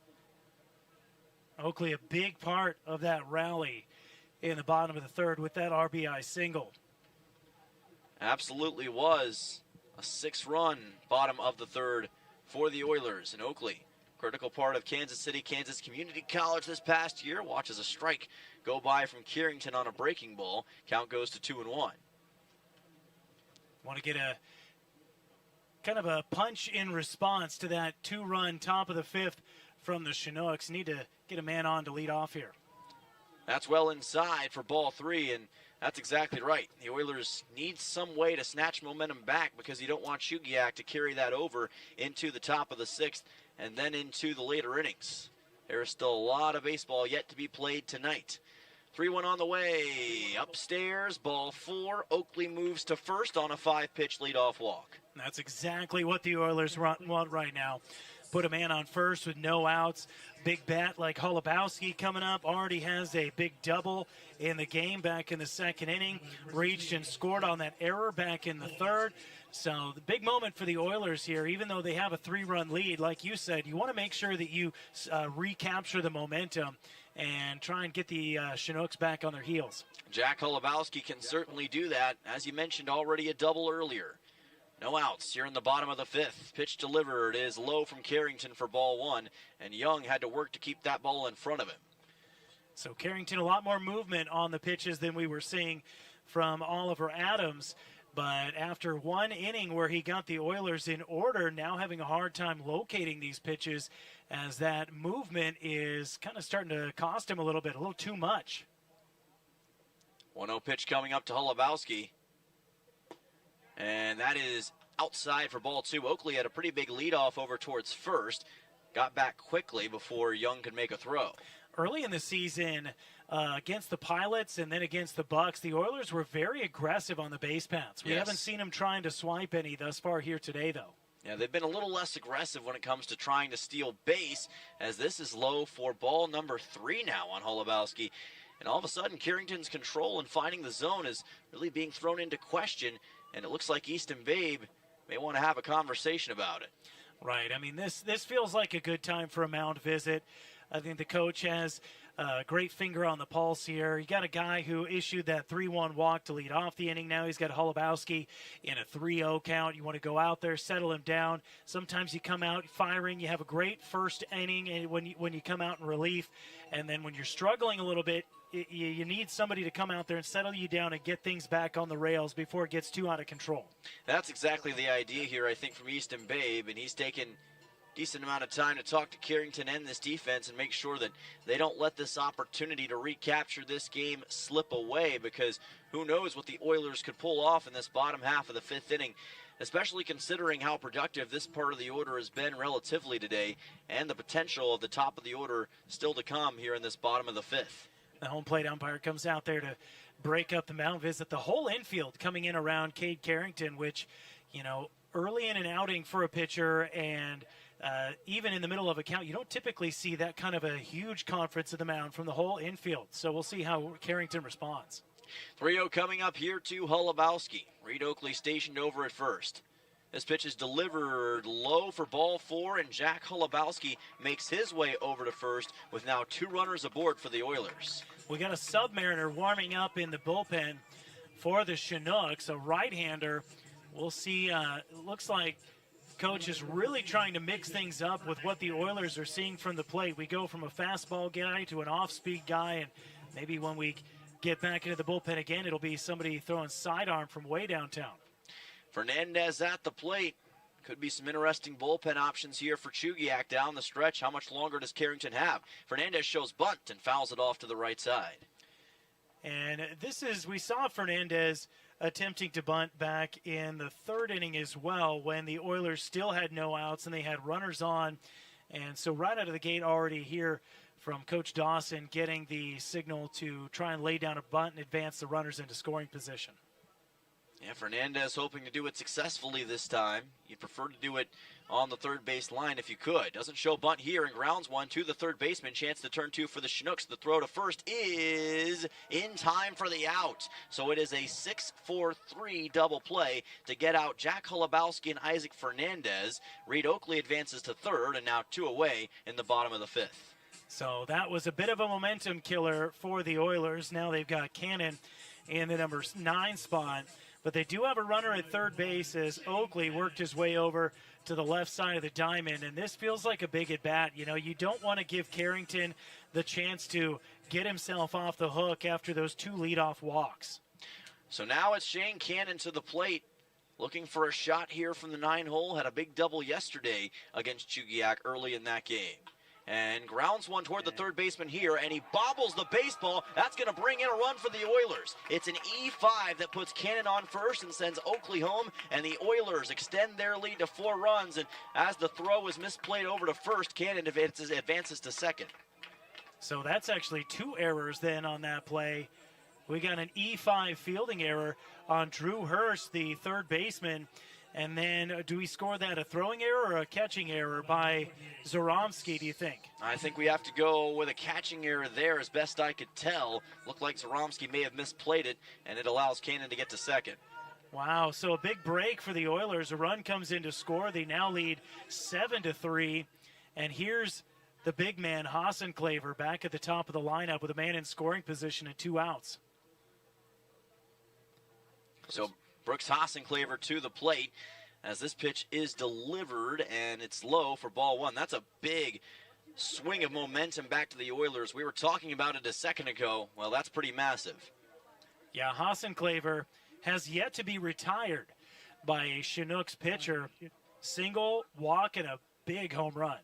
Speaker 2: Oakley, a big part of that rally in the bottom of the 3rd with that RBI single.
Speaker 6: Absolutely was a 6-run bottom of the 3rd for the Oilers. And Oakley, critical part of Kansas City, Kansas Community College this past year, watches a strike go by from Carrington on a breaking ball. Count goes to 2-1.
Speaker 2: Want to get a kind of a punch in response to that 2-run top of the 5th from the Chinooks. Need to get a man on to lead off here.
Speaker 6: That's well inside for ball 3, and that's exactly right. The Oilers need some way to snatch momentum back because you don't want Chugiak to carry that over into the top of the 6th and then into the later innings. There is still a lot of baseball yet to be played tonight. 3-1 on the way. Upstairs, ball 4. Oakley moves to first on a 5-pitch leadoff walk.
Speaker 2: That's exactly what the Oilers want right now. Put a man on first with no outs. Big bat like Holubowski coming up. Already has a big double in the game back in the 2nd inning. Reached and scored on that error back in the 3rd. So the big moment for the Oilers here, even though they have a 3-run lead, like you said, you want to make sure that you recapture the momentum and try and get the Chinooks back on their heels.
Speaker 6: Jack Holubowski can certainly do that. As you mentioned, already a double earlier. No outs here in the bottom of the 5th. Pitch delivered is low from Carrington for ball 1, and Young had to work to keep that ball in front of him.
Speaker 2: So Carrington, a lot more movement on the pitches than we were seeing from Oliver Adams. But after 1 inning where he got the Oilers in order, now having a hard time locating these pitches as that movement is kind of starting to cost him a little bit, a little too much.
Speaker 6: 1-0 pitch coming up to Holubowski. And that is outside for ball 2. Oakley had a pretty big leadoff over towards first. Got back quickly before Young could make a throw.
Speaker 2: Early in the season, against the Pilots and then against the Bucks, the Oilers were very aggressive on the base paths. We haven't seen them trying to swipe any thus far here today, though.
Speaker 6: Yeah, they've been a little less aggressive when it comes to trying to steal base, as this is low for ball number 3 now on Holubowski. And all of a sudden, Carrington's control and finding the zone is really being thrown into question and it looks like Easton Babe may want to have a conversation about it.
Speaker 2: Right. I mean, this feels like a good time for a mound visit. I think the coach has a great finger on the pulse here. You got a guy who issued that 3-1 walk to lead off the inning. Now he's got Holubowski in a 3-0 count. You want to go out there, settle him down. Sometimes you come out firing. You have a great first inning and when you come out in relief. And then when you're struggling a little bit, you need somebody to come out there and settle you down and get things back on the rails before it gets too out of control.
Speaker 6: That's exactly the idea here, I think, from Easton Babe, and he's taken decent amount of time to talk to Carrington and this defense and make sure that they don't let this opportunity to recapture this game slip away, because who knows what the Oilers could pull off in this bottom half of the fifth inning, especially considering how productive this part of the order has been relatively today and the potential of the top of the order still to come here in this bottom of the fifth.
Speaker 2: The home plate umpire comes out there to break up the mound visit. The whole infield coming in around Cade Carrington, which, early in an outing for a pitcher and even in the middle of a count, you don't typically see that kind of a huge conference of the mound from the whole infield. So we'll see how Carrington responds.
Speaker 6: 3-0 coming up here to Holubowski. Reed Oakley stationed over at first. This pitch is delivered low for ball 4, and Jack Holubowski makes his way over to first with now 2 runners aboard for the Oilers.
Speaker 2: We got a Submariner warming up in the bullpen for the Chinooks, a right-hander. We'll see. Looks like coach is really trying to mix things up with what the Oilers are seeing from the plate. We go from a fastball guy to an off-speed guy, and maybe when we get back into the bullpen again, it'll be somebody throwing sidearm from way downtown.
Speaker 6: Fernandez at the plate. Could be some interesting bullpen options here for Chugiak down the stretch. How much longer does Carrington have? Fernandez shows bunt and fouls it off to the right side.
Speaker 2: And we saw Fernandez attempting to bunt back in the third inning as well when the Oilers still had no outs and they had runners on. And so right out of the gate already here from Coach Dawson getting the signal to try and lay down a bunt and advance the runners into scoring position.
Speaker 6: Yeah, Fernandez hoping to do it successfully this time. You'd prefer to do it on the third base line if you could. Doesn't show bunt here, and grounds one to the third baseman. Chance to turn 2 for the Chinooks. The throw to first is in time for the out. So it is a 6-4-3 double play to get out Jack Holubowski and Isaac Fernandez. Reed Oakley advances to third, and now 2 away in the bottom of the fifth.
Speaker 2: So that was a bit of a momentum killer for the Oilers. Now they've got Cannon in the number 9 spot. But they do have a runner at third base as Oakley worked his way over to the left side of the diamond. And this feels like a big at-bat. You don't want to give Carrington the chance to get himself off the hook after those 2 leadoff walks.
Speaker 6: So now it's Shane Cannon to the plate, looking for a shot here from the 9-hole. Had a big double yesterday against Chugiak early in that game. And grounds one toward the third baseman here, and he bobbles the baseball. That's going to bring in a run for the Oilers. It's an E5 that puts Cannon on first and sends Oakley home, and the Oilers extend their lead to 4 runs. And as the throw is misplayed over to first, Cannon advances to second.
Speaker 2: So that's actually 2 errors then on that play. We got an E5 fielding error on Drew Hurst, the third baseman. And then do we score that a throwing error or a catching error by Zoromsky, do you think?
Speaker 6: I think we have to go with a catching error there as best I could tell. Looked like Zoromsky may have misplayed it, and it allows Cannon to get to second.
Speaker 2: Wow, so a big break for the Oilers. A run comes in to score. They now lead 7-3. And here's the big man, Hassenclaver, back at the top of the lineup with a man in scoring position and 2 outs.
Speaker 6: So Brooks Hassenclaver to the plate as this pitch is delivered, and it's low for ball 1. That's a big swing of momentum back to the Oilers. We were talking about it a second ago. Well, that's pretty massive.
Speaker 2: Yeah, Hassenclaver has yet to be retired by a Chinooks pitcher. Single, walk, and a big home run.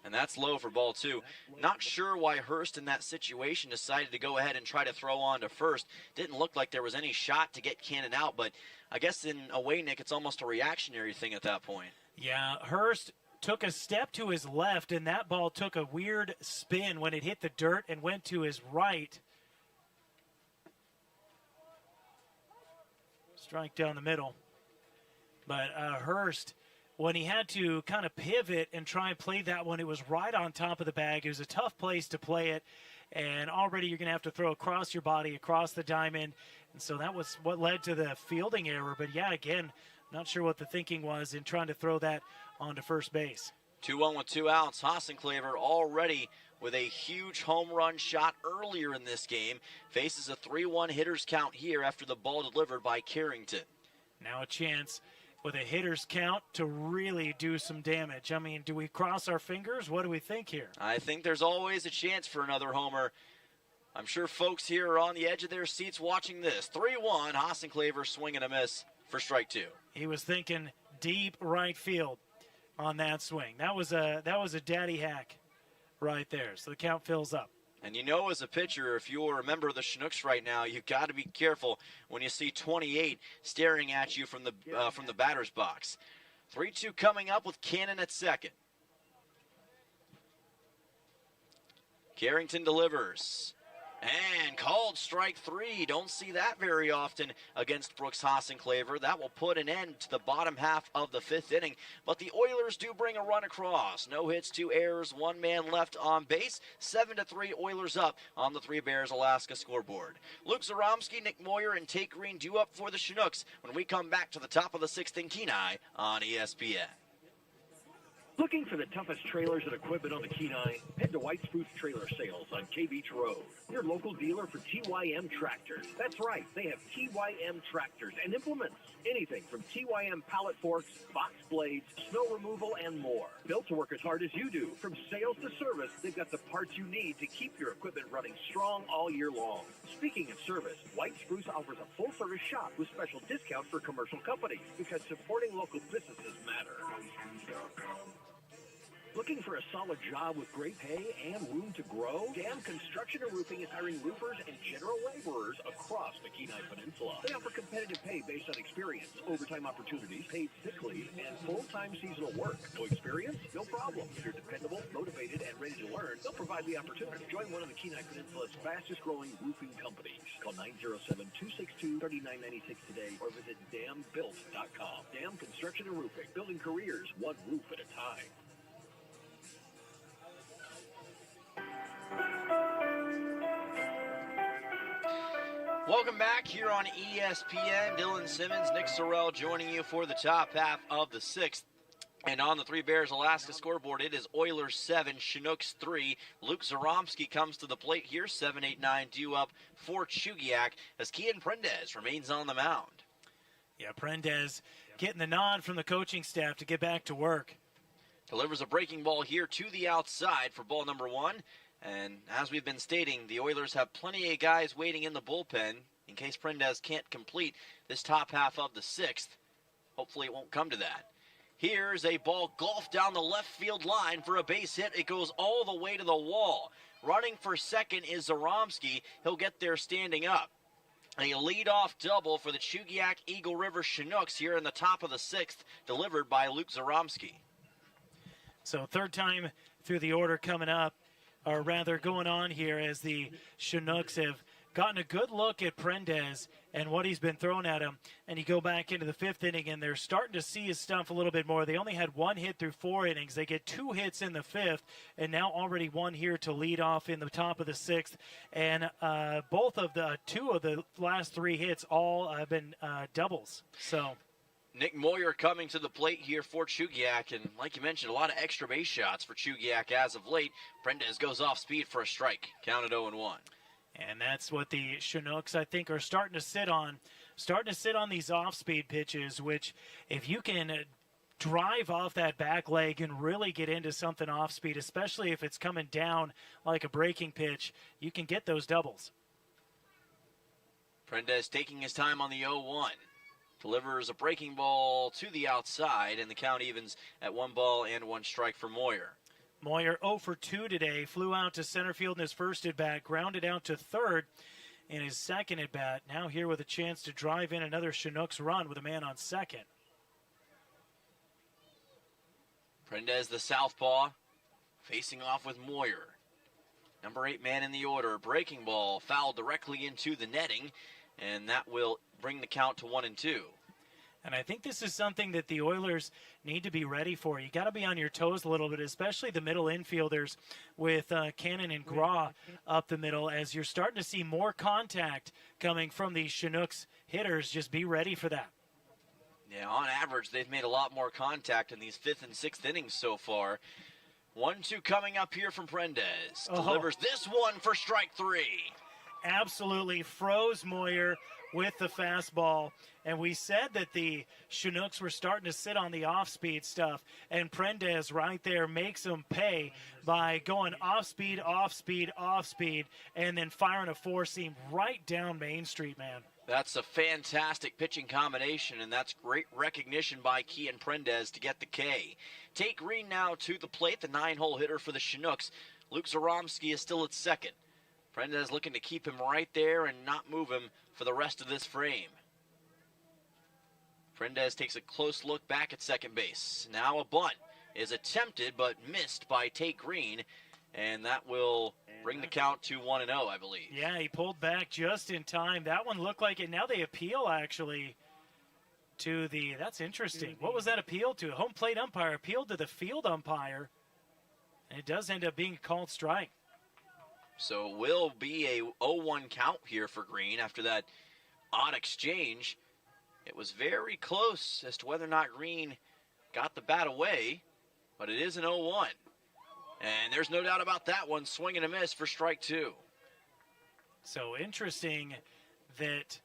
Speaker 6: And that's low for ball 2. Not sure why Hurst in that situation decided to go ahead and try to throw on to first. Didn't look like there was any shot to get Cannon out, but I guess in a way, Nick, it's almost a reactionary thing at that point.
Speaker 2: Yeah, Hurst took a step to his left, and that ball took a weird spin when it hit the dirt and went to his right. Strike down the middle. But Hurst, when he had to kind of pivot and try and play that one, it was right on top of the bag. It was a tough place to play it. and already you're going to have to throw across your body, across the diamond. And so that was what led to the fielding error. But, yeah, again, not sure what the thinking was in trying to throw that onto first base.
Speaker 6: 2-1 with 2 outs. Hasenclever already with a huge home run shot earlier in this game. Faces a 3-1 hitters count here after the ball delivered by Carrington.
Speaker 2: Now a chance with a hitter's count to really do some damage. I mean, do we cross our fingers? What do we think here?
Speaker 6: I think there's always a chance for another homer. I'm sure folks here are on the edge of their seats watching this. 3-1, Hasenclever swing and a miss for strike 2.
Speaker 2: He was thinking deep right field on that swing. That was a daddy hack right there. So the count fills up.
Speaker 6: And you know, as a pitcher, if you're a member of the Chinooks right now, you've got to be careful when you see 28 staring at you from the batter's box. 3-2 coming up with Cannon at second. Carrington delivers. And called strike 3. Don't see that very often against Brooks Hasenclever. That will put an end to the bottom half of the 5th inning. But the Oilers do bring a run across. No hits, 2 errors, 1 man left on base. 7-3 Oilers up on the Three Bears Alaska scoreboard. Luke Zaromsky, Nick Moyer, and Tate Green due up for the Chinooks when we come back to the top of the 6th in Kenai on ESPN.
Speaker 10: Looking for the toughest trailers and equipment on the Kenai? Head to White Spruce Trailer Sales on K Beach Road. Your local dealer for TYM tractors. That's right, they have TYM tractors and implements. Anything from TYM pallet forks, box blades, snow removal, and more. Built to work as hard as you do. From sales to service, they've got the parts you need to keep your equipment running strong all year long. Speaking of service, White Spruce offers a full-service shop with special discounts for commercial companies because supporting local businesses matter. Looking for a solid job with great pay and room to grow? Dam Construction and Roofing is hiring roofers and general laborers across the Kenai Peninsula. They offer competitive pay based on experience, overtime opportunities, paid sick leave, and full-time seasonal work. No experience? No problem. If you're dependable, motivated, and ready to learn, they'll provide the opportunity. Join one of the Kenai Peninsula's fastest-growing roofing companies. Call 907-262-3996 today or visit dambuilt.com. Dam Construction and Roofing, building careers one roof at a time.
Speaker 6: Welcome back here on ESPN. Dylan Simmons, Nick Sorrell joining you for the top half of the 6th. And on the Three Bears Alaska scoreboard, it is Oilers 7, Chinooks 3. Luke Zaromsky comes to the plate here, 7-8-9 due up for Chugiak as Kian Prendez remains on the mound.
Speaker 2: Yeah, Prendez getting the nod from the coaching staff to get back to work.
Speaker 6: Delivers a breaking ball here to the outside for ball number 1. And as we've been stating, the Oilers have plenty of guys waiting in the bullpen in case Prendez can't complete this top half of the 6th. Hopefully it won't come to that. Here's a ball golfed down the left field line for a base hit. It goes all the way to the wall. Running for second is Zaromsky. He'll get there standing up. A leadoff double for the Chugiak-Eagle River Chinooks here in the top of the 6th, delivered by Luke Zaromsky.
Speaker 2: So third time through the order coming up, or rather going on here, as the Chinooks have gotten a good look at Prendez and what he's been throwing at him. And you go back into the 5th inning, and they're starting to see his stuff a little bit more. They only had 1 hit through 4 innings. They get 2 hits in the 5th, and now already 1 here to lead off in the top of the 6th. And both of the 2 of the last 3 hits all have been doubles. So
Speaker 6: Nick Moyer coming to the plate here for Chugiak, and like you mentioned, a lot of extra base shots for Chugiak as of late. Prendez goes off speed for a strike, counted 0-1.
Speaker 2: And that's what the Chinooks, I think, are starting to sit on these off-speed pitches, which if you can drive off that back leg and really get into something off-speed, especially if it's coming down like a breaking pitch, you can get those doubles.
Speaker 6: Prendez taking his time on the 0-1. Delivers a breaking ball to the outside, and the count evens at 1 ball and 1 strike for Moyer.
Speaker 2: Moyer 0 for 2 today, flew out to center field in his first at-bat, grounded out to third in his second at-bat. Now here with a chance to drive in another Chinooks run with a man on second.
Speaker 6: Prendez, the southpaw, facing off with Moyer. Number 8 man in the order. Breaking ball fouled directly into the netting, and that will bring the count to 1-2.
Speaker 2: And I think this is something that the Oilers need to be ready for. You got to be on your toes a little bit, especially the middle infielders with Cannon and Graw up the middle. As you're starting to see more contact coming from these Chinooks hitters, just be ready for that.
Speaker 6: Yeah, on average, they've made a lot more contact in these 5th and 6th innings so far. 1-2 coming up here from Prendez. Delivers this one for strike 3.
Speaker 2: Absolutely froze Moyer with the fastball. And we said that the Chinooks were starting to sit on the off-speed stuff, and Prendez right there makes them pay by going off-speed, off-speed, off-speed, and then firing a four-seam right down Main Street, man.
Speaker 6: That's a fantastic pitching combination, and that's great recognition by Kian Prendez to get the K. Tate Green now to the plate, the 9-hole hitter for the Chinooks. Luke Zaromsky is still at second. Prendez looking to keep him right there and not move him for the rest of this frame. Prendez takes a close look back at second base. Now a bunt is attempted but missed by Tate Green, and that will bring the count to 1-0, I believe.
Speaker 2: Yeah, he pulled back just in time. That one looked like it. Now they appeal, actually, to the – that's interesting. What was that appeal to? Home plate umpire appealed to the field umpire, and it does end up being a called strike.
Speaker 6: So it will be a 0-1 count here for Green after that odd exchange. It was very close as to whether or not Green got the bat away, but it is an 0-1. And there's no doubt about that one. Swing and a miss for strike 2.
Speaker 2: So interesting that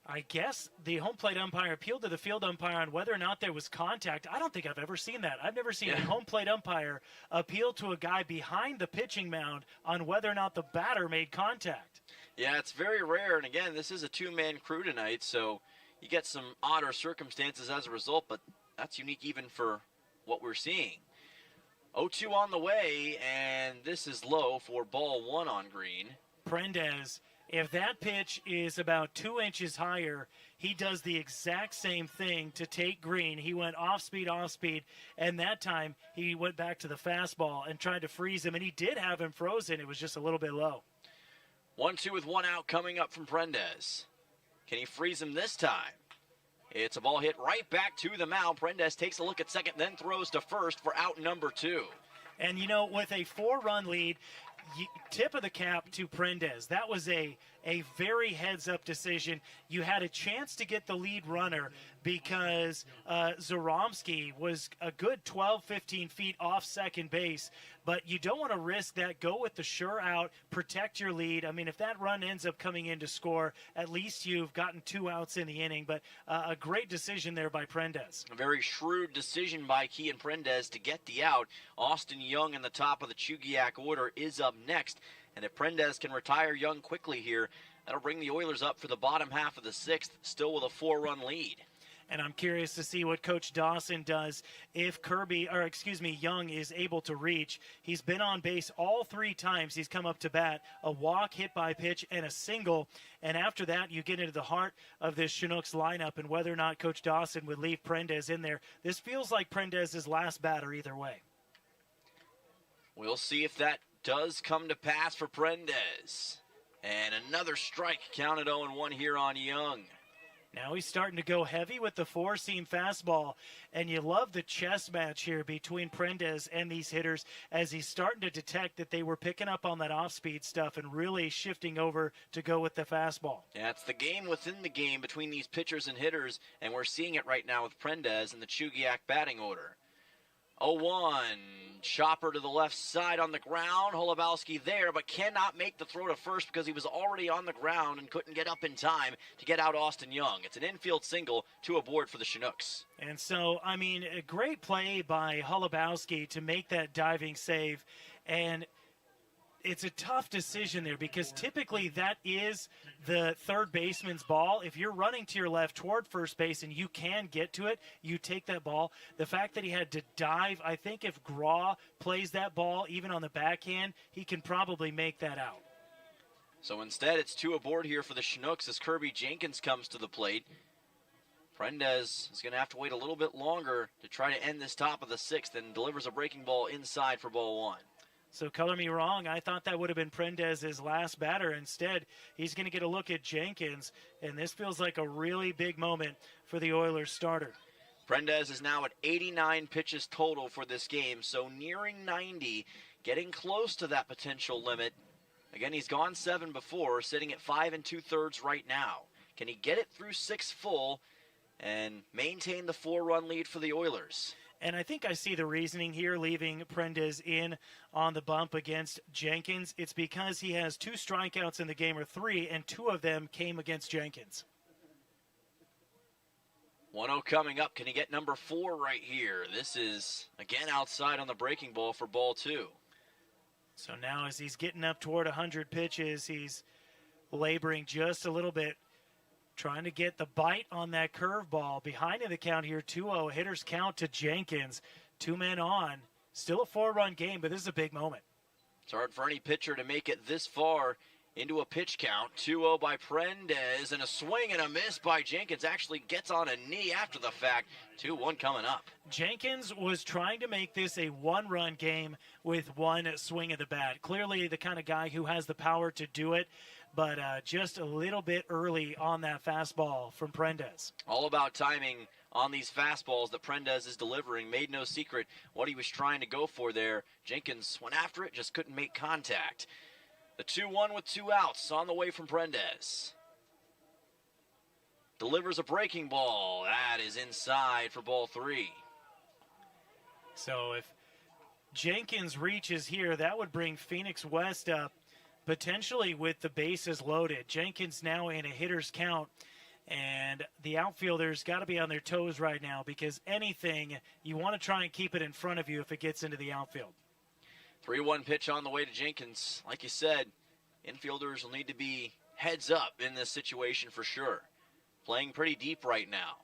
Speaker 2: I guess the home plate umpire appealed to the field umpire on whether or not there was contact. I don't think I've ever seen that. I've never seen a home plate umpire appeal to a guy behind the pitching mound on whether or not the batter made contact.
Speaker 6: Yeah, it's very rare. And again, this is a two-man crew tonight, so you get some odder circumstances as a result, but that's unique even for what we're seeing. 0-2 on the way, and this is low for ball 1 on Green.
Speaker 2: Prendez, if that pitch is about 2 inches higher, he does the exact same thing to Tate Green. He went off speed, and that time he went back to the fastball and tried to freeze him, and he did have him frozen. It was just a little bit low.
Speaker 6: 1-2 with 1 out coming up from Prendez. Can he freeze him this time? It's a ball hit right back to the mound. Prendez takes a look at second, then throws to first for out number 2.
Speaker 2: And, you know, with a 4-run lead, tip of the cap to Prendez. That was a very heads-up decision. You had a chance to get the lead runner because Zaromsky was a good 12, 15 feet off second base, but you don't want to risk that. Go with the sure out, protect your lead. I mean, if that run ends up coming in to score, at least you've gotten 2 outs in the inning, but a great decision there by Prendez.
Speaker 6: A very shrewd decision by Kian Prendez to get the out. Austin Young in the top of the Chugiak order is up next, and if Prendez can retire Young quickly here, that'll bring the Oilers up for the bottom half of the 6th, still with a 4-run lead.
Speaker 2: And I'm curious to see what Coach Dawson does if Young is able to reach. He's been on base all 3 times he's come up to bat, a walk, hit by pitch, and a single. And after that, you get into the heart of this Chinooks lineup and whether or not Coach Dawson would leave Prendez in there. This feels like Prendez's last batter either way.
Speaker 6: We'll see if that does come to pass for Prendez. And another strike, counted 0-1 here on Young.
Speaker 2: Now he's starting to go heavy with the 4-seam fastball, and you love the chess match here between Prendez and these hitters as he's starting to detect that they were picking up on that off-speed stuff and really shifting over to go with the fastball.
Speaker 6: Yeah, it's the game within the game between these pitchers and hitters, and we're seeing it right now with Prendez in the Chugiak batting order. 0-1, chopper to the left side on the ground. Holubowski there, but cannot make the throw to first because he was already on the ground and couldn't get up in time to get out Austin Young. It's an infield single, 2 aboard for the Chinooks.
Speaker 2: And so, I mean, a great play by Holubowski to make that diving save, and it's a tough decision there because typically that is the third baseman's ball. If you're running to your left toward first base and you can get to it, you take that ball. The fact that he had to dive, I think if Graw plays that ball, even on the backhand, he can probably make that out.
Speaker 6: So instead, it's 2 aboard here for the Chinooks as Kirby Jenkins comes to the plate. Prendez is going to have to wait a little bit longer to try to end this top of the 6th and delivers a breaking ball inside for ball 1.
Speaker 2: So color me wrong, I thought that would have been Prendez's last batter. Instead, he's going to get a look at Jenkins, and this feels like a really big moment for the Oilers starter.
Speaker 6: Prendez is now at 89 pitches total for this game, so nearing 90, getting close to that potential limit. Again, he's gone 7 before, sitting at 5 2/3 right now. Can he get it through 6 full and maintain the 4-run lead for the Oilers?
Speaker 2: And I think I see the reasoning here, leaving Prendez in on the bump against Jenkins. It's because he has 2 strikeouts in the game, or 3, and 2 of them came against Jenkins.
Speaker 6: 1-0 coming up. Can he get number 4 right here? This is, again, outside on the breaking ball for ball 2.
Speaker 2: So now as he's getting up toward 100 pitches, he's laboring just a little bit, trying to get the bite on that curveball. Behind in the count here, 2-0. Hitters count to Jenkins. 2 men on. Still a 4-run game, but this is a big moment.
Speaker 6: It's hard for any pitcher to make it this far into a pitch count. 2-0 by Prendez, and a swing and a miss by Jenkins. Actually gets on a knee after the fact. 2-1 coming up.
Speaker 2: Jenkins was trying to make this a 1-run game with 1 swing of the bat. Clearly the kind of guy who has the power to do it, but just a little bit early on that fastball from Prendez.
Speaker 6: All about timing on these fastballs that Prendez is delivering. Made no secret what he was trying to go for there. Jenkins went after it, just couldn't make contact. The 2-1 with 2 outs on the way from Prendez. Delivers a breaking ball. That is inside for ball 3.
Speaker 2: So if Jenkins reaches here, that would bring Phoenix West up, potentially with the bases loaded. Jenkins now in a hitter's count, and the outfielders got to be on their toes right now, because anything, you want to try and keep it in front of you if it gets into the outfield.
Speaker 6: 3-1 pitch on the way to Jenkins. Like you said, infielders will need to be heads up in this situation for sure. Playing pretty deep right now.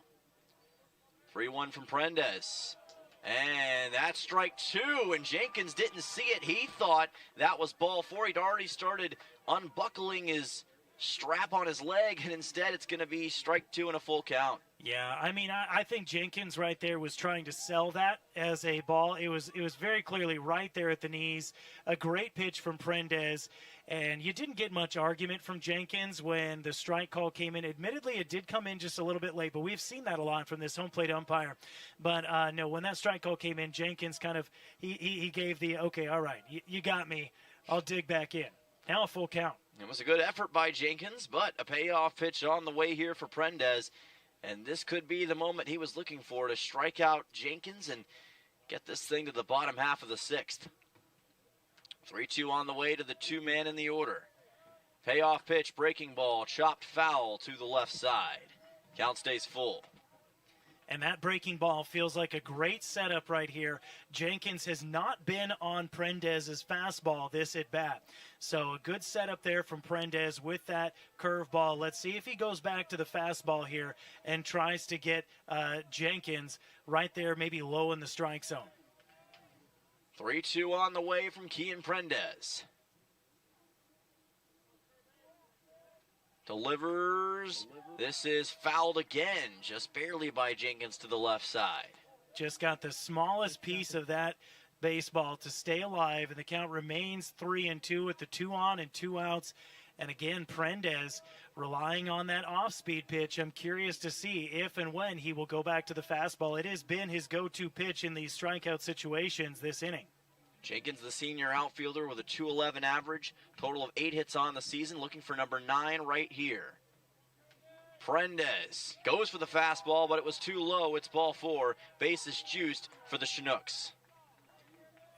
Speaker 6: 3-1 from Prendez. And that's strike 2, and Jenkins didn't see it. He thought that was ball 4. He'd already started unbuckling his strap on his leg, and instead it's going to be strike 2 and a full count.
Speaker 2: Yeah, I mean, I think Jenkins right there was trying to sell that as a ball. It was very clearly right there at the knees. A great pitch from Prendez, and you didn't get much argument from Jenkins when the strike call came in. Admittedly, it did come in just a little bit late, but we've seen that a lot from this home plate umpire. But no, when that strike call came in, Jenkins kind of, he gave the, okay, all right, you got me. I'll dig back in. Now a full count.
Speaker 6: It was a good effort by Jenkins, but a payoff pitch on the way here for Prendez. And this could be the moment he was looking for to strike out Jenkins and get this thing to the bottom half of the 6th. 3-2 on the way to the 2-man in the order. Payoff pitch, breaking ball, chopped foul to the left side. Count stays full.
Speaker 2: And that breaking ball feels like a great setup right here. Jenkins has not been on Prendez's fastball this at bat. So a good setup there from Prendez with that curveball. Let's see if he goes back to the fastball here and tries to get Jenkins right there, maybe low in the strike zone.
Speaker 6: 3-2 on the way from Kean Prendez. Delivers. This is fouled again, just barely by Jenkins to the left side.
Speaker 2: Just got the smallest piece of that baseball to stay alive, and the count remains 3-2 with the 2 on and 2 outs. And again, Prendez relying on that off-speed pitch. I'm curious to see if and when he will go back to the fastball. It has been his go-to pitch in these strikeout situations this inning.
Speaker 6: Jenkins, the senior outfielder, with a .211 average, total of 8 hits on the season, looking for number 9 right here. Prendez goes for the fastball, but it was too low. It's ball 4. Bases juiced for the Chinooks.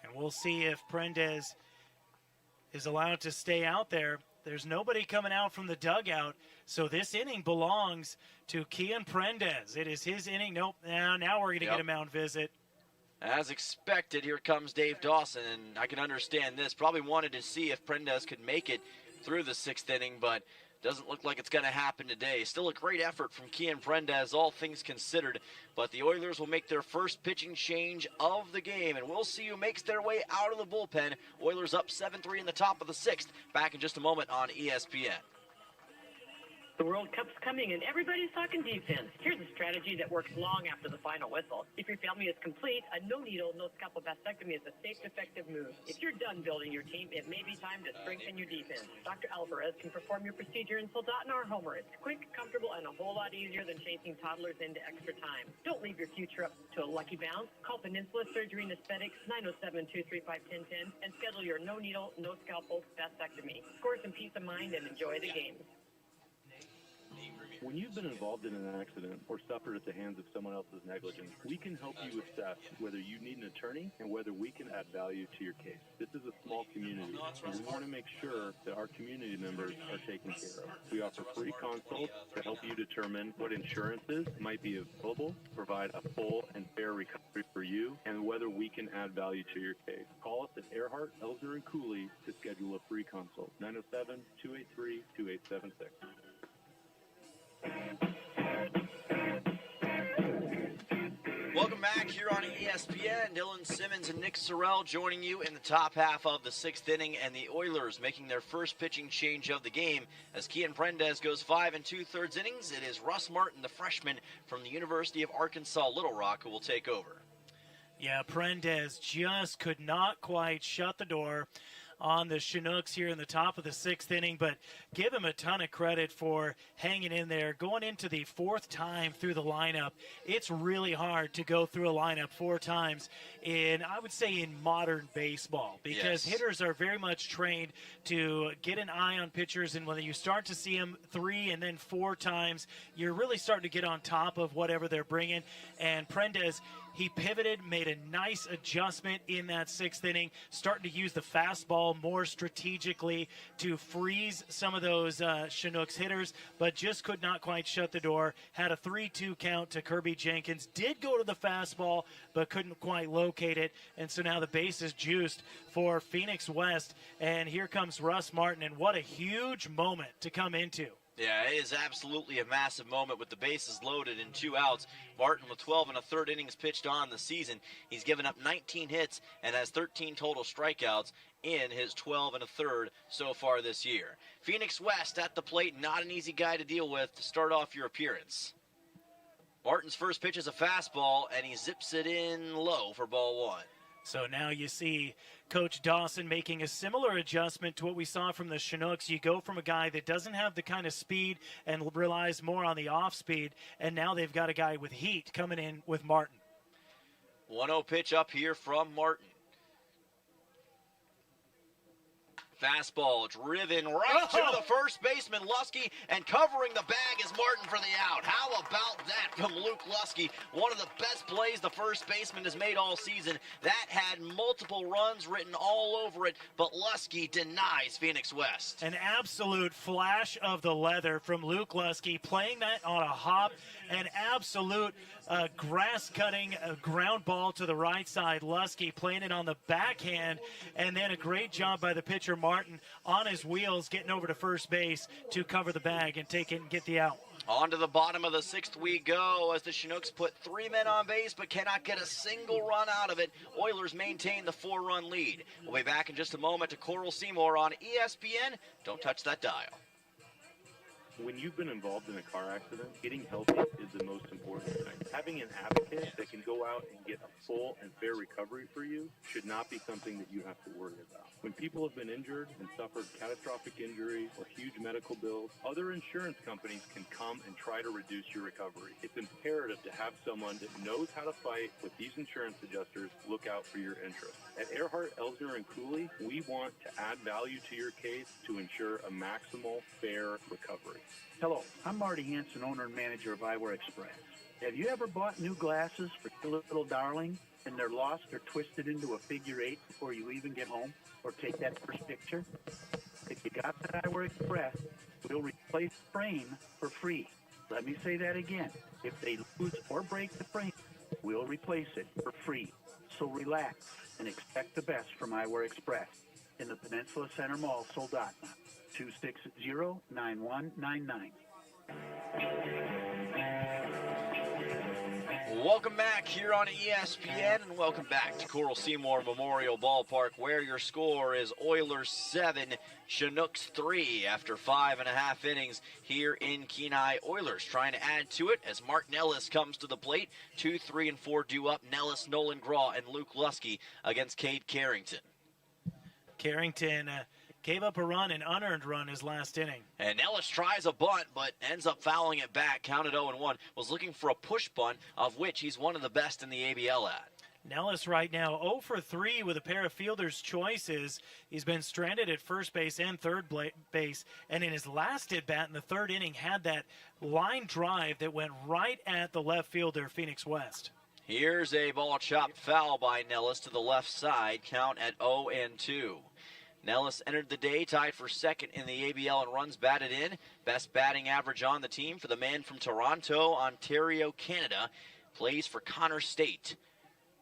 Speaker 2: And we'll see if Prendez is allowed to stay out there. There's nobody coming out from the dugout, so this inning belongs to Kean Prendez. It is his inning. Nope, now we're going to get a mound visit.
Speaker 6: As expected, here comes Dave Dawson, and I can understand this. Probably wanted to see if Prendez could make it through the 6th inning, but doesn't look like it's going to happen today. Still a great effort from Kean Prendez, all things considered, but the Oilers will make their first pitching change of the game, and we'll see who makes their way out of the bullpen. Oilers up 7-3 in the top of the 6th. Back in just a moment on ESPN.
Speaker 11: The World Cup's coming and everybody's talking defense. Here's a strategy that works long after the final whistle. If your family is complete, a no-needle, no-scalpel vasectomy is a safe, effective move. If you're done building your team, it may be time to strengthen your defense. Dr. Alvarez can perform your procedure in Soldotna or Homer. It's quick, comfortable, and a whole lot easier than chasing toddlers into extra time. Don't leave your future up to a lucky bounce. Call Peninsula Surgery and Aesthetics 907-235-1010 and schedule your no-needle, no-scalpel vasectomy. Score some peace of mind and enjoy the games.
Speaker 12: When you've been involved in an accident or suffered at the hands of someone else's negligence, we can help you assess whether you need an attorney and whether we can add value to your case. This is a small community, and we want to make sure that our community members are taken care of. We offer free consults to help you determine what insurances might be available, provide a full and fair recovery for you, and whether we can add value to your case. Call us at Earhart, Elsner, and Cooley to schedule a free consult. 907-283-2876.
Speaker 6: Welcome back here on ESPN. Dylan Simmons and Nick Sorrell joining you in the top half of the sixth inning, and the Oilers making their first pitching change of the game as Kian Prendez goes 5 2/3 innings. It is Russ Martin, the freshman from the University of Arkansas Little Rock, who will take over.
Speaker 2: Yeah, Prendez just could not quite shut the door on the Chinooks here in the top of the sixth inning, but give him a ton of credit for hanging in there. Going into the fourth time through the lineup, it's really hard to go through a lineup 4 times I would say in modern baseball, because hitters are very much trained to get an eye on pitchers, and when you start to see them 3 and then 4 times, you're really starting to get on top of whatever they're bringing. And Prendez, he pivoted, made a nice adjustment in that sixth inning, starting to use the fastball more strategically to freeze some of those Chinooks hitters, but just could not quite shut the door. Had a 3-2 count to Kirby Jenkins. Did go to the fastball, but couldn't quite locate it. And so now the base is juiced for Phoenix West. And here comes Russ Martin, and what a huge moment to come into.
Speaker 6: Yeah, it is absolutely a massive moment with the bases loaded and 2 outs. Martin with 12 1/3 innings pitched on the season. He's given up 19 hits and has 13 total strikeouts in his 12 1/3 so far this year. Phoenix West at the plate, not an easy guy to deal with to start off your appearance. Martin's first pitch is a fastball, and he zips it in low for ball 1.
Speaker 2: So now you see Coach Dawson making a similar adjustment to what we saw from the Chinooks. You go from a guy that doesn't have the kind of speed and relies more on the off speed, and now they've got a guy with heat coming in with Martin.
Speaker 6: 1-0 pitch up here from Martin. Fastball driven right to the first baseman, Lusky, and covering the bag is Martin for the out. How about that from Luke Lusky? One of the best plays the first baseman has made all season. That had multiple runs written all over it, but Lusky denies Phoenix West.
Speaker 2: An absolute flash of the leather from Luke Lusky, playing that on a hop, an absolute grass-cutting ground ball to the right side. Lusky playing it on the backhand, and then a great job by the pitcher Martin on his wheels getting over to first base to cover the bag and take it and get the out.
Speaker 6: On to the bottom of the sixth we go as the Chinooks put 3 men on base but cannot get a single run out of it. Oilers maintain the 4-run lead. We'll be back in just a moment to Coral Seymour on ESPN. Don't touch that dial.
Speaker 12: When you've been involved in a car accident, getting healthy is the most important thing. Having an advocate that can go out and get a full and fair recovery for you should not be something that you have to worry about. When people have been injured and suffered catastrophic injury or huge medical bills, other insurance companies can come and try to reduce your recovery. It's imperative to have someone that knows how to fight with these insurance adjusters look out for your interests. At Earhart, Elsner, and Cooley, we want to add value to your case to ensure a maximal, fair recovery.
Speaker 17: Hello, I'm Marty Hansen, owner and manager of Eyewear Express. Have you ever bought new glasses for your little darling and they're lost or twisted into a figure 8 before you even get home or take that first picture? If you got that Eyewear Express, we'll replace the frame for free. Let me say that again. If they lose or break the frame, we'll replace it for free. So relax and expect the best from Eyewear Express in the Peninsula Center Mall, Soldotna. 260-9199.
Speaker 6: Welcome back here on ESPN, and welcome back to Coral Seymour Memorial Ballpark, where your score is Oilers 7, Chinooks 3 after 5.5 innings here in Kenai. Oilers trying to add to it as Mark Nellis comes to the plate. 2, 3, and 4 due up. Nellis, Nolan Graw, and Luke Lusky against Cade Carrington.
Speaker 2: Carrington gave up a run, an unearned run his last inning.
Speaker 6: And Nellis tries a bunt, but ends up fouling it back. Counted 0-1. Was looking for a push bunt, of which he's one of the best in the ABL at.
Speaker 2: Nellis right now 0 for 3 with a pair of fielder's choices. He's been stranded at first base and third base. And in his last at-bat in the third inning, had that line drive that went right at the left fielder, Phoenix West.
Speaker 6: Here's a ball chopped foul by Nellis to the left side. Count at 0-2. Nellis entered the day tied for second in the ABL in runs batted in. Best batting average on the team for the man from Toronto, Ontario, Canada. Plays for Connor State.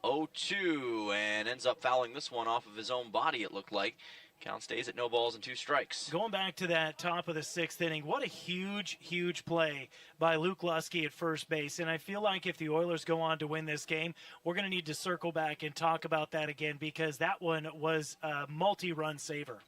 Speaker 6: 0-2 and ends up fouling this one off of his own body, it looked like. Count stays at no balls and 2 strikes.
Speaker 2: Going back to that top of the 6th inning, what a huge, huge play by Luke Lusky at first base. And I feel like if the Oilers go on to win this game, we're going to need to circle back and talk about that again, because that one was a multi-run saver.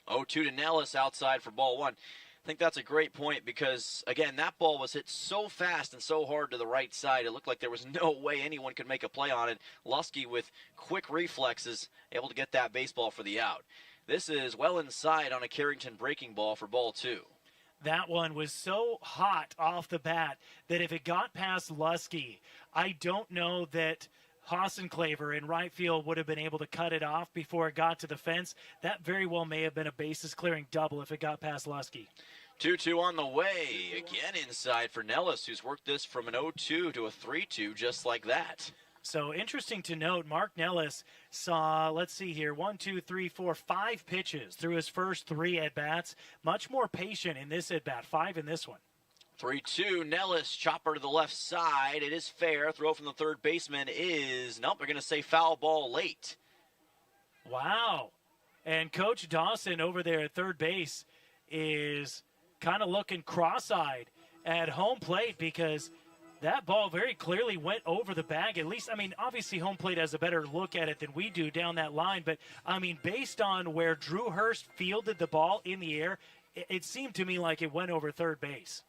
Speaker 6: 0-2 to Nellis outside for ball 1. I think that's a great point because, again, that ball was hit so fast and so hard to the right side. It looked like there was no way anyone could make a play on it. Lusky, with quick reflexes, able to get that baseball for the out. This is well inside on a Carrington breaking ball for ball 2.
Speaker 2: That one was so hot off the bat that if it got past Lusky, I don't know that Hassenclaver in right field would have been able to cut it off before it got to the fence. That very well may have been a bases-clearing double if it got past Lusky.
Speaker 6: 2-2 on the way. Again inside for Nellis, who's worked this from an 0-2 to a 3-2 just like that.
Speaker 2: So interesting to note, Mark Nellis saw, let's see here, 1, 2, 3, 4, 5 pitches through his first 3 at-bats. Much more patient in this at-bat, 5 in this one.
Speaker 6: 3-2, Nellis, chopper to the left side. It is fair. Throw from the third baseman is, nope, they're going to say foul ball late.
Speaker 2: Wow. And Coach Dawson over there at third base is kind of looking cross-eyed at home plate because that ball very clearly went over the bag. At least, I mean, obviously home plate has a better look at it than we do down that line. But, I mean, based on where Drew Hurst fielded the ball in the air, it seemed to me like it went over third base.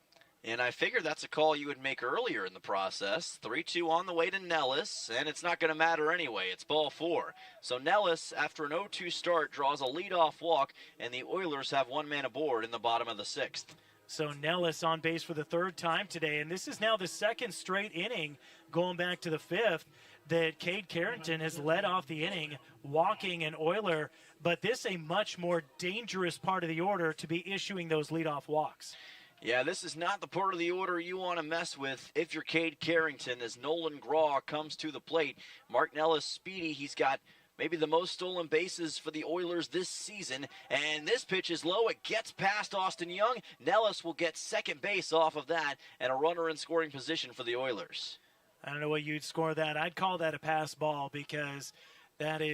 Speaker 6: And I figured that's a call you would make earlier in the process. 3-2 on the way to Nellis, and it's not going to matter anyway. It's ball 4. So Nellis, after an 0-2 start, draws a leadoff walk, and the Oilers have one man aboard in the bottom of the 6th.
Speaker 2: So Nellis on base for the 3rd time today, and this is now the 2nd straight inning, going back to the 5th, that Cade Carrington has led off the inning, walking an Oiler, but this a much more dangerous part of the order to be issuing those leadoff walks.
Speaker 6: Yeah, this is not the part of the order you want to mess with if you're Cade Carrington, as Nolan Graw comes to the plate. Mark Nellis speedy. He's got maybe the most stolen bases for the Oilers this season. And this pitch is low. It gets past Austin Young. Nellis will get second base off of that and a runner in scoring position for the Oilers.
Speaker 2: I don't know what you'd score that. I'd call that a pass ball because that's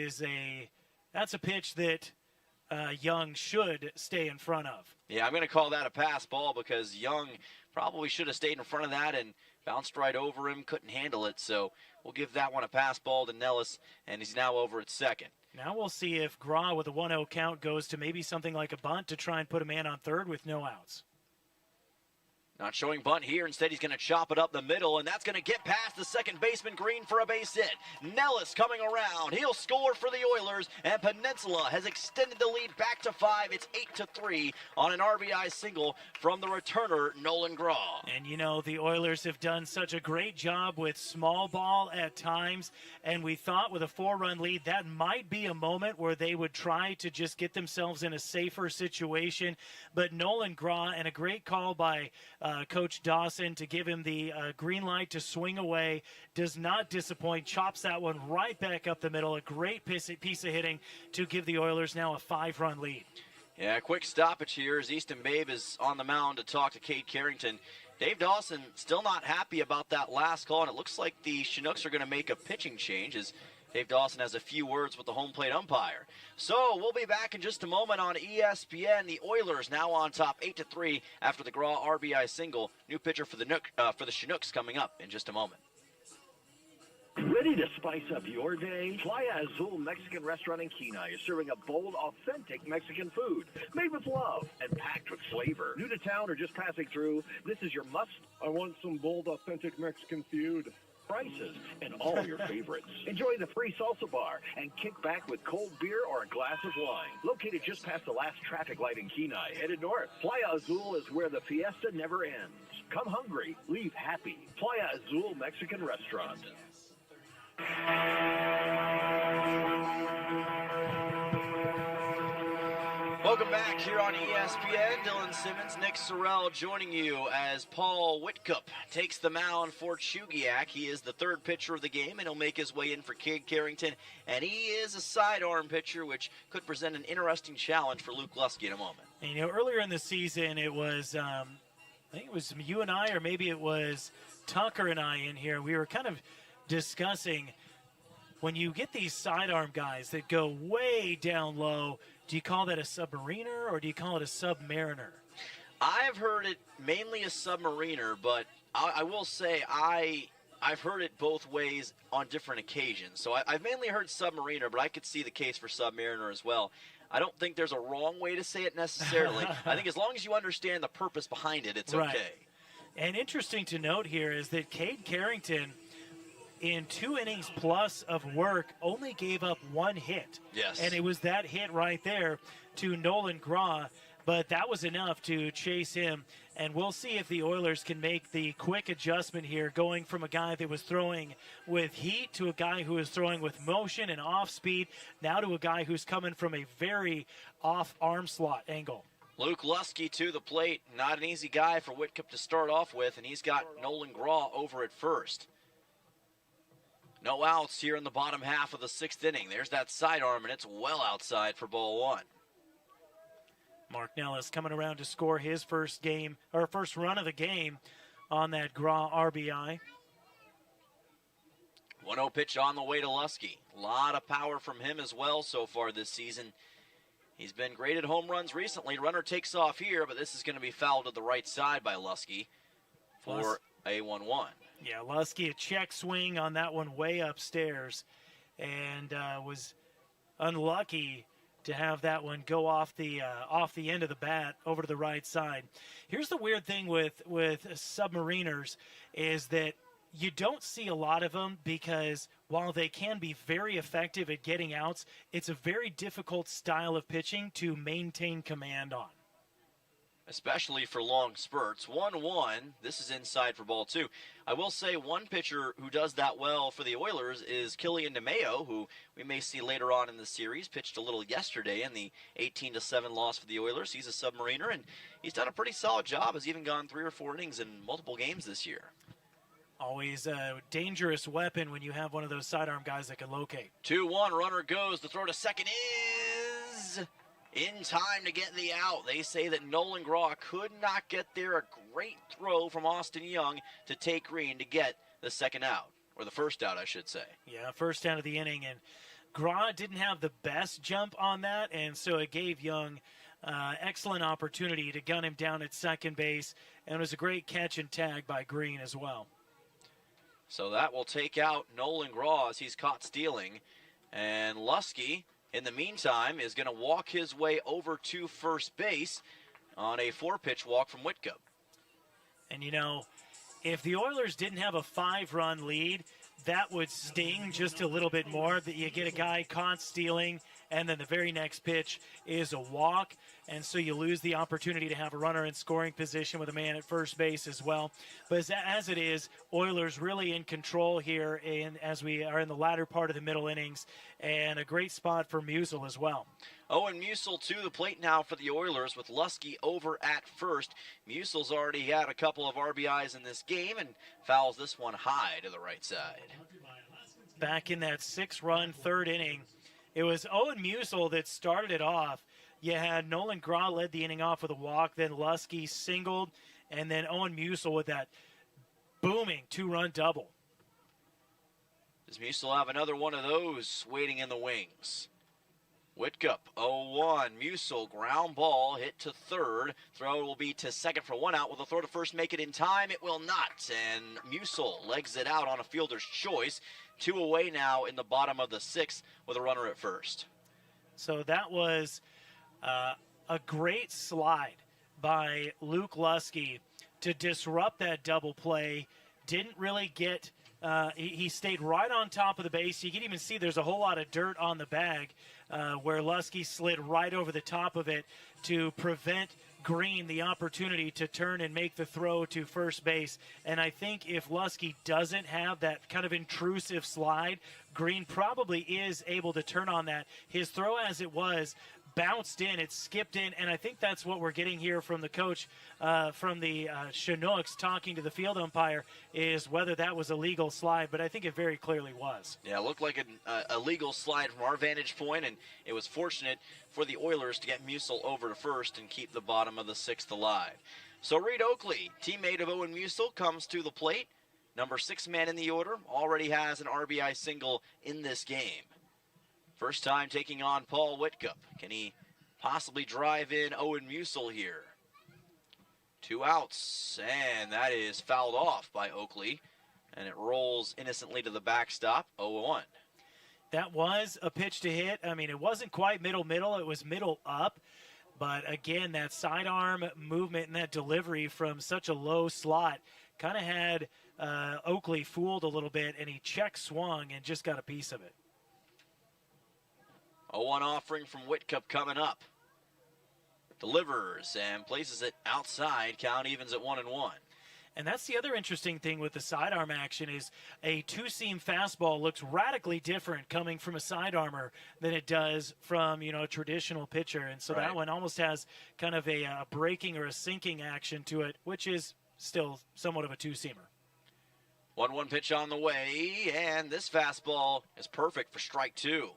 Speaker 2: a pitch that Young should stay in front of.
Speaker 6: Yeah, I'm going to call that a pass ball because Young probably should have stayed in front of that and bounced right over him, couldn't handle it. So we'll give that one a pass ball to Nellis, and he's now over at second.
Speaker 2: Now we'll see if Graw with a 1-0 count goes to maybe something like a bunt to try and put a man on third with no outs.
Speaker 6: Not showing bunt here. Instead, he's going to chop it up the middle, and that's going to get past the second baseman Green for a base hit. Nellis coming around. He'll score for the Oilers, and Peninsula has extended the lead back to 5. It's 8-3 on an RBI single from the returner, Nolan Graw.
Speaker 2: And, you know, the Oilers have done such a great job with small ball at times, and we thought with a 4-run lead that might be a moment where they would try to just get themselves in a safer situation. But Nolan Graw, and a great call by Coach Dawson to give him the green light to swing away, does not disappoint, chops that one right back up the middle. A great piece of hitting to give the Oilers now a 5-run lead.
Speaker 6: Yeah, quick stoppage here as Easton Babe is on the mound to talk to Cade Carrington. Dave Dawson still not happy about that last call, and it looks like the Chinooks are going to make a pitching change as Dave Dawson has a few words with the home plate umpire. So we'll be back in just a moment on ESPN. The Oilers now on top 8-3 after the Graw RBI single. New pitcher for the Chinooks coming up in just a moment.
Speaker 10: Ready to spice up your day? Playa Azul Mexican Restaurant in Kenai is serving a bold, authentic Mexican food made with love and packed with flavor. New to town or just passing through, this is your must.
Speaker 7: I want some bold, authentic Mexican food.
Speaker 10: Prices and all your favorites. Enjoy the free salsa bar and kick back with cold beer or a glass of wine. Located just past the last traffic light in Kenai, headed north. Playa Azul is where the fiesta never ends. Come hungry, leave happy. Playa Azul Mexican Restaurant.
Speaker 6: Welcome back here on ESPN. Dylan Simmons, Nick Sorrell joining you as Paul Whitcup takes the mound for Chugiak. He is the third pitcher of the game, and he'll make his way in for Cade Carrington. And he is a sidearm pitcher, which could present an interesting challenge for Luke Lusky in a moment.
Speaker 2: And, earlier in the season, it was, I think it was you and I, or maybe it was Tucker and I in here. We were kind of discussing when you get these sidearm guys that go way down low, do you call that a submariner or do you call it a submariner?
Speaker 6: I've heard it mainly a submariner, but I will say I've heard it both ways on different occasions. So I've mainly heard submariner, but I could see the case for submariner as well. I don't think there's a wrong way to say it necessarily. I think as long as you understand the purpose behind it, it's
Speaker 2: right.
Speaker 6: Okay.
Speaker 2: And interesting to note here is that Cade Carrington, in 2 innings plus of work, only gave up 1 hit.
Speaker 6: Yes.
Speaker 2: And it was that hit right there to Nolan Graw, but that was enough to chase him. And we'll see if the Oilers can make the quick adjustment here, going from a guy that was throwing with heat to a guy who is throwing with motion and off speed, now to a guy who's coming from a very off arm slot angle.
Speaker 6: Luke Lusky to the plate. Not an easy guy for Whitcup to start off with, and he's got Nolan Graw over at first. No outs here in the bottom half of the 6th inning. There's that sidearm, and it's well outside for ball 1.
Speaker 2: Mark Nellis coming around to score his first run of the game on that Graw RBI.
Speaker 6: 1-0 pitch on the way to Lusky. A lot of power from him as well so far this season. He's been great at home runs recently. Runner takes off here, but this is going to be fouled to the right side by Lusky for a 1-1.
Speaker 2: Yeah, Lusky, a check swing on that one way upstairs, and was unlucky to have that one go off the end of the bat over to the right side. Here's the weird thing with submariners is that you don't see a lot of them because while they can be very effective at getting outs, it's a very difficult style of pitching to maintain command on.
Speaker 6: Especially for long spurts. 1-1. This is inside for ball 2. I will say one pitcher who does that well for the Oilers is Killian DeMeo, who we may see later on in the series. Pitched a little yesterday in the 18-7 loss for the Oilers. He's a submariner, and he's done a pretty solid job. Has even gone 3 or 4 innings in multiple games this year.
Speaker 2: Always a dangerous weapon when you have one of those sidearm guys that can locate.
Speaker 6: 2-1. Runner goes. The throw to second is in time to get the out. They say that Nolan Graw could not get there. A great throw from Austin Young to take Green to get the second out, or the first out, I should say.
Speaker 2: Yeah, first out of the inning, and Graw didn't have the best jump on that, and so it gave Young excellent opportunity to gun him down at second base, and it was a great catch and tag by Green as well.
Speaker 6: So that will take out Nolan Graw as he's caught stealing, and Lusky, in the meantime, is going to walk his way over to first base on a 4-pitch walk from Whitcup.
Speaker 2: And, if the Oilers didn't have a 5-run lead, that would sting just a little bit more, that you get a guy caught stealing, and then the very next pitch is a walk, and so you lose the opportunity to have a runner in scoring position with a man at first base as well. But as it is, Oilers really in control here as we are in the latter part of the middle innings, and a great spot for Musil as well.
Speaker 6: Owen Musil to the plate now for the Oilers with Lusky over at first. Musil's already had a couple of RBIs in this game and fouls this one high to the right side.
Speaker 2: Back in that 6-run third inning, it was Owen Musil that started it off. You had Nolan Graw led the inning off with a walk, then Lusky singled, and then Owen Musil with that booming 2-run double.
Speaker 6: Does Musil have another one of those waiting in the wings? Whitcup, 0-1. Musil, ground ball, hit to third. Throw will be to second for one out. Will the throw to first make it in time? It will not. And Musil legs it out on a fielder's choice. 2 away now in the bottom of the 6th with a runner at first.
Speaker 2: So that was a great slide by Luke Lusky to disrupt that double play. Didn't really get he stayed right on top of the base. You can even see there's a whole lot of dirt on the bag where Lusky slid right over the top of it to prevent Green the opportunity to turn and make the throw to first base. And I think if Lusky doesn't have that kind of intrusive slide, Green probably is able to turn on that. His throw as it was bounced in, it skipped in, and I think that's what we're getting here from the coach from the Chinooks talking to the field umpire is whether that was a legal slide, but I think it very clearly was.
Speaker 6: Yeah, it looked like a legal slide from our vantage point, and it was fortunate for the Oilers to get Musil over to first and keep the bottom of the 6th alive. So Reed Oakley, teammate of Owen Musil, comes to the plate. Number 6 man in the order, already has an RBI single in this game. First time taking on Paul Whitcup. Can he possibly drive in Owen Musil here? 2 outs, and that is fouled off by Oakley, and it rolls innocently to the backstop, 0-1.
Speaker 2: That was a pitch to hit. I mean, it wasn't quite middle, it was middle up. But again, that sidearm movement and that delivery from such a low slot kind of had Oakley fooled a little bit, and he check swung and just got a piece of it.
Speaker 6: 0-1 offering from Whitcup coming up. Delivers and places it outside. Count evens at 1-1.
Speaker 2: And that's the other interesting thing with the sidearm action is a two-seam fastball looks radically different coming from a sidearmer than it does from, a traditional pitcher. And so that one almost has kind of a breaking or a sinking action to it, which is still somewhat of a two-seamer.
Speaker 6: 1-1 pitch on the way, and this fastball is perfect for strike 2.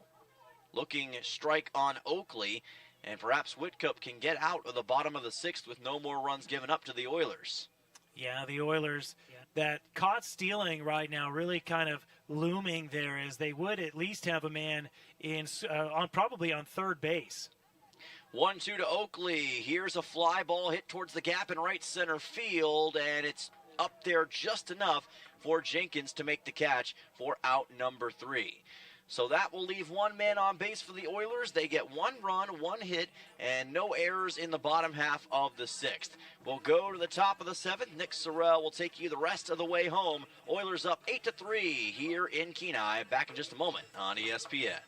Speaker 6: Looking strike on Oakley, and perhaps Whitcup can get out of the bottom of the 6th with no more runs given up to the Oilers.
Speaker 2: Yeah, the Oilers that caught stealing right now really kind of looming there as they would at least have a man in probably on third base.
Speaker 6: 1-2 to Oakley. Here's a fly ball hit towards the gap in right center field, and it's up there just enough for Jenkins to make the catch for out number 3. So that will leave one man on base for the Oilers. They get 1 run, 1 hit, and no errors in the bottom half of the 6th. We'll go to the top of the 7th. Nick Sorrell will take you the rest of the way home. Oilers up 8-3 here in Kenai. Back in just a moment on ESPN.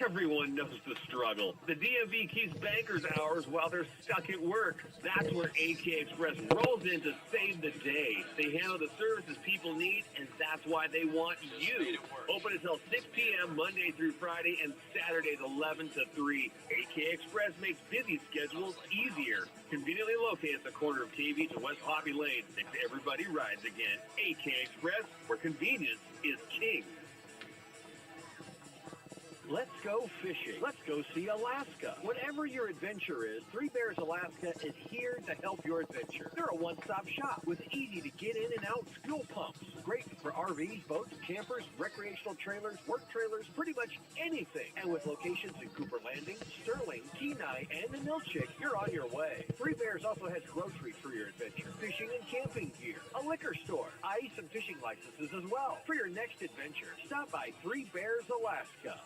Speaker 14: Everyone knows the struggle. The DMV keeps bankers hours while they're stuck at work. That's where AK Express rolls in to save the day. They handle the services people need, and that's why they want you. Open until 6 p.m. Monday through Friday and Saturdays 11 to 3. AK Express makes busy schedules easier. Conveniently located at the corner of K Beach and West Poppy Lane. Next to Everybody Rides Again. AK Express, where convenience is king.
Speaker 10: Let's go fishing. Let's go see Alaska. Whatever your adventure is, Three Bears Alaska is here to help your adventure. They're a one-stop shop with easy-to-get in and out fuel pumps. Great for RVs, boats, campers, recreational trailers, work trailers, pretty much anything. And with locations in Cooper Landing, Sterling, Kenai, and the Milchick, you're on your way. Three Bears also has groceries for your adventure, fishing and camping gear, a liquor store, ice and fishing licenses as well. For your next adventure, stop by Three Bears Alaska.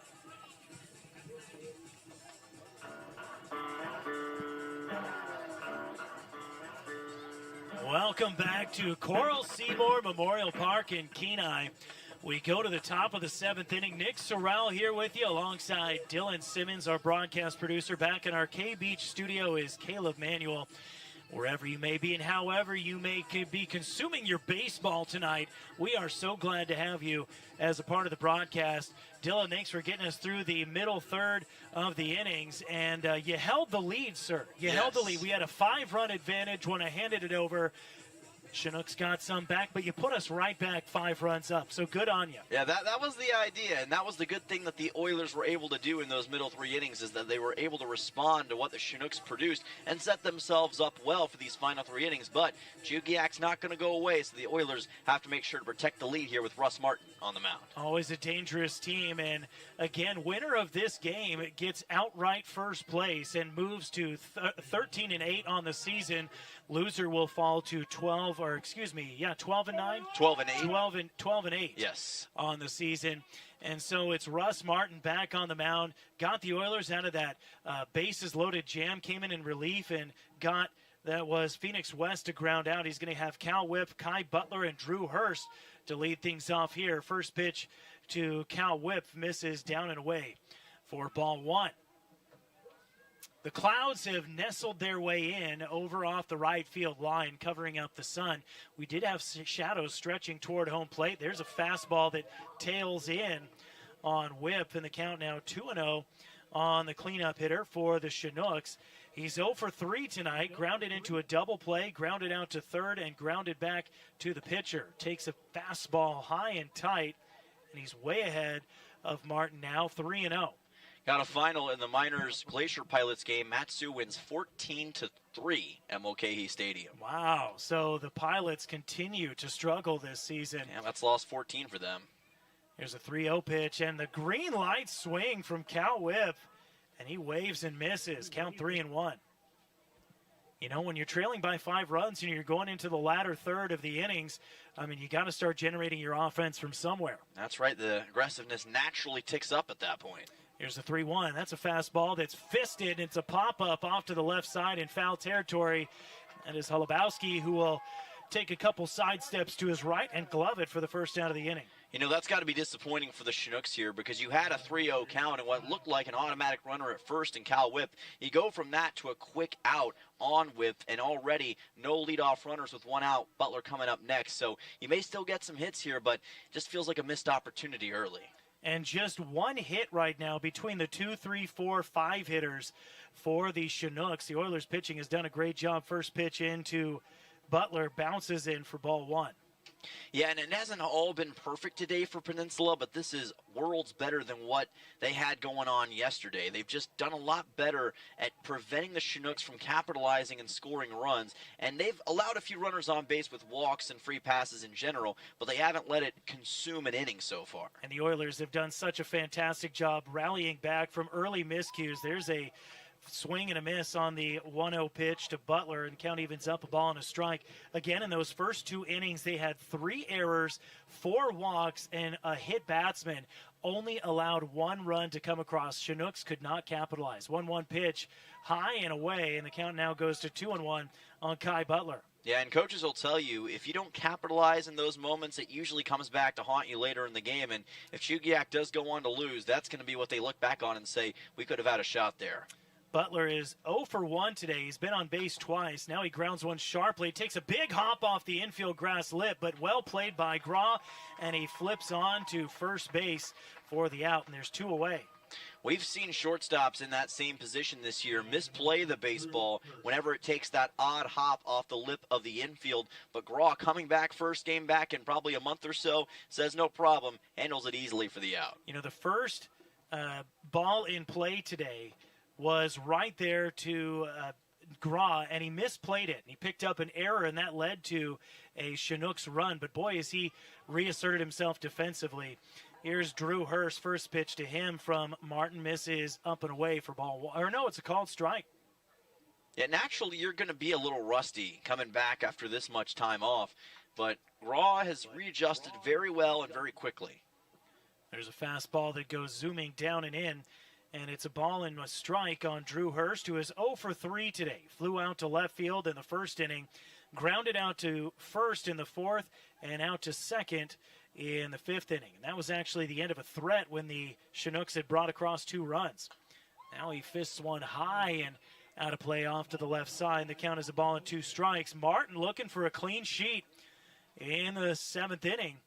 Speaker 2: Welcome back to Coral Seymour Memorial Park in Kenai. We go to the top of the 7th inning. Nick Sorrell here with you alongside Dylan Simmons, our broadcast producer. Back in our K-Beach studio is Caleb Manuel. Wherever you may be and however you may be consuming your baseball tonight, we are so glad to have you as a part of the broadcast. Dylan, thanks for getting us through the middle third of the innings, and you held the lead, sir. You held the lead. We had a 5-run advantage when I handed it over. Chinooks got some back, but you put us right back 5 runs up, so good on you.
Speaker 6: Yeah, that was the idea, and that was the good thing that the Oilers were able to do in those middle 3 innings, is that they were able to respond to what the Chinooks produced and set themselves up well for these final 3 innings. But Chugiak's not going to go away, so the Oilers have to make sure to protect the lead here with Russ Martin on the mound.
Speaker 2: Always a dangerous team, and again, winner of this game gets outright first place and moves to 13-8 on the season. Loser will fall to 12 and 9.
Speaker 6: 12 and 8.
Speaker 2: 12 and 8.
Speaker 6: Yes.
Speaker 2: On the season. And so it's Russ Martin back on the mound. Got the Oilers out of that bases loaded jam. Came in relief and got that was Phoenix West to ground out. He's going to have Cal Whip, Kai Butler, and Drew Hurst to lead things off here. First pitch to Cal Whip misses down and away for ball 1. The clouds have nestled their way in over off the right field line, covering up the sun. We did have shadows stretching toward home plate. There's a fastball that tails in on Whip, and the count now 2-0 on the cleanup hitter for the Chinooks. He's 0 for 3 tonight, grounded into a double play, grounded out to third, and grounded back to the pitcher. Takes a fastball high and tight, and he's way ahead of Martin now, 3-0.
Speaker 6: Got a final in the Miners Glacier Pilots game. Matsu wins 14-3 at Mulcahy Stadium.
Speaker 2: Wow, so the Pilots continue to struggle this season.
Speaker 6: Yeah, that's lost 14 for them.
Speaker 2: Here's a 3-0 pitch, and the green light swing from Cal Whip, and he waves and misses. Count 3-1. You know, when you're trailing by 5 runs and you're going into the latter third of the innings, I mean, you got to start generating your offense from somewhere.
Speaker 6: That's right. The aggressiveness naturally ticks up at that point.
Speaker 2: Here's a 3-1. That's a fastball that's fisted. It's a pop-up off to the left side in foul territory. That is Holubowski, who will take a couple side steps to his right and glove it for the first out of the inning.
Speaker 6: You know, that's got to be disappointing for the Chinooks here, because you had a 3-0 count and what looked like an automatic runner at first in Cal Whip. You go from that to a quick out on Whip, and already no leadoff runners with 1 out. Butler coming up next. So you may still get some hits here, but just feels like a missed opportunity early.
Speaker 2: And just 1 hit right now between the 2, 3, 4, 5 hitters for the Chinooks. The Oilers pitching has done a great job. First pitch into Butler, bounces in for ball 1.
Speaker 6: Yeah, and it hasn't all been perfect today for Peninsula, but this is worlds better than what they had going on yesterday. They've just done a lot better at preventing the Chinooks from capitalizing and scoring runs, and they've allowed a few runners on base with walks and free passes in general, but they haven't let it consume an inning so far.
Speaker 2: And the Oilers have done such a fantastic job rallying back from early miscues. There's a swing and a miss on the 1-0 pitch to Butler, and count evens up, a ball and a strike. Again, in those first 2 innings, they had 3 errors, 4 walks, and a hit batsman. Only allowed 1 run to come across. Chinooks could not capitalize. 1-1 pitch, high and away, and the count now goes to 2-1 on Kai Butler.
Speaker 6: Yeah, and coaches will tell you, if you don't capitalize in those moments, it usually comes back to haunt you later in the game. And if Chugiak does go on to lose, that's going to be what they look back on and say, we could have had a shot there.
Speaker 2: Butler is 0 for 1 today. He's been on base twice. Now he grounds one sharply. Takes a big hop off the infield grass lip, but well played by Graw, and he flips on to first base for the out, and there's 2 away.
Speaker 6: We've seen shortstops in that same position this year misplay the baseball whenever it takes that odd hop off the lip of the infield. But Graw, coming back first game back in probably a month or so, says no problem, handles it easily for the out.
Speaker 2: You know, the first ball in play today was right there to Graw, and he misplayed it. He picked up an error, and that led to a Chinooks run. But, boy, has he reasserted himself defensively. Here's Drew Hurst, first pitch to him from Martin, misses up and away for ball 1. Or no, it's a called strike.
Speaker 6: Yeah, naturally you're going to be a little rusty coming back after this much time off. But Graw has readjusted very well and very quickly.
Speaker 2: There's a fastball that goes zooming down and in. And it's a ball and a strike on Drew Hurst, who is 0 for 3 today. Flew out to left field in the first inning, grounded out to first in the 4th, and out to second in the 5th inning. And that was actually the end of a threat when the Chinooks had brought across 2 runs. Now he fists one high and out of play off to the left side. The count is a ball and 2 strikes. Martin looking for a clean sheet in the 7th inning.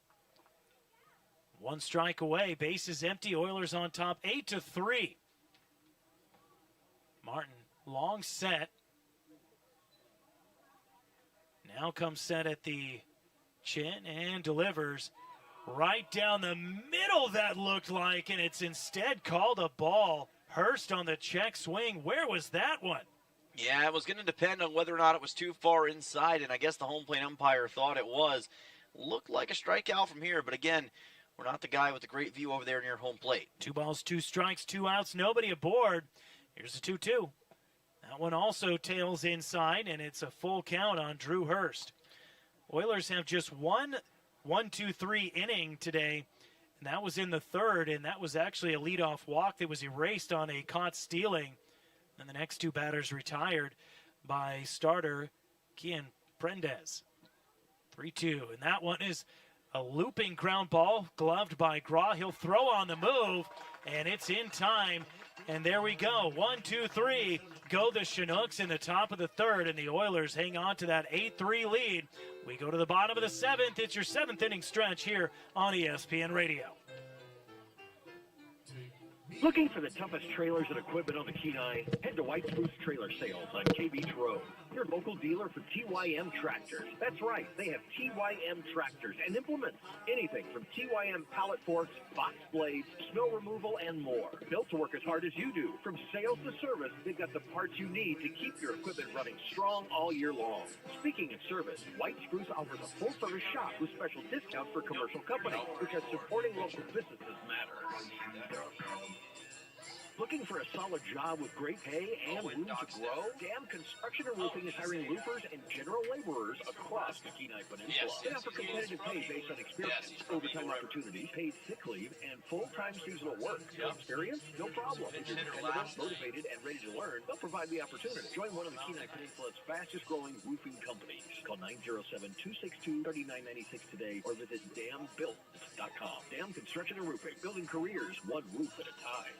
Speaker 2: 1 strike away, base is empty, Oilers on top, 8-3. Martin, long set. Now comes set at the chin and delivers right down the middle, that looked like, and it's instead called a ball. Hurst on the check swing. Where was that one?
Speaker 6: Yeah, it was going to depend on whether or not it was too far inside, and I guess the home plate umpire thought it was. Looked like a strikeout from here, but again, we're not the guy with the great view over there near home plate.
Speaker 2: 2 balls, 2 strikes, 2 outs, nobody aboard. Here's a 2-2. That one also tails inside, and it's a full count on Drew Hurst. Oilers have just one 1-2-3 inning today, and that was in the third, and that was actually a leadoff walk that was erased on a caught stealing. And the next 2 batters retired by starter Kian Prendez. 3-2, and that one is a looping ground ball, gloved by Graw. He'll throw on the move, and it's in time. And there we go, 1-2-3, go the Chinooks in the top of the third, and the Oilers hang on to that 8-3 lead. We go to the bottom of the 7th. It's your 7th inning stretch here on ESPN Radio.
Speaker 10: Looking for the toughest trailers and equipment on the Kenai? Head to White Spruce Trailer Sales on K Beach Road. Your local dealer for TYM tractors. That's right, they have TYM tractors and implements. Anything from TYM pallet forks, box blades, snow removal, and more. Built to work as hard as you do. From sales to service, they've got the parts you need to keep your equipment running strong all year long. Speaking of service, White Spruce offers a full-service shop with special discounts for commercial companies, because supporting local businesses matter. Looking for a solid job with great pay and room to grow? Dam Construction and Roofing is hiring roofers and general laborers across the Kenai Peninsula. They offer competitive pay based on experience, overtime opportunities, paid sick leave, and full-time seasonal work. No experience? No problem. If you're dependable, motivated, and ready to learn, they'll provide the opportunity. Join one of the Kenai Peninsula's fastest-growing roofing companies. Call 907-262-3996 today or visit dambuilt.com. Dam Construction and Roofing, building careers one roof at a time.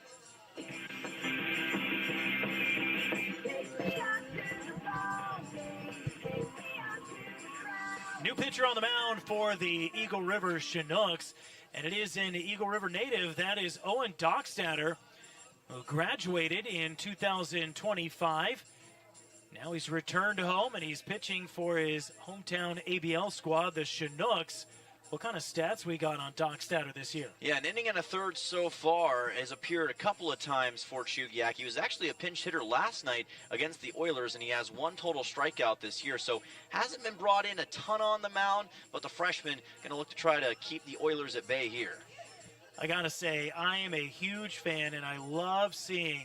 Speaker 2: New pitcher on the mound for the Eagle River Chinooks, and it is an Eagle River native. That is Owen Dockstader, who graduated in 2025. Now he's returned home, and he's pitching for his hometown ABL squad, the Chinooks. What kind of stats we got on Dockstader this year?
Speaker 6: Yeah, an inning and a third so far, has appeared a couple of times for Chugiak. He was actually a pinch hitter last night against the Oilers, and he has 1 total strikeout this year. So hasn't been brought in a ton on the mound, but the freshman going to look to try to keep the Oilers at bay here.
Speaker 2: I got to say, I am a huge fan, and I love seeing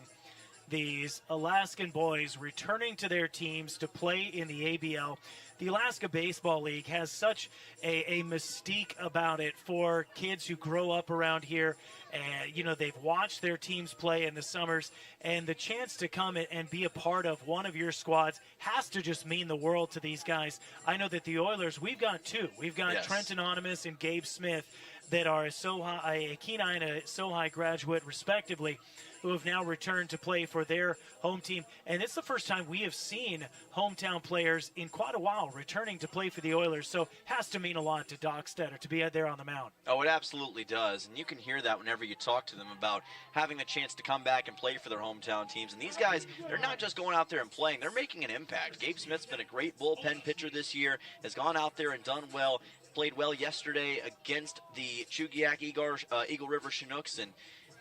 Speaker 2: these Alaskan boys returning to their teams to play in the ABL. The Alaska Baseball League has such a mystique about it for kids who grow up around here. And, you know, they've watched their teams play in the summers, and the chance to come and be a part of one of your squads has to just mean the world to these guys. I know that the Oilers, we've got 2. We've got Trent Anonymous and Gabe Smith that are a Kenai and a Sohai graduate, respectively, who have now returned to play for their home team. And it's the first time we have seen hometown players in quite a while returning to play for the Oilers. So has to mean a lot to Dockstader to be out there on the mound.
Speaker 6: Oh, it absolutely does. And you can hear that whenever you talk to them about having the chance to come back and play for their hometown teams. And these guys, they're not just going out there and playing. They're making an impact. Gabe Smith's been a great bullpen pitcher this year, has gone out there and done well, played well yesterday against the Chugiak-ER Eagle River Chinooks. And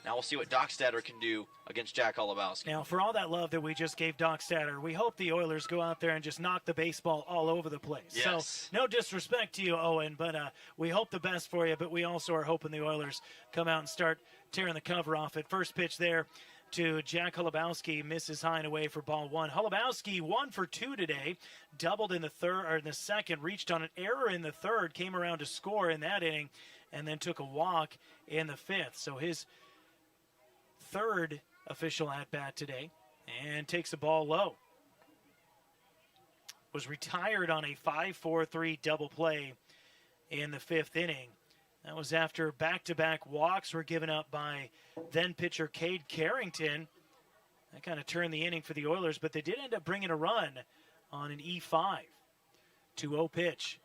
Speaker 6: now we'll see what Dockstader can do against Jack Holubowski.
Speaker 2: Now, for all that love that we just gave Dockstader, we hope the Oilers go out there and just knock the baseball all over the place.
Speaker 6: Yes.
Speaker 2: So, no disrespect to you, Owen, but we hope the best for you, but we also are hoping the Oilers come out and start tearing the cover off it. First pitch there to Jack Holubowski, misses high and away for ball 1. Holubowski 1 for 2 today, doubled in the third or in the second, reached on an error in the third, came around to score in that inning, and then took a walk in the 5th. So his third official at-bat today, and takes the ball low. Was retired on a 5-4-3 double play in the 5th inning. That was after back-to-back walks were given up by then-pitcher Cade Carrington. That kind of turned the inning for the Oilers, but they did end up bringing a run on an E5. 2-0 pitch.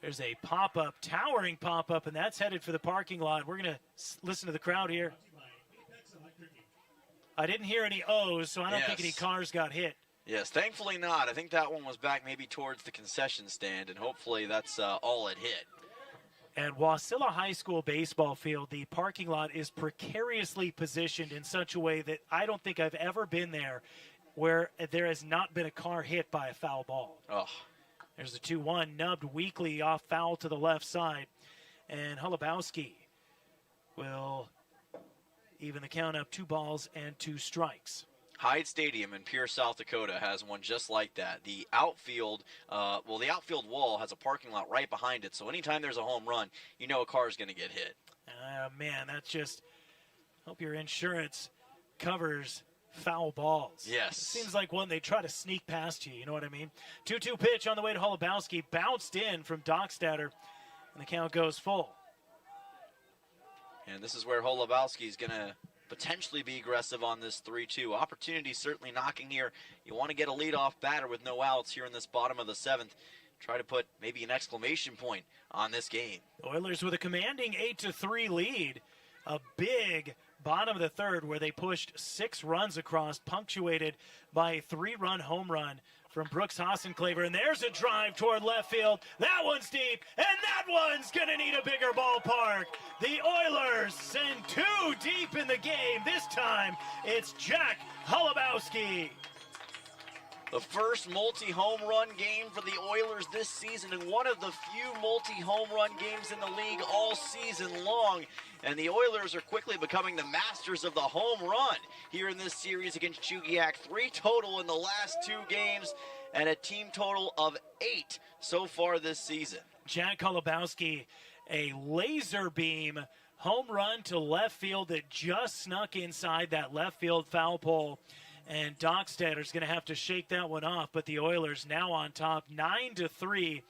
Speaker 2: There's a pop-up, towering pop-up, and that's headed for the parking lot. We're going to listen to the crowd here. I didn't hear any O's, so I don't think any cars got hit.
Speaker 6: Yes, thankfully not. I think that one was back maybe towards the concession stand, and hopefully that's all it hit.
Speaker 2: At Wasilla High School baseball field, the parking lot is precariously positioned in such a way that I don't think I've ever been there where there has not been a car hit by a foul ball.
Speaker 6: Oh.
Speaker 2: There's the 2-1, nubbed weakly off foul to the left side. And Holubowski will even the count up, 2 balls and 2 strikes.
Speaker 6: Hyde Stadium in Pierce, South Dakota has one just like that. The outfield, the outfield wall has a parking lot right behind it, so anytime there's a home run, you know a car is going to get hit.
Speaker 2: Man, that's just, hope your insurance covers foul balls.
Speaker 6: Yes.
Speaker 2: It seems like one they try to sneak past you, you know what I mean? 2-2 pitch on the way to Holubowski, bounced in from Dockstader, and the count goes full.
Speaker 6: And this is where Holubowski is going to potentially be aggressive on this 3-2. Opportunity certainly knocking here. You want to get a leadoff batter with no outs here in this bottom of the 7th. Try to put maybe an exclamation point on this game.
Speaker 2: Oilers with a commanding 8-3 lead. A big bottom of the 3rd where they pushed 6 runs across, punctuated by a 3-run home run from Brooks Hassenclaver. And there's a drive toward left field. That one's deep, and that one's going to need a bigger ballpark. The Oilers send 2 deep in the game. This time, it's Jack Holubowski.
Speaker 6: The first multi-home run game for the Oilers this season, and one of the few multi-home run games in the league all season long. And the Oilers are quickly becoming the masters of the home run here in this series against Chugiak. 3 total in the last 2 games, and a team total of 8 so far this season.
Speaker 2: Jack Holubowski, a laser beam home run to left field that just snuck inside that left field foul pole. And Dockstadter's going to have to shake that one off, but the Oilers now on top, 9-3.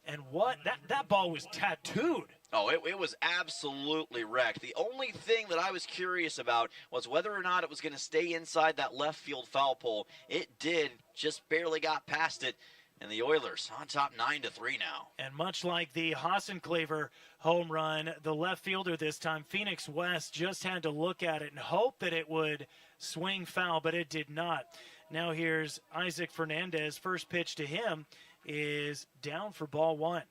Speaker 2: And what? That ball was tattooed.
Speaker 6: Oh, it was absolutely wrecked. The only thing that I was curious about was whether or not it was going to stay inside that left field foul pole. It did, just barely got past it. And the Oilers on top 9-3 now.
Speaker 2: And much like the Hassenclaver home run, the left fielder this time, Phoenix West, just had to look at it and hope that it would swing foul, but it did not. Now here's Isaac Fernandez. First pitch to him is down for ball 1.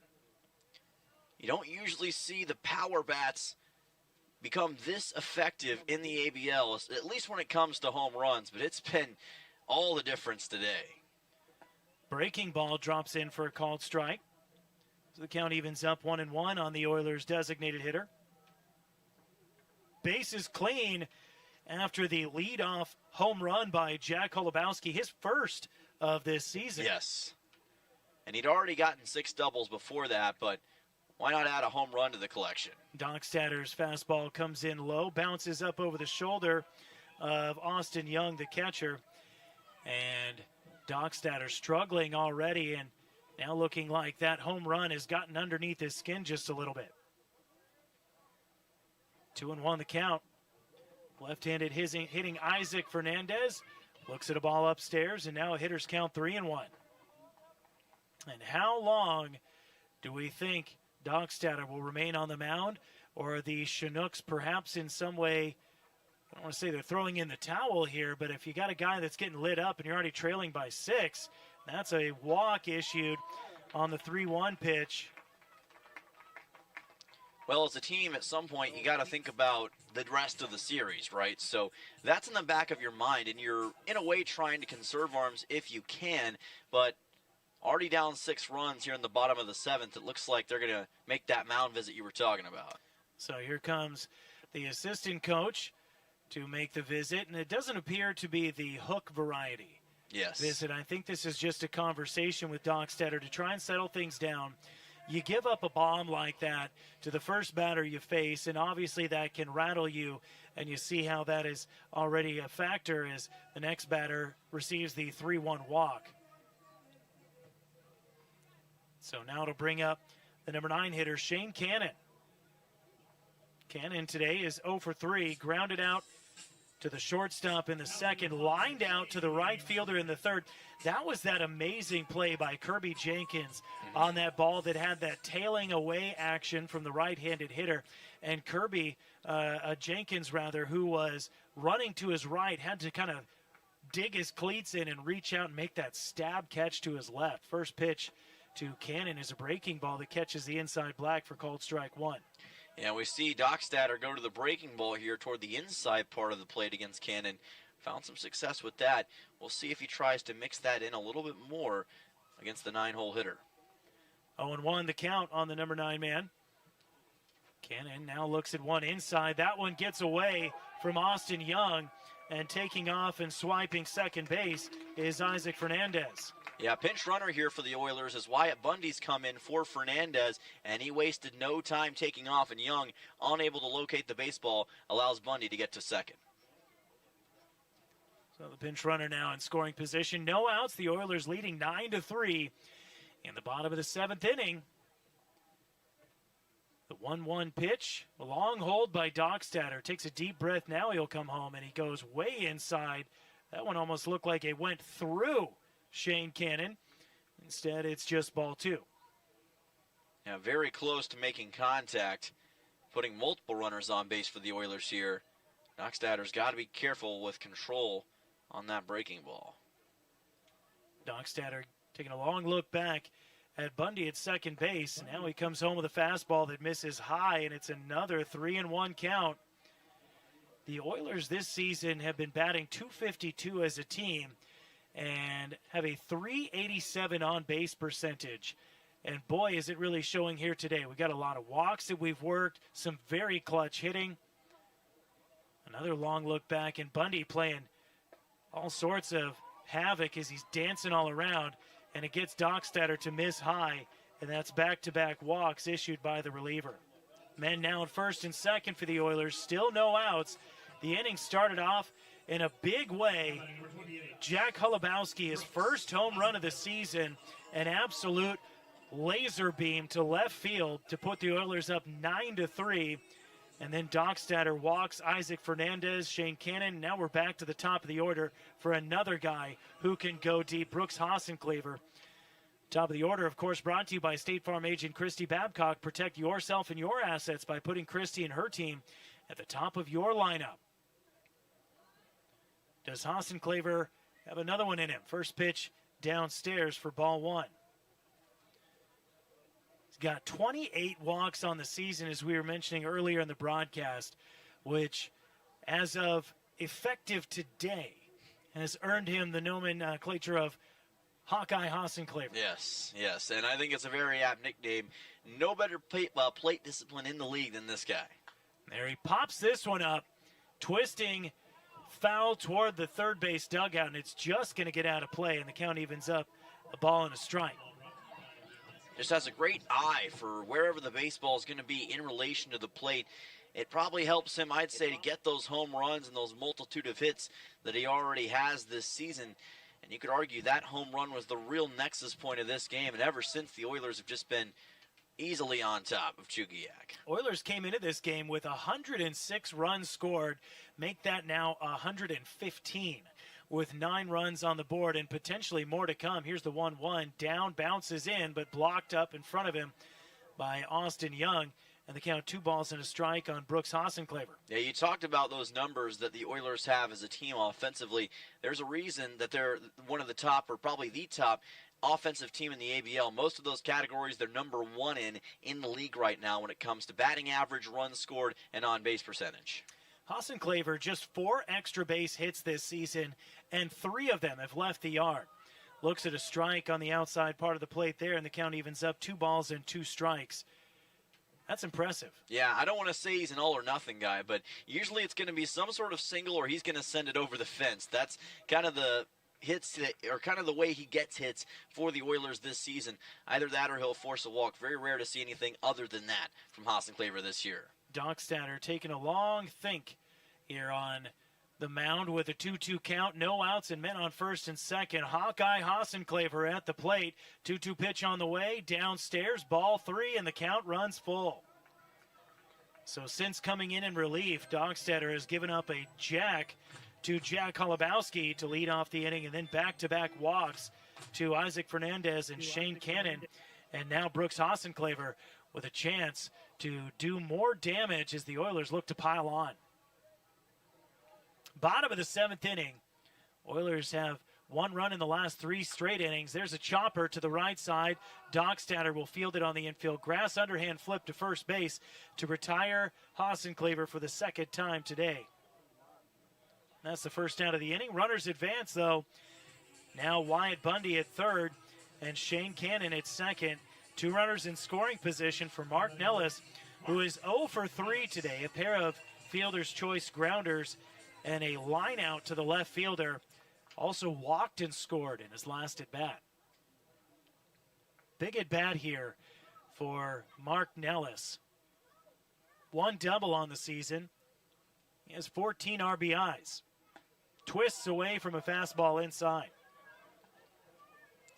Speaker 6: You don't usually see the power bats become this effective in the ABL, at least when it comes to home runs, but it's been all the difference today.
Speaker 2: Breaking ball drops in for a called strike. So the count evens up 1-1 on the Oilers' designated hitter. Bases clean after the leadoff home run by Jack Holubowski, his first of this season.
Speaker 6: Yes. And he'd already gotten 6 doubles before that, but why not add a home run to the collection?
Speaker 2: Dockstadter's fastball comes in low, bounces up over the shoulder of Austin Young, the catcher. And Dockstader struggling already, and now looking like that home run has gotten underneath his skin just a little bit. 2-1 the count. Left-handed hitting Isaac Fernandez. Looks at a ball upstairs, and now a hitter's count 3-1. And how long do we think Dockstader will remain on the mound, or are the Chinooks perhaps in some way, I don't want to say they're throwing in the towel here, but if you got a guy that's getting lit up and you're already trailing by 6, that's a walk issued on the 3-1 pitch.
Speaker 6: Well, as a team, at some point, you got to think about the rest of the series, right? So that's in the back of your mind, and you're, in a way, trying to conserve arms if you can, but already down 6 runs here in the bottom of the 7th, it looks like they're going to make that mound visit you were talking about.
Speaker 2: So here comes the assistant coach to make the visit, and it doesn't appear to be the hook variety visit. I think this is just a conversation with Dockstader to try and settle things down. You give up a bomb like that to the first batter you face, and obviously that can rattle you, and you see how that is already a factor as the next batter receives the 3-1 walk. So now to bring up the number 9 hitter, Shane Cannon. Cannon today is 0 for 3, grounded out to the shortstop in the 2nd, lined out to the right fielder in the 3rd. That was that amazing play by Kirby Jenkins on that ball that had that tailing away action from the right-handed hitter. And Kirby, Jenkins rather, who was running to his right, had to kind of dig his cleats in and reach out and make that stab catch to his left. First pitch to Cannon is a breaking ball that catches the inside black for called strike one.
Speaker 6: Yeah, we see Dockstader go to the breaking ball here toward the inside part of the plate against Cannon. Found some success with that. We'll see if he tries to mix that in a little bit more against the 9-hole hitter.
Speaker 2: 0-1 the count on the number 9 man. Cannon now looks at one inside. That one gets away from Austin Young, and taking off and swiping second base is Isaac Fernandez.
Speaker 6: Yeah, pinch runner here for the Oilers as Wyatt Bundy's come in for Fernandez, and he wasted no time taking off, and Young, unable to locate the baseball, allows Bundy to get to second.
Speaker 2: So the pinch runner now in scoring position. No outs. The Oilers leading 9-3 in the bottom of the 7th inning. The 1-1 pitch, a long hold by Dockstader. Takes a deep breath. Now he'll come home, and he goes way inside. That one almost looked like it went through Shane Cannon. Instead, it's just ball 2.
Speaker 6: Yeah, very close to making contact, putting multiple runners on base for the Oilers here. Dockstader's got to be careful with control on that breaking ball.
Speaker 2: Dockstader taking a long look back at Bundy at second base. Now he comes home with a fastball that misses high, and it's another 3-1 count. The Oilers this season have been batting .252 as a team and have a .387 on-base percentage. And boy, is it really showing here today. We got a lot of walks that we've worked, some very clutch hitting. Another long look back, and Bundy playing all sorts of havoc as he's dancing all around, and it gets Dockstader to miss high, and that's back-to-back walks issued by the reliever. Men now in first and second for the Oilers, still no outs. The inning started off in a big way. Jack Holubowski, his first home run of the season, an absolute laser beam to left field to put the Oilers up 9-3. And then Dockstader walks Isaac Fernandez, Shane Cannon. Now we're back to the top of the order for another guy who can go deep, Brooks Hassenclever. Top of the order, of course, brought to you by State Farm agent Christy Babcock. Protect yourself and your assets by putting Christy and her team at the top of your lineup. Does Hassenclever have another one in him? First pitch downstairs for ball 1. Got 28 walks on the season, as we were mentioning earlier in the broadcast, which, as of effective today, has earned him the nomenclature of Hawkeye Hassenclever.
Speaker 6: Yes, yes, and I think it's a very apt nickname. No better plate discipline in the league than this guy.
Speaker 2: There he pops this one up, twisting foul toward the third base dugout, and it's just going to get out of play, and the count evens up a ball and a strike.
Speaker 6: Just has a great eye for wherever the baseball is going to be in relation to the plate. It probably helps him, I'd say, to get those home runs and those multitude of hits that he already has this season. And you could argue that home run was the real nexus point of this game. And ever since, the Oilers have just been easily on top of Chugiak.
Speaker 2: Oilers came into this game with 106 runs scored. Make that now 115. With 9 runs on the board and potentially more to come. Here's the 1-1. Down, bounces in, but blocked up in front of him by Austin Young. And the count 2 balls and a strike on Brooks Hassenclever.
Speaker 6: Yeah, you talked about those numbers that the Oilers have as a team offensively. There's a reason that they're one of the top, or probably the top, offensive team in the ABL. Most of those categories they're number 1 in the league right now when it comes to batting average, runs scored, and on-base percentage.
Speaker 2: Hassenclever just 4 extra base hits this season, and 3 of them have left the yard. Looks at a strike on the outside part of the plate there, and the count evens up 2 balls and 2 strikes. That's impressive.
Speaker 6: Yeah, I don't want to say he's an all-or-nothing guy, but usually it's going to be some sort of single or he's going to send it over the fence. That's kind of the hits, or kind of the way he gets hits for the Oilers this season. Either that or he'll force a walk. Very rare to see anything other than that from Hassenclever this year.
Speaker 2: Dockstader taking a long think here on the mound with a 2-2 count. No outs and men on first and second. Hawkeye Hassenclever at the plate. 2-2 pitch on the way. Downstairs, ball 3, and the count runs full. So since coming in relief, Dockstader has given up a jack to Jack Holubowski to lead off the inning, and then back-to-back walks to Isaac Fernandez and Shane Cannon. And now Brooks Hassenclever with a chance to do more damage as the Oilers look to pile on. Bottom of the 7th inning. Oilers have 1 run in the last 3 straight innings. There's a chopper to the right side. Dockstader will field it on the infield. Grass underhand flip to first base to retire Hassenklever for the 2nd time today. That's the first out of the inning. Runners advance, though. Now Wyatt Bundy at third and Shane Cannon at second. 2 runners in scoring position for Mark Nellis, who is 0 for 3 today. A pair of fielder's choice grounders and a line out to the left fielder. Also walked and scored in his last at bat. Big at bat here for Mark Nellis. 1 double on the season. He has 14 RBIs. Twists away from a fastball inside.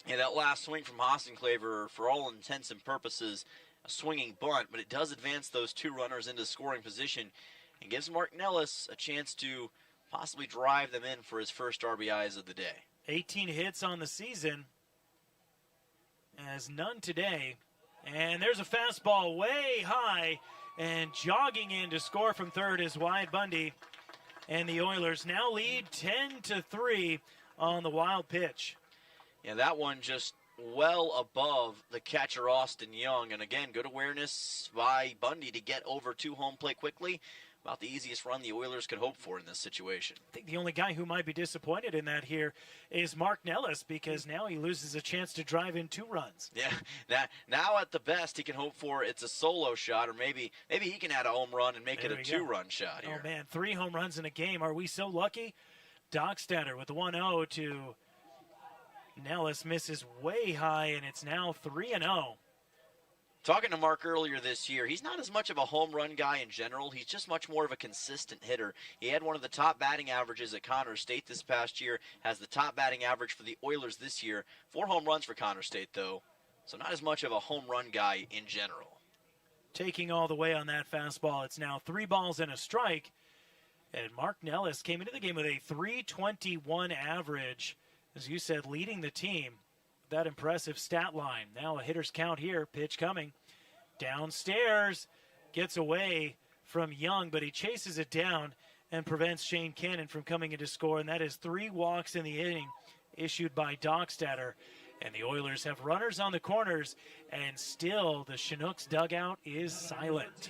Speaker 6: Yeah, that last swing from Hassenklever, for all intents and purposes, a swinging bunt, but it does advance those 2 runners into scoring position and gives Mark Nellis a chance to possibly drive them in for his first RBIs of the day.
Speaker 2: 18 hits on the season, as none today. And there's a fastball way high, and jogging in to score from third is Wyatt Bundy. And the Oilers now lead 10-3 on the wild pitch.
Speaker 6: Yeah, that one just well above the catcher Austin Young. And again, good awareness by Bundy to get over to home plate quickly. About the easiest run the Oilers could hope for in this situation.
Speaker 2: I think the only guy who might be disappointed in that here is Mark Nellis, because now he loses a chance to drive in 2 runs.
Speaker 6: Yeah, now at the best he can hope for it's a solo shot, or maybe he can add a home run and make it a 2-run shot here.
Speaker 2: Oh man, 3 home runs in a game. Are we so lucky? Dockstader with the 1-0 to Nellis, misses way high, and it's now 3-0.
Speaker 6: Talking to Mark earlier this year, he's not as much of a home run guy in general. He's just much more of a consistent hitter. He had one of the top batting averages at Connor State this past year, has the top batting average for the Oilers this year. 4 home runs for Connor State, though, so not as much of a home run guy in general.
Speaker 2: Taking all the way on that fastball, it's now 3 balls and a strike. And Mark Nellis came into the game with a .321 average, as you said, leading the team. That impressive stat line. Now a hitter's count here. Pitch coming. Downstairs. Gets away from Young, but he chases it down and prevents Shane Cannon from coming in to score. And that is 3 walks in the inning issued by Dockstader. And the Oilers have runners on the corners, and still the Chinooks dugout is silent.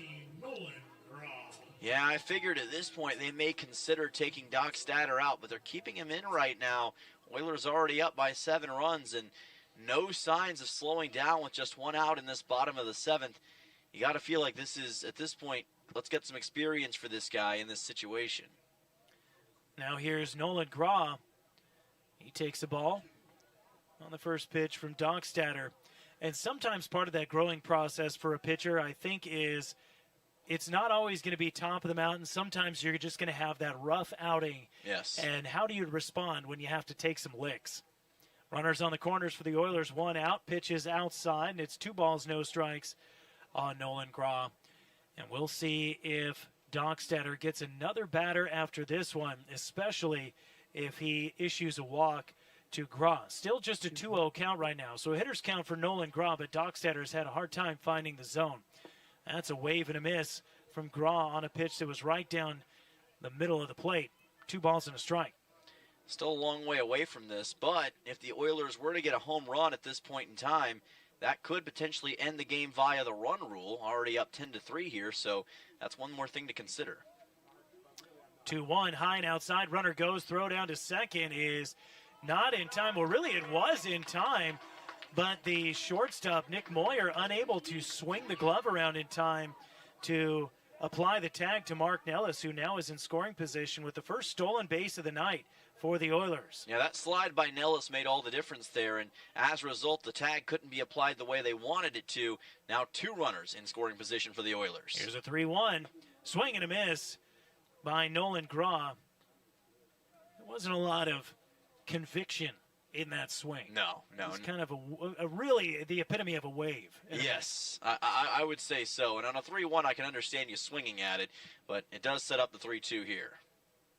Speaker 6: Yeah, I figured at this point they may consider taking Dockstader out, but they're keeping him in right now. Oilers already up by 7 runs, and no signs of slowing down with just 1 out in this bottom of the 7th. You got to feel like this is, at this point, let's get some experience for this guy in this situation.
Speaker 2: Now here's Nolan Graw. He takes the ball on the first pitch from Dockstader. And sometimes part of that growing process for a pitcher, I think, is it's not always going to be top of the mountain. Sometimes you're just going to have that rough outing.
Speaker 6: Yes.
Speaker 2: And how do you respond when you have to take some licks? Runners on the corners for the Oilers, 1 out. Pitches outside, and it's 2 balls, no strikes on Nolan Graw. And we'll see if Dockstader gets another batter after this one, especially if he issues a walk to Graw. Still just a 2-0 count right now. So a hitter's count for Nolan Graw, but Dockstader's had a hard time finding the zone. That's a wave and a miss from Graw on a pitch that was right down the middle of the plate. 2 balls and a strike.
Speaker 6: Still a long way away from this, but if the Oilers were to get a home run at this point in time, that could potentially end the game via the run rule. Already up 10-3 here, so that's one more thing to consider.
Speaker 2: 2-1, high and outside. Runner goes, throw down to second is not in time. Well, really, it was in time, but the shortstop, Nick Moyer, unable to swing the glove around in time to apply the tag to Mark Nellis, who now is in scoring position with the first stolen base of the night for the Oilers.
Speaker 6: Yeah, that slide by Nellis made all the difference there, and as a result, the tag couldn't be applied the way they wanted it to. Now 2 runners in scoring position for the Oilers.
Speaker 2: Here's a 3-1. Swing and a miss by Nolan Graw. There wasn't a lot of conviction in that swing.
Speaker 6: No.
Speaker 2: It's kind of a really the epitome of a wave.
Speaker 6: Yes, I would say so. And on a 3-1, I can understand you swinging at it, but it does set up the 3-2 here.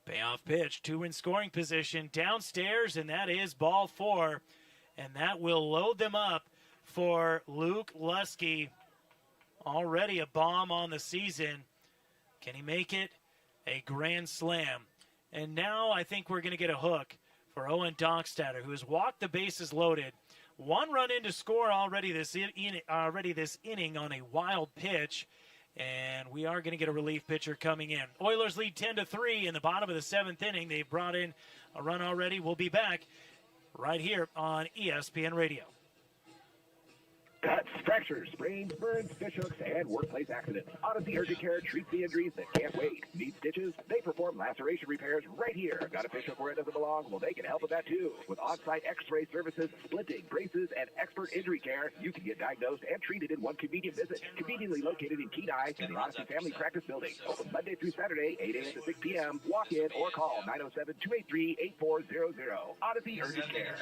Speaker 2: Payoff pitch, 2 in scoring position, downstairs, and that is ball 4. And that will load them up for Luke Lusky. Already a bomb on the season. Can he make it a grand slam? And now I think we're going to get a hook for Owen Dockstader, who has walked the bases loaded. 1 run in to score already this inning on a wild pitch. And we are going to get a relief pitcher coming in. Oilers lead 10-3 in the bottom of the 7th inning. They've brought in a run already. We'll be back right here on ESPN Radio.
Speaker 15: Cuts, fractures, sprains, burns, fishhooks, and workplace accidents. Odyssey Urgent Care treats the injuries that can't wait. Need stitches? They perform laceration repairs right here. Got a fishhook where it doesn't belong? Well, they can help with that too. With on-site x-ray services, splinting, braces, and expert injury care, you can get diagnosed and treated in one convenient visit. Conveniently located in Kenai in the Odyssey Family Practice Building. Open Monday through Saturday, 8 a.m. to 6 p.m. Walk in or call 907-283-8400. Odyssey Urgent Care.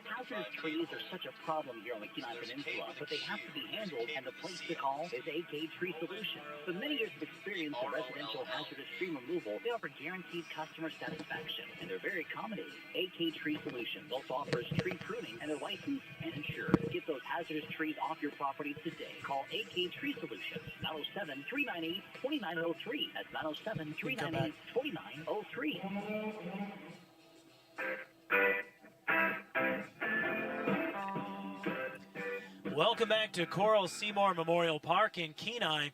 Speaker 3: Hazardous trees are such a problem here on the Kenai Peninsula, but they have to be handled, and the place to call is AK Tree Solutions. With many years of experience in residential hazardous tree removal, they offer guaranteed customer satisfaction, and they're very accommodating. AK Tree Solutions also offers tree pruning, and they're licensed and insured. Get those hazardous trees off your property today. Call AK Tree Solutions, 907-398-2903. That's 907-398-2903.
Speaker 2: Welcome back to Coral Seymour Memorial Park in Kenai.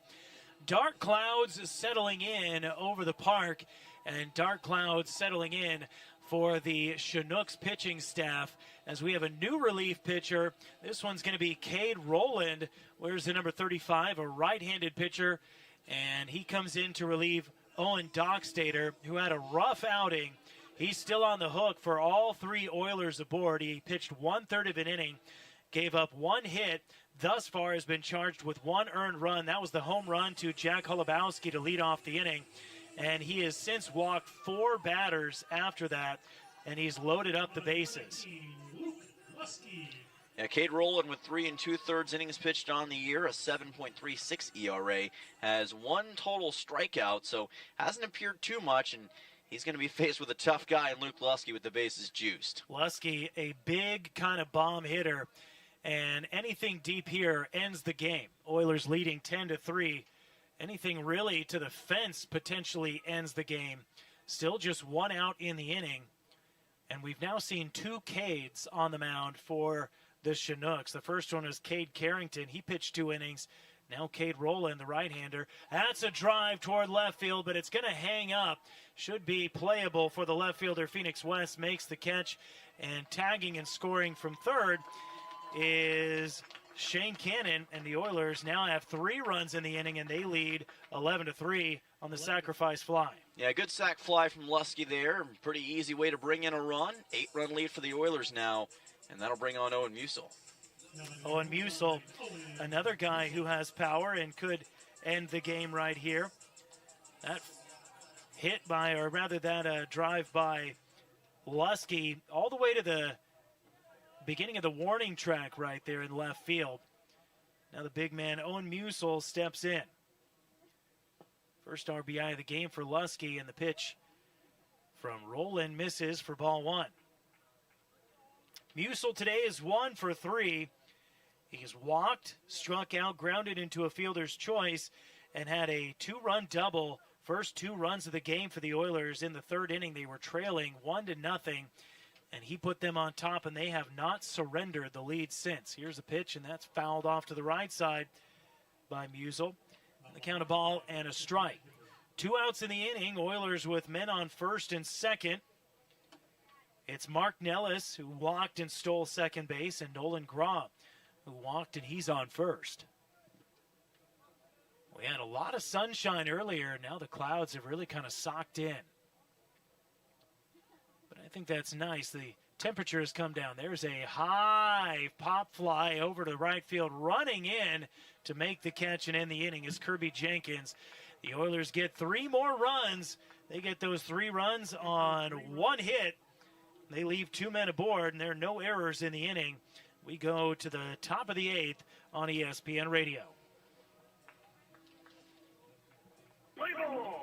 Speaker 2: Dark clouds settling in over the park, and dark clouds settling in for the Chinooks pitching staff as we have a new relief pitcher. This one's going to be Cade Rowland. Where's the number 35, a right-handed pitcher, and he comes in to relieve Owen Dockstader, who had a rough outing. He's still on the hook for all 3 Oilers aboard. He pitched 1/3 of an inning, gave up 1 hit, thus far has been charged with 1 earned run. That was the home run to Jack Holubowski to lead off the inning. And he has since walked 4 batters after that, and he's loaded up the bases.
Speaker 6: Yeah, Cade Rowland with 3 2/3 innings pitched on the year, a 7.36 ERA, has 1 total strikeout, so hasn't appeared too much, and he's going to be faced with a tough guy in Luke Lusky with the bases juiced.
Speaker 2: Lusky, a big kind of bomb hitter, and anything deep here ends the game. Oilers leading 10-3. Anything really to the fence potentially ends the game. Still just 1 out in the inning, and we've now seen 2 Cades on the mound for the Chinooks. The first one was Cade Carrington. He pitched 2 innings. Now Cade Rowland, the right-hander. That's a drive toward left field, but it's going to hang up. Should be playable for the left fielder. Phoenix West makes the catch, and tagging and scoring from third is Shane Cannon, and the Oilers now have 3 runs in the inning, and they lead 11-3 on the sacrifice fly.
Speaker 6: Yeah, good sac fly from Lusky there. Pretty easy way to bring in a run. 8-run lead for the Oilers now, and that'll bring on Owen Musil.
Speaker 2: Owen Musil, another guy who has power and could end the game right here. That hit by, or rather that drive by Lusky all the way to the beginning of the warning track right there in left field. Now the big man, Owen Musil, steps in. First RBI of the game for Lusky, and the pitch from Rowland misses for ball 1. Musil today is 1 for 3. He's walked, struck out, grounded into a fielder's choice, and had a 2-run double. First 2 runs of the game for the Oilers. In the 3rd inning, they were trailing 1-0, and he put them on top, and they have not surrendered the lead since. Here's a pitch, and that's fouled off to the right side by Musil. The count, a ball and a strike. 2 outs in the inning. Oilers with men on first and second. It's Mark Nellis, who walked and stole second base, and Nolan Graw, who walked, and he's on first. We had a lot of sunshine earlier. Now the clouds have really kind of socked in. But I think that's nice. The temperature has come down. There's a high pop fly over to the right field. Running in to make the catch and end the inning is Kirby Jenkins. The Oilers get 3 more runs. They get those 3 runs on 1 hit. They leave 2 men aboard, and there are no errors in the inning. We go to the top of the 8th on ESPN Radio.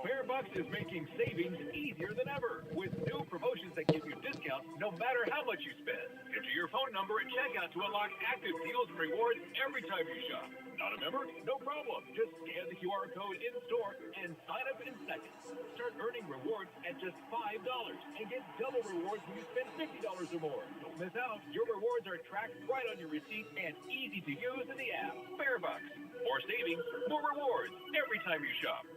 Speaker 14: Fairbucks is making savings easier than ever with new promotions that give you discounts no matter how much you spend. Enter your phone number at checkout to unlock active deals and rewards every time you shop. Not a member? No problem. Just scan the QR code in store and sign up in seconds. Start earning rewards at just $5 and get double rewards when you spend $50 or more. Don't miss out. Your rewards are tracked right on your receipt and easy to use in the app. Fairbucks. More savings, more rewards every time you shop.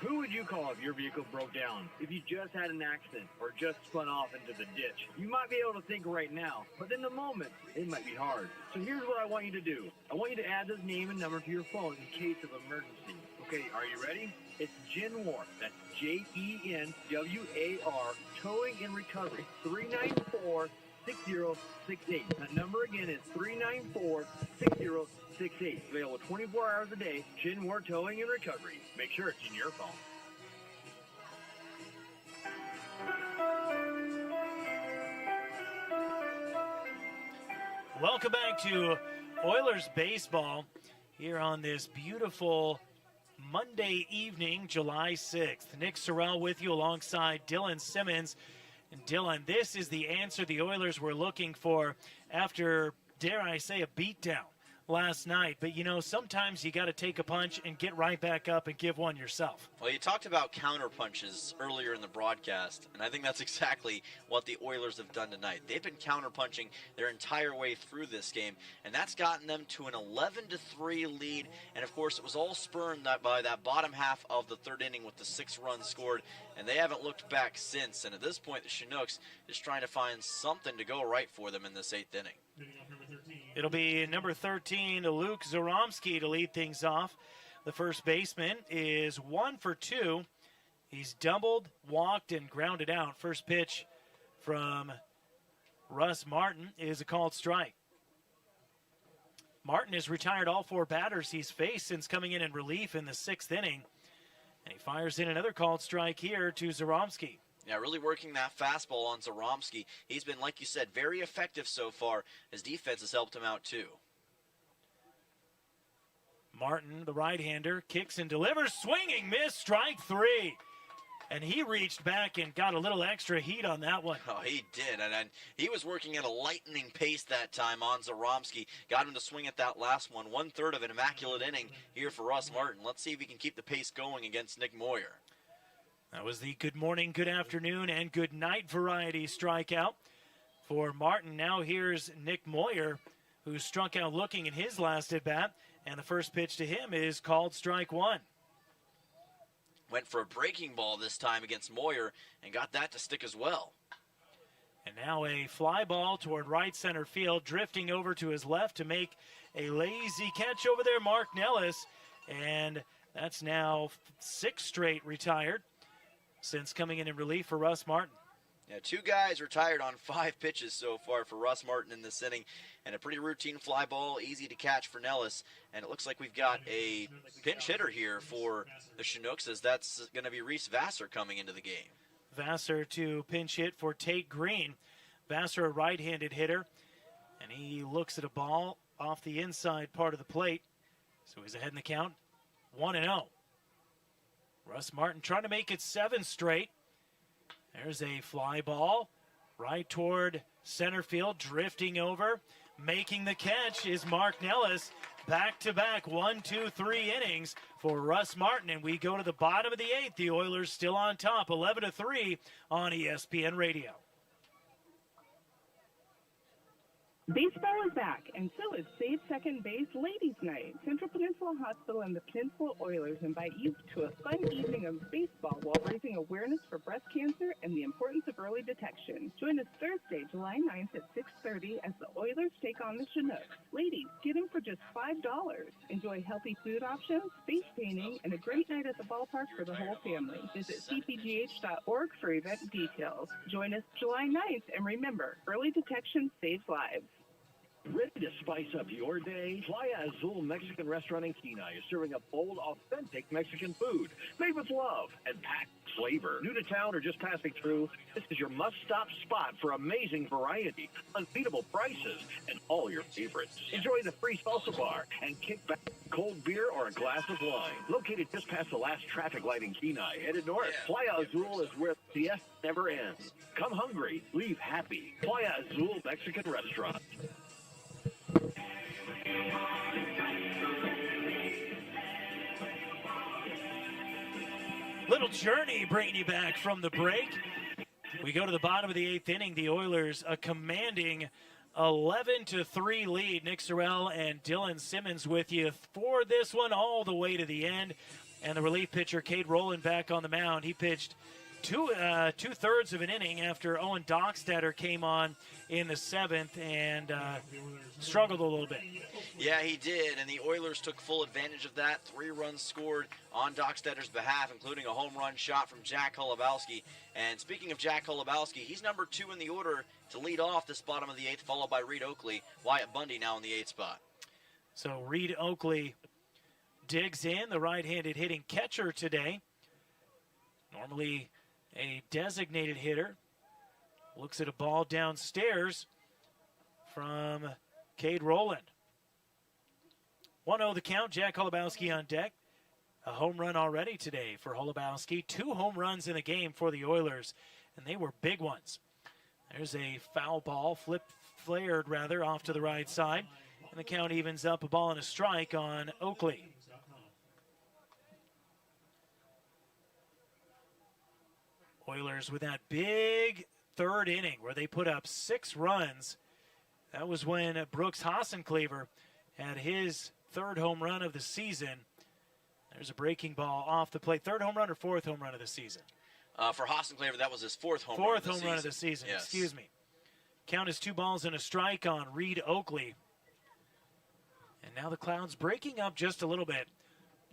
Speaker 18: Who would you call if your vehicle broke down? If you just had an accident or just spun off into the ditch? You might be able to think right now, but in the moment, it might be hard. So here's what I want you to do. I want you to add this name and number to your phone in case of emergency. Okay, are you ready? It's Genwar. That's Jenwar, Towing and Recovery, 394-6068. That number again is 394-6068. Available 24 hours a day. Genwar Towing and Recovery. Make sure it's in your phone.
Speaker 2: Welcome back to Oilers baseball here on this beautiful Monday evening, July 6th. Nick Sorrell with you alongside Dylan Simmons. And Dylan, this is the answer the Oilers were looking for after, dare I say, a beatdown last night. But, you know, sometimes you got to take a punch and get right back up and give one yourself.
Speaker 6: Well, you talked about counter punches earlier in the broadcast, and I think that's exactly what the Oilers have done tonight. They've been counter punching their entire way through this game, and that's gotten them to an 11-3 lead. And of course, it was all spurned by that bottom half of the third inning with the 6 runs scored, and they haven't looked back since. And at this point, the Chinooks is trying to find something to go right for them in this 8th inning.
Speaker 2: It'll be number 13, Luke Zaromsky, to lead things off. The first baseman is 1 for 2. He's doubled, walked, and grounded out. First pitch from Russ Martin is a called strike. Martin has retired all 4 batters he's faced since coming in relief in the 6th inning. And he fires in another called strike here to Zaromsky.
Speaker 6: Yeah, really working that fastball on Zaromsky. He's been, like you said, very effective so far. His defense has helped him out, too.
Speaker 2: Martin, the right-hander, kicks and delivers. Swinging miss, strike 3. And he reached back and got a little extra heat on that one.
Speaker 6: Oh, he did. And he was working at a lightning pace that time on Zaromsky. Got him to swing at that last one. 1/3 of an immaculate inning here for Russ Martin. Let's see if he can keep the pace going against Nick Moyer.
Speaker 2: That was the good morning, good afternoon, and good night variety strikeout for Martin. Now here's Nick Moyer, who struck out looking in his last at-bat, and the first pitch to him is called strike 1.
Speaker 6: Went for a breaking ball this time against Moyer and got that to stick as well.
Speaker 2: And now a fly ball toward right center field, drifting over to his left to make a lazy catch over there, Mark Nellis. And that's now 6 straight retired since coming in relief for Russ Martin.
Speaker 6: Yeah, 2 guys retired on 5 pitches so far for Russ Martin in this inning, and a pretty routine fly ball, easy to catch for Nellis. And it looks like we've got a pinch hitter here for the Chinooks, as that's going to be Reese Vassar coming into the game.
Speaker 2: Vassar to pinch hit for Tate Green. Vassar, a right-handed hitter, and he looks at a ball off the inside part of the plate. So he's ahead in the count, 1-0. Russ Martin trying to make it 7 straight. There's a fly ball right toward center field, drifting over. Making the catch is Mark Nellis. Back-to-back 1, 2, 3 innings for Russ Martin. And we go to the bottom of the 8th. The Oilers still on top, 11-3 on ESPN Radio.
Speaker 9: Baseball is back, and so is Save Second Base Ladies Night. Central Peninsula Hospital and the Peninsula Oilers invite you to a fun evening of baseball while raising awareness for breast cancer and the importance of early detection. Join us Thursday, July 9th at 6:30 as the Oilers take on the Chinooks. Ladies, get them for just $5. Enjoy healthy food options, face painting, and a great night at the ballpark for the whole family. Visit cpgh.org for event details. Join us July 9th, and remember, early detection saves lives.
Speaker 10: Ready to spice up your day? Playa Azul Mexican Restaurant in Kenai is serving up bold, authentic Mexican food made with love and packed flavor. New to town or just passing through, this is your must-stop spot for amazing variety, unbeatable prices, and all your favorites. Enjoy the free salsa bar and kick back cold beer or a glass of wine. Located just past the last traffic light in Kenai, headed north, Playa Azul is where the siesta never ends. Come hungry, leave happy. Playa Azul Mexican Restaurant.
Speaker 2: Little journey bringing you back from the break. We go to the bottom of the 8th inning. The Oilers a commanding 11-3 lead. Nick Sorrell and Dylan Simmons with you for this one all the way to the end. And the relief pitcher, Cade Rowland, back on the mound. He pitched two-thirds of an inning after Owen Dockstader came on in the 7th and struggled a little bit.
Speaker 6: Yeah, he did, and the Oilers took full advantage of that. 3 runs scored on Dockstader's behalf, including a home run shot from Jack Holubowski. And speaking of Jack Holubowski, he's number 2 in the order to lead off this bottom of the 8th, followed by Reed Oakley. Wyatt Bundy now in the 8th spot.
Speaker 2: So Reed Oakley digs in, the right-handed hitting catcher today. Normally a designated hitter. Looks at a ball downstairs from Cade Rowland. 1-0 the count. Jack Holubowski on deck. A home run already today for Holubowski. 2 home runs in a game for the Oilers, and they were big ones. There's a foul ball, flared off to the right side, and the count evens up, a ball and a strike on Oakley. Oilers with that big 3rd inning where they put up 6 runs. That was when Brooks Hassenklever had his 3rd home run of the season. There's a breaking ball off the plate. 3rd home run or 4th home run of the season?
Speaker 6: For Hassenklever, that was his 4th home
Speaker 2: run. 4th
Speaker 6: of the
Speaker 2: home
Speaker 6: season.
Speaker 2: run of the season,
Speaker 6: Yes.
Speaker 2: Excuse me. Count is 2 balls and a strike on Reed Oakley. And now the clouds breaking up just a little bit.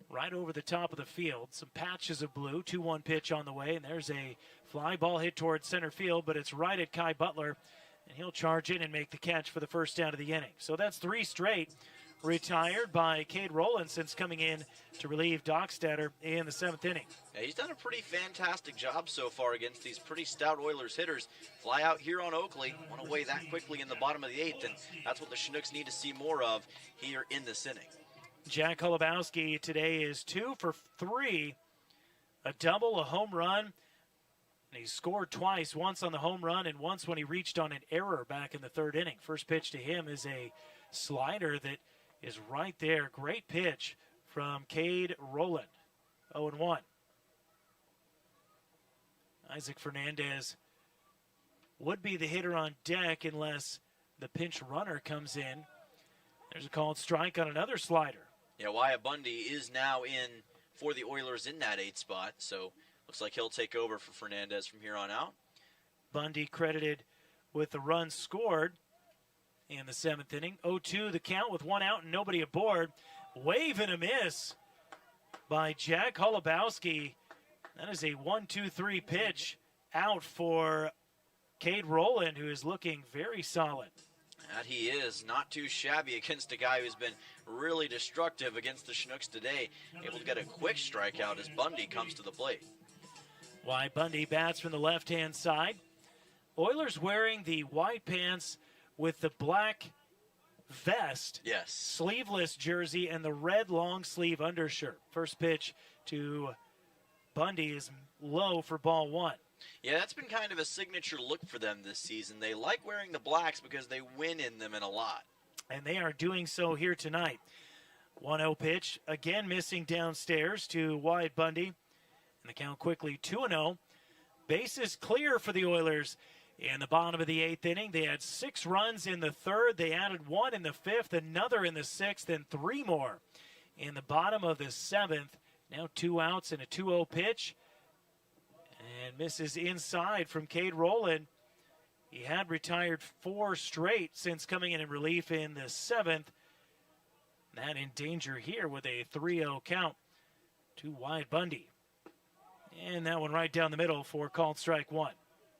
Speaker 2: Right over the top of the field. Some patches of blue. 2-1 pitch on the way. And there's a fly ball hit towards center field, but it's right at Kai Butler. And he'll charge in and make the catch for the first down of the inning. So that's 3 straight retired by Cade Rowland since coming in to relieve Dockstader in the 7th inning.
Speaker 6: Yeah, he's done a pretty fantastic job so far against these pretty stout Oilers hitters. Fly out here on Oakley, went away that quickly in the bottom of the 8th, and that's what the Chinooks need to see more of here in this inning.
Speaker 2: Jack Holubowski today is 2 for 3, a double, a home run, and he scored twice, once on the home run and once when he reached on an error back in the 3rd inning. First pitch to him is a slider that is right there. Great pitch from Cade Rowland. 0-1. Isaac Fernandez would be the hitter on deck unless the pinch runner comes in. There's a called strike on another slider.
Speaker 6: Yeah, Wyatt Bundy is now in for the Oilers in that 8th spot, so looks like he'll take over for Fernandez from here on out.
Speaker 2: Bundy credited with the run scored in the 7th inning. 0-2 the count with 1 out and nobody aboard. Wave and a miss by Jack Holubowski. That is a 1-2-3 pitch out for Cade Rowland, who is looking very solid.
Speaker 6: That he is. Not too shabby against a guy who's been really destructive against the Chinooks today. Able to get a quick strikeout as Bundy comes to the plate.
Speaker 2: Wyatt Bundy bats from the left-hand side. Oilers wearing the white pants with the black vest.
Speaker 6: Yes.
Speaker 2: Sleeveless jersey and the red long sleeve undershirt. First pitch to Bundy is low for ball 1.
Speaker 6: Yeah, that's been kind of a signature look for them this season. They like wearing the blacks because they win in them in a lot.
Speaker 2: And they are doing so here tonight. 1-0 pitch, again missing downstairs to Wyatt Bundy. And the count quickly 2-0. Bases clear for the Oilers in the bottom of the 8th inning. They had 6 runs in the 3rd. They added 1 in the 5th, another in the 6th, and 3 more in the bottom of the 7th. Now 2 outs and a 2-0 pitch. And misses inside from Cade Rowland. He had retired 4 straight since coming in relief in the 7th. That in danger here with a 3-0 count to Wyatt Bundy. And that one right down the middle for called strike 1.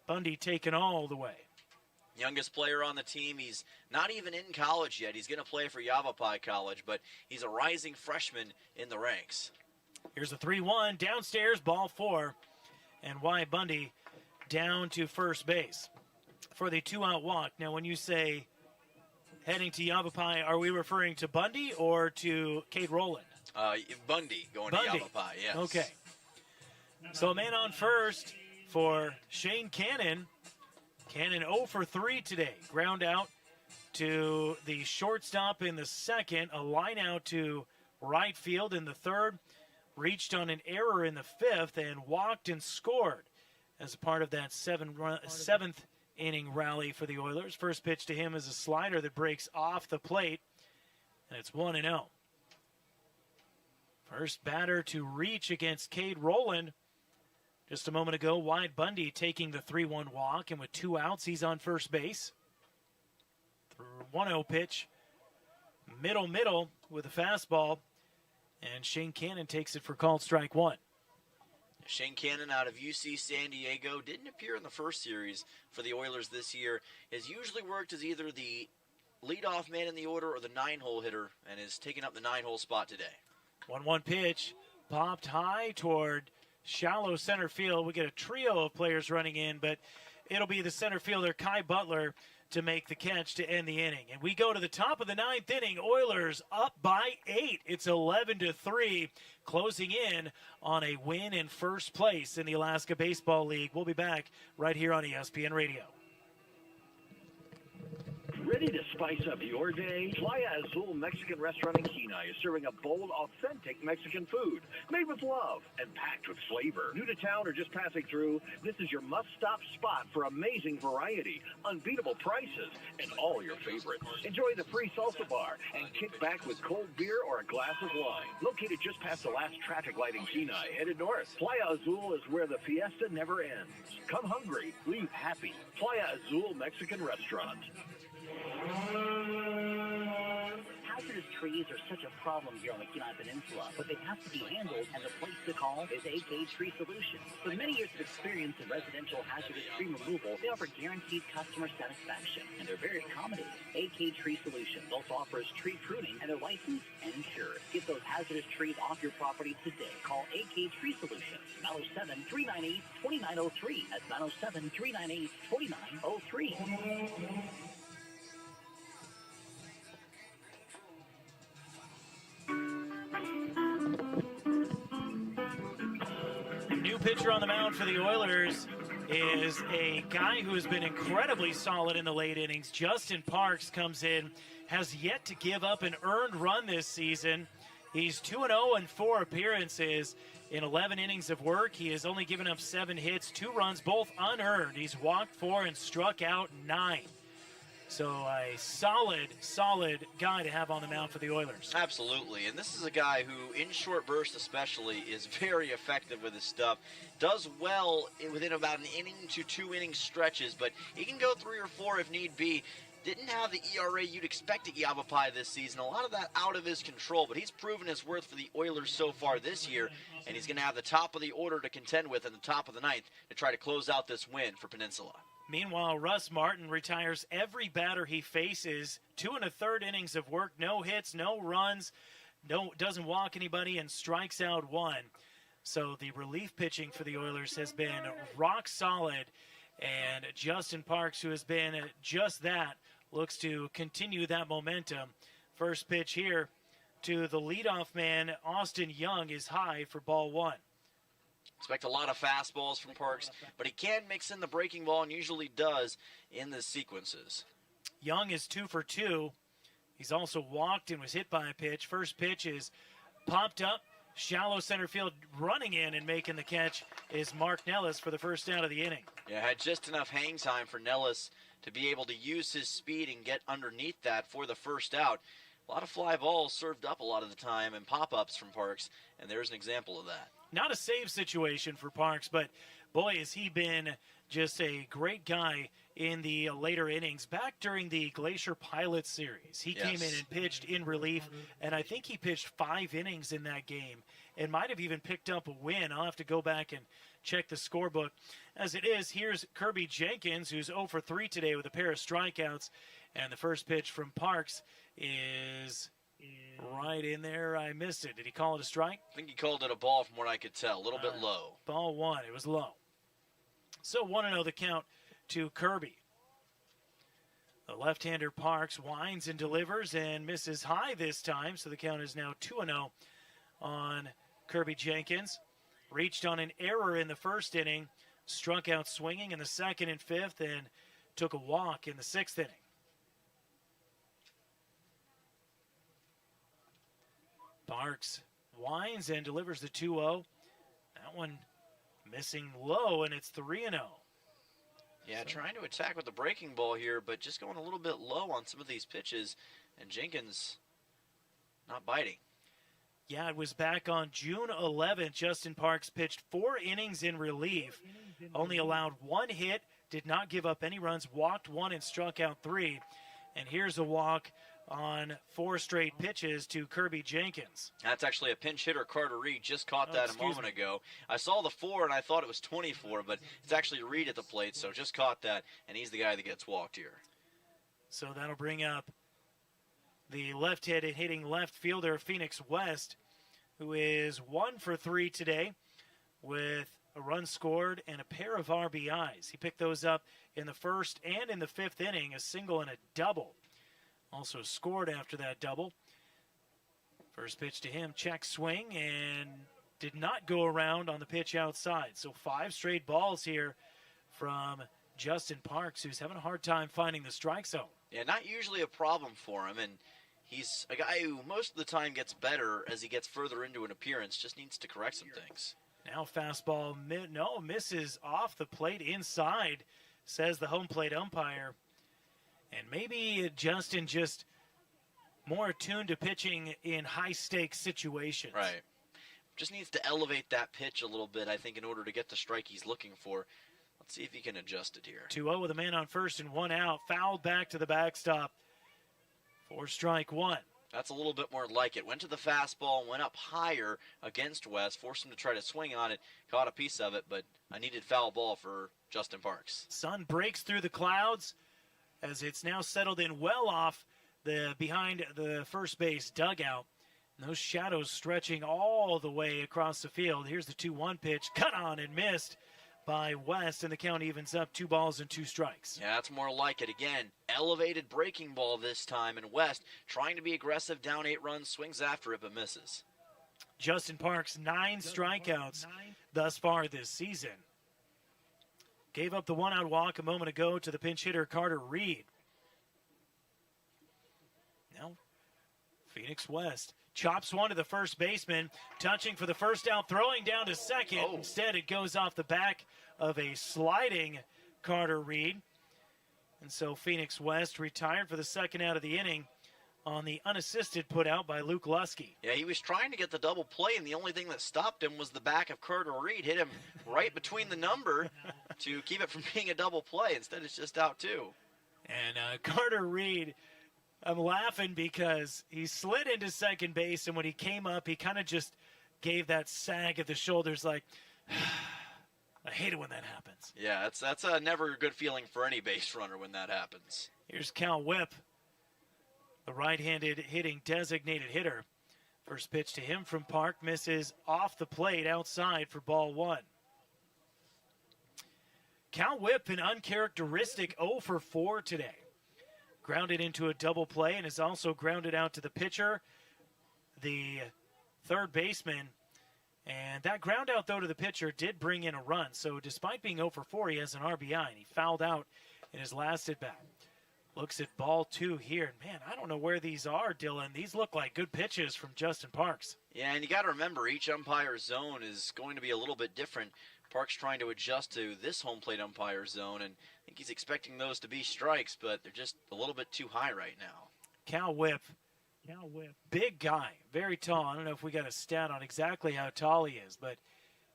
Speaker 2: Bundy taken all the way.
Speaker 6: Youngest player on the team. He's not even in college yet. He's going to play for Yavapai College, but he's a rising freshman in the ranks.
Speaker 2: Here's a 3-1 downstairs, ball 4. and Wyatt Bundy down to first base for the 2-out walk. Now, when you say heading to Yavapai, are we referring to Bundy or to Cade Rowland?
Speaker 6: Bundy going
Speaker 2: Bundy.
Speaker 6: to Yavapai, yes.
Speaker 2: Okay. So a man on first for Shane Cannon. Cannon 0 for 3 today. Ground out to the shortstop in the second. A line out to right field in the third. Reached on an error in the fifth and walked and scored as a part of that seventh inning rally for the Oilers. First pitch to him is a slider that breaks off the plate, and it's 1-0. First batter to reach against Cade Rowland. Just a moment ago, Wyatt Bundy taking the 3-1 walk, and with 2 outs, he's on first base. 1-0 pitch, middle with a fastball, and Shane Cannon takes it for called strike 1.
Speaker 6: Shane Cannon out of UC San Diego didn't appear in the first series for the Oilers this year. Has usually worked as either the leadoff man in the order or the 9-hole hitter, and is taking up the 9-hole spot today.
Speaker 2: 1-1 pitch, popped high toward shallow center field. We get a trio of players running in, but it'll be the center fielder, Kai Butler, to make the catch to end the inning. And we go to the top of the 9th inning. Oilers up by 8. It's 11-3, closing in on a win in first place in the Alaska Baseball League. We'll be back right here on ESPN Radio.
Speaker 10: Ready to spice up your day? Playa Azul Mexican Restaurant in Kenai is serving a bold, authentic Mexican food made with love and packed with flavor. New to town or just passing through, this is your must-stop spot for amazing variety, unbeatable prices, and all your favorites. Enjoy the free salsa bar and kick back with cold beer or a glass of wine. Located just past the last traffic light in Kenai, headed north. Playa Azul is where the fiesta never ends. Come hungry, leave happy. Playa Azul Mexican Restaurant.
Speaker 3: Hazardous trees are such a problem here on the Kenai Peninsula, but they have to be handled, and the place to call is AK Tree Solutions. With many years of experience in residential hazardous tree removal, they offer guaranteed customer satisfaction, and they're very accommodating. AK Tree Solutions also offers tree pruning, and they're licensed and insured. Get those hazardous trees off your property today. Call AK Tree Solutions, 907-398-2903. That's 907-398-2903.
Speaker 2: New pitcher on the mound for the Oilers is a guy who has been incredibly solid in the late innings. Justin Parks comes in, has yet to give up an earned run this season. He's 2-0 in 4 appearances in 11 innings of work. He has only given up 7 hits, 2 runs, both unearned. He's walked 4 and struck out 9. So a solid guy to have on the mound for the Oilers.
Speaker 6: Absolutely, and this is a guy who, in short bursts especially, is very effective with his stuff. Does well within about an inning to 2 inning stretches, but he can go 3 or 4 if need be. Didn't have the ERA you'd expect at Yavapai this season. A lot of that out of his control, but he's proven his worth for the Oilers so far this year, and he's going to have the top of the order to contend with in the top of the 9th to try to close out this win for Peninsula.
Speaker 2: Meanwhile, Russ Martin retires every batter he faces. 2 1/3 innings of work, no hits, no runs, doesn't walk anybody, and strikes out 1. So the relief pitching for the Oilers has been rock solid, and Justin Parks, who has been just that, looks to continue that momentum. First pitch here to the leadoff man, Austin Young, is high for ball 1.
Speaker 6: Expect a lot of fastballs from Parks, but he can mix in the breaking ball and usually does in the sequences.
Speaker 2: Young is 2 for 2. He's also walked and was hit by a pitch. First pitch is popped up, shallow center field. Running in and making the catch is Mark Nellis for the first out of the inning.
Speaker 6: Yeah, had just enough hang time for Nellis to be able to use his speed and get underneath that for the first out. A lot of fly balls served up a lot of the time and pop-ups from Parks, and there's an example of that.
Speaker 2: Not a save situation for Parks, but boy, has he been just a great guy in the later innings. Back during the Glacier Pilot series, he came in and pitched in relief, and I think he pitched 5 innings in that game and might have even picked up a win. I'll have to go back and check the scorebook. As it is, here's Kirby Jenkins, who's 0 for 3 today with a pair of strikeouts, and the first pitch from Parks is right in there. I missed it. Did he call it a strike?
Speaker 6: I think he called it a ball from what I could tell. A little bit low.
Speaker 2: Ball 1. It was low. So 1-0 the count to Kirby. The left-hander Parks winds and delivers and misses high this time, so the count is now 2-0 on Kirby Jenkins. Reached on an error in the first inning, struck out swinging in the second and fifth, and took a walk in the sixth inning. Parks winds and delivers the 2-0. That one missing low, and it's 3-0.
Speaker 6: Yeah, trying to attack with the breaking ball here, but just going a little bit low on some of these pitches, and Jenkins not biting.
Speaker 2: Yeah, it was back on June 11th. Justin Parks pitched 4 innings in relief, only allowed 1 hit, did not give up any runs, walked 1 and struck out 3. And here's a walk on 4 straight pitches to Kirby Jenkins.
Speaker 6: That's actually a pinch hitter. Carter Reed just caught that a moment ago. I saw the 4 and I thought it was 24, but it's actually Reed at the plate, so just caught that, and he's the guy that gets walked here.
Speaker 2: So that'll bring up the left-handed hitting left fielder Phoenix West, who is 1 for 3 today with a run scored and a pair of RBIs. He picked those up in the first and in the fifth inning, a single and a double. Also scored after that double. First pitch to him, check swing, and did not go around on the pitch outside. So 5 straight balls here from Justin Parks, who's having a hard time finding the strike zone.
Speaker 6: Yeah, not usually a problem for him, and he's a guy who most of the time gets better as he gets further into an appearance, just needs to correct some things.
Speaker 2: Now fastball, misses off the plate inside, says the home plate umpire. And maybe Justin just more attuned to pitching in high-stakes situations.
Speaker 6: Right. Just needs to elevate that pitch a little bit, I think, in order to get the strike he's looking for. Let's see if he can adjust it here.
Speaker 2: 2-0 with a man on first and 1 out. Fouled back to the backstop for strike 1.
Speaker 6: That's a little bit more like it. Went to the fastball, went up higher against West, forced him to try to swing on it, caught a piece of it, but I needed foul ball for Justin Parks.
Speaker 2: Sun breaks through the clouds as it's now settled in well off behind the first base dugout. And those shadows stretching all the way across the field. Here's the 2-1 pitch, cut on and missed by West, and the count evens up 2 balls and 2 strikes.
Speaker 6: Yeah, that's more like it. Again, elevated breaking ball this time, and West trying to be aggressive, down 8 runs, swings after it, but misses.
Speaker 2: Justin Parks, 9 strikeouts thus far this season. Gave up the 1-out walk a moment ago to the pinch hitter Carter Reed. Now, Phoenix West chops one to the first baseman, touching for the first out, throwing down to second.
Speaker 6: Oh.
Speaker 2: Instead, it goes off the back of a sliding Carter Reed. And so Phoenix West retired for the second out of the inning on the unassisted put out by Luke Lusky.
Speaker 6: Yeah, he was trying to get the double play, and the only thing that stopped him was the back of Carter Reed. Hit him right between the number to keep it from being a double play. Instead, it's just out 2.
Speaker 2: And Carter Reed, I'm laughing because he slid into second base, and when he came up, he kind of just gave that sag at the shoulders like, I hate it when that happens.
Speaker 6: Yeah, that's a never a good feeling for any base runner when that happens.
Speaker 2: Here's Cal Whipp, the right-handed hitting designated hitter. First pitch to him from Park, misses off the plate outside for ball 1. Cal Whipp, an uncharacteristic 0 for 4 today. Grounded into a double play and is also grounded out to the pitcher, the third baseman. And that ground out, though, to the pitcher did bring in a run. So despite being 0 for 4, he has an RBI, and he fouled out in his last at-bat. Looks at ball 2 here. Man, I don't know where these are, Dylan. These look like good pitches from Justin Parks.
Speaker 6: Yeah, and you got to remember, each umpire's zone is going to be a little bit different. Parks trying to adjust to this home plate umpire zone, and I think he's expecting those to be strikes, but they're just a little bit too high right now.
Speaker 2: Cal Whipp, big guy, very tall. I don't know if we got a stat on exactly how tall he is, but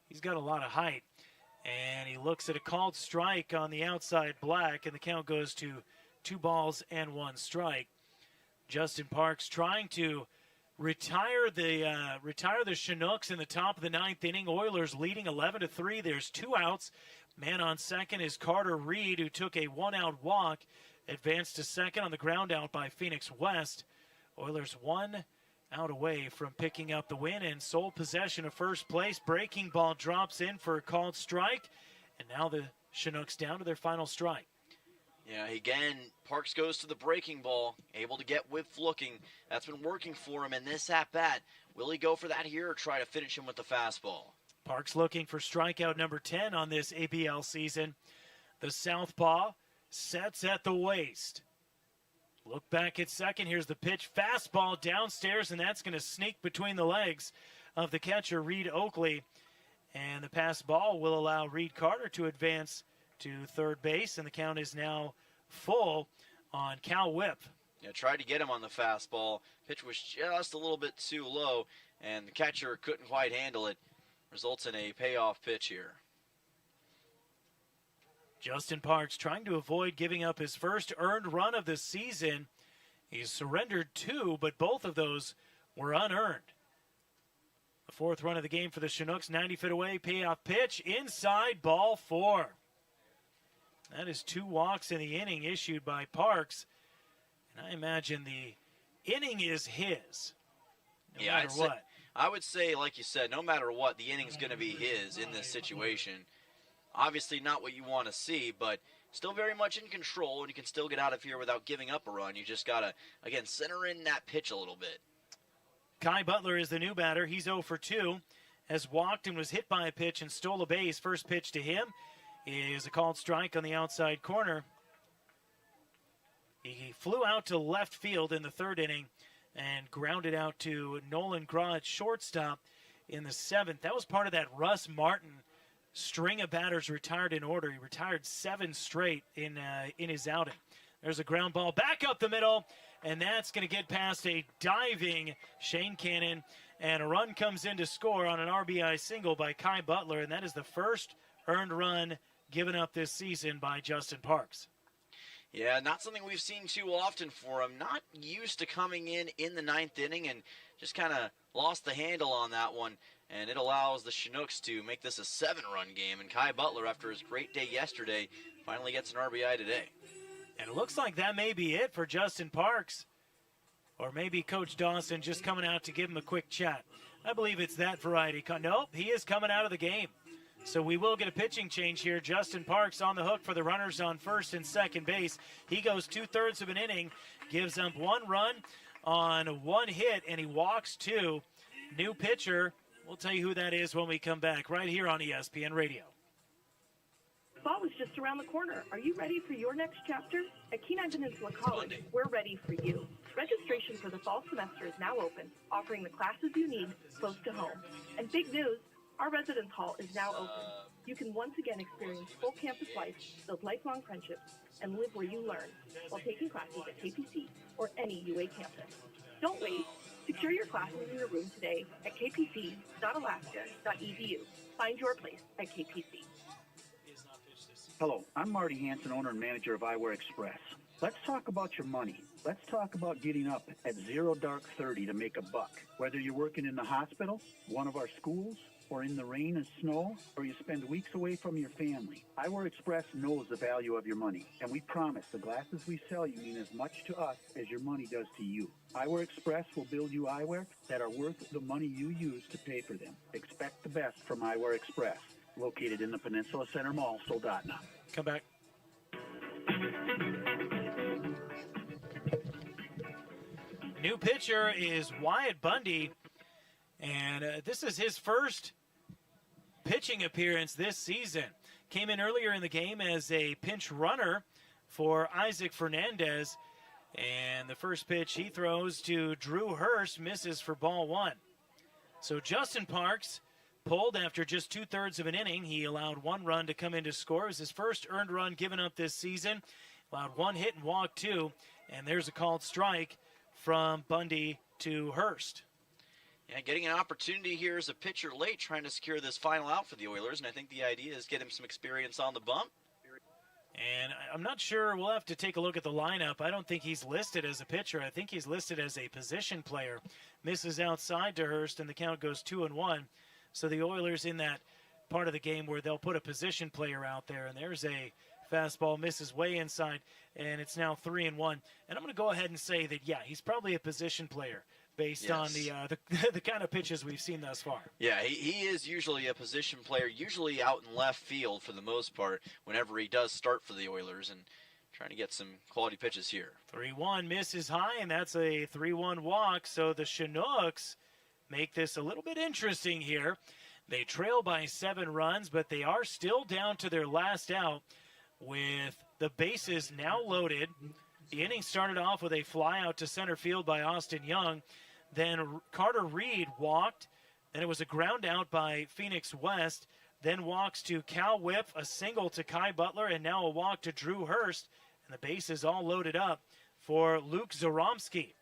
Speaker 2: he's got a lot of height. And he looks at a called strike on the outside black, and the count goes to 2 balls and 1 strike. Justin Parks trying to retire the Chinooks in the top of the 9th inning. Oilers leading 11-3. There's 2 outs. Man on second is Carter Reed, who took a 1-out walk, advanced to second on the ground out by Phoenix West. Oilers 1 out away from picking up the win and sole possession of first place. Breaking ball drops in for a called strike, And now the Chinooks down to their final strike.
Speaker 6: Yeah, again, Parks goes to the breaking ball, able to get whiff looking. That's been working for him in this at-bat. Will he go for that here or try to finish him with the fastball?
Speaker 2: Parks looking for strikeout number 10 on this ABL season. The southpaw sets at the waist. Look back at second. Here's the pitch. Fastball downstairs, and that's going to sneak between the legs of the catcher, Reed Oakley. And the pass ball will allow Reed Carter to advance to third base, and the count is now full on Cal Whip.
Speaker 6: Yeah, tried to get him on the fastball. Pitch was just a little bit too low, and the catcher couldn't quite handle it. Results in a payoff pitch here.
Speaker 2: Justin Parks trying to avoid giving up his first earned run of the season. He's surrendered 2, but both of those were unearned. The fourth run of the game for the Chinooks, 90 feet away, payoff pitch, inside, ball 4. That is 2 walks in the inning issued by Parks. And I imagine the inning is his, no matter what.
Speaker 6: I would say, like you said, no matter what, the inning's going to be his in this situation. Obviously not what you want to see, but still very much in control, and you can still get out of here without giving up a run. You just got to, again, center in that pitch a little bit.
Speaker 2: Kai Butler is the new batter. He's 0 for 2, has walked and was hit by a pitch and stole a base. First pitch to him is a called strike on the outside corner. He flew out to left field in the third inning and grounded out to Nolan Graw at shortstop in the 7th. That was part of that Russ Martin string of batters retired in order. He retired 7 straight in his outing. There's a ground ball back up the middle, and that's going to get past a diving Shane Cannon, and a run comes in to score on an RBI single by Kai Butler, and that is the first earned run given up this season by Justin Parks.
Speaker 6: Yeah, not something we've seen too often for him. Not used to coming in the 9th inning, and just kind of lost the handle on that one. And it allows the Chinooks to make this a 7-run game. And Kai Butler, after his great day yesterday, finally gets an RBI today.
Speaker 2: And it looks like that may be it for Justin Parks. Or maybe Coach Dawson just coming out to give him a quick chat. I believe it's that variety. Nope, he is coming out of the game. So we will get a pitching change here. Justin Parks on the hook for the runners on first and second base. He goes 2/3 of an inning, gives up 1 run on 1 hit, and he walks 2. New pitcher. We'll tell you who that is when we come back right here on ESPN Radio.
Speaker 9: Fall is just around the corner. Are you ready for your next chapter? At Kenai Peninsula College, we're ready for you. Registration for the fall semester is now open, offering the classes you need close to home. And big news, our residence hall is now open. You can once again experience full campus life, build lifelong friendships, and live where you learn while taking classes at KPC or any UA campus. Don't wait. Secure your classes in your room today at kpc.alaska.edu. Find your place at KPC.
Speaker 17: Hello, I'm Marty Hansen, owner and manager of Eyewear Express. Let's talk about your money. Let's talk about getting up at 0 dark 30 to make a buck. Whether you're working in the hospital, one of our schools, or in the rain and snow, or you spend weeks away from your family, Eyewear Express knows the value of your money, and we promise the glasses we sell you mean as much to us as your money does to you. Eyewear Express will build you eyewear that are worth the money you use to pay for them. Expect the best from Eyewear Express, located in the Peninsula Center Mall, Soldotna.
Speaker 2: Come back. New pitcher is Wyatt Bundy, and this is his first pitching appearance this season. Came in earlier in the game as a pinch runner for Isaac Fernandez, and the first pitch he throws to Drew Hurst misses for ball 1. So Justin Parks pulled after just 2/3 of an inning. He allowed 1 run to come in to score. It was his first earned run given up this season. Allowed 1 hit and walked 2, and there's a called strike from Bundy to Hurst.
Speaker 6: Yeah, getting an opportunity here as a pitcher late, trying to secure this final out for the Oilers, and I think the idea is get him some experience on the bump.
Speaker 2: And I'm not sure. We'll have to take a look at the lineup. I don't think he's listed as a pitcher. I think he's listed as a position player. Misses outside to Hurst, and the count goes 2-1. So the Oilers in that part of the game where they'll put a position player out there, and there's a fastball, misses way inside, and it's now 3-1. And I'm going to go ahead and say that, yeah, he's probably a position player. based on the kind of pitches we've seen thus far.
Speaker 6: Yeah, he is usually a position player, usually out in left field for the most part whenever he does start for the Oilers, and trying to get some quality pitches here.
Speaker 2: 3-1 misses high, and that's a 3-1 walk, so the Chinooks make this a little bit interesting here. They trail by 7 runs, but they are still down to their last out with the bases now loaded. The inning started off with a fly out to center field by Austin Young. Then Carter Reed walked. Then it was a ground out by Phoenix West. Then walks to Cal Whip, a single to Kai Butler, and now a walk to Drew Hurst. And the bases all loaded up for Luke Zaromsky.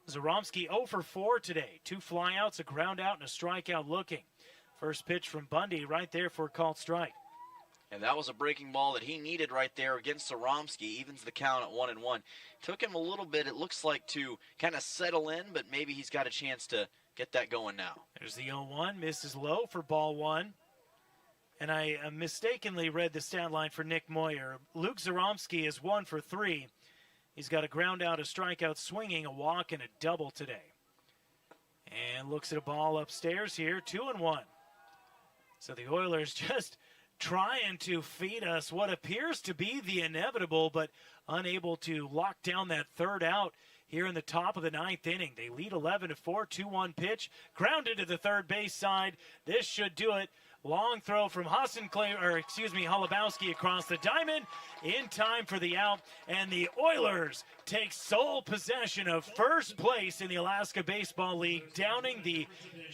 Speaker 2: Zaromsky 0 for 4 today. 2 flyouts, a ground out, and a strikeout looking. First pitch from Bundy right there for a called strike.
Speaker 6: And that was a breaking ball that he needed right there against Zaromsky. Evens the count at 1-1. Took him a little bit, it looks like, to kind of settle in, but maybe he's got a chance to get that going now.
Speaker 2: There's the 0-1, misses low for ball 1. And I mistakenly read the stat line for Nick Moyer. Luke Zaromsky is 1 for 3. He's got a ground out, a strikeout, swinging, a walk, and a double today. And looks at a ball upstairs here, 2-1. So the Oilers just trying to feed us what appears to be the inevitable, but unable to lock down that third out here in the top of the 9th inning. They lead 11-4, 2-1 pitch, grounded to the third base side. This should do it. Long throw from Holubowski across the diamond in time for the out, and the Oilers take sole possession of first place in the Alaska Baseball League, downing the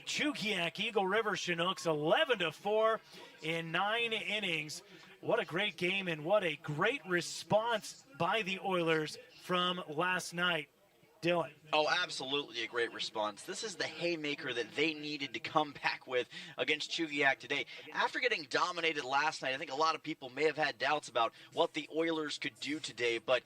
Speaker 2: Chugiak Eagle River Chinooks 11-4 in 9 innings. What a great game, and what a great response by the Oilers from last night. Dylan.
Speaker 6: Oh, absolutely a great response. This is the haymaker that they needed to come back with against Chugiak today. After getting dominated last night, I think a lot of people may have had doubts about what the Oilers could do today, but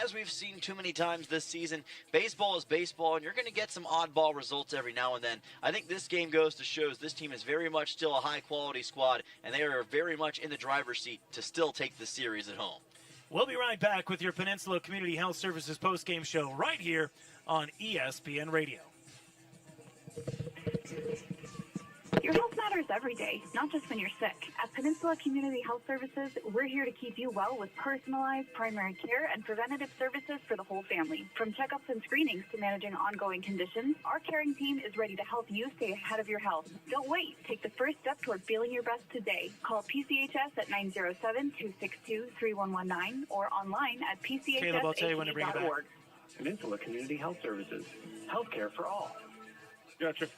Speaker 6: as we've seen too many times this season, baseball is baseball, and you're going to get some oddball results every now and then. I think this game goes to show this team is very much still a high-quality squad, and they are very much in the driver's seat to still take the series at home.
Speaker 2: We'll be right back with your Peninsula Community Health Services postgame show right here on ESPN Radio.
Speaker 19: Your health matters every day, not just when you're sick. At Peninsula Community Health Services, we're here to keep you well with personalized primary care and preventative services for the whole family. From checkups and screenings to managing ongoing conditions, our caring team is ready to help you stay ahead of your health. Don't wait. Take the first step toward feeling your best today. Call PCHS at 907-262-3119 or online at pchs.org.
Speaker 4: Peninsula Community Health Services. Healthcare for all.
Speaker 14: Gotcha.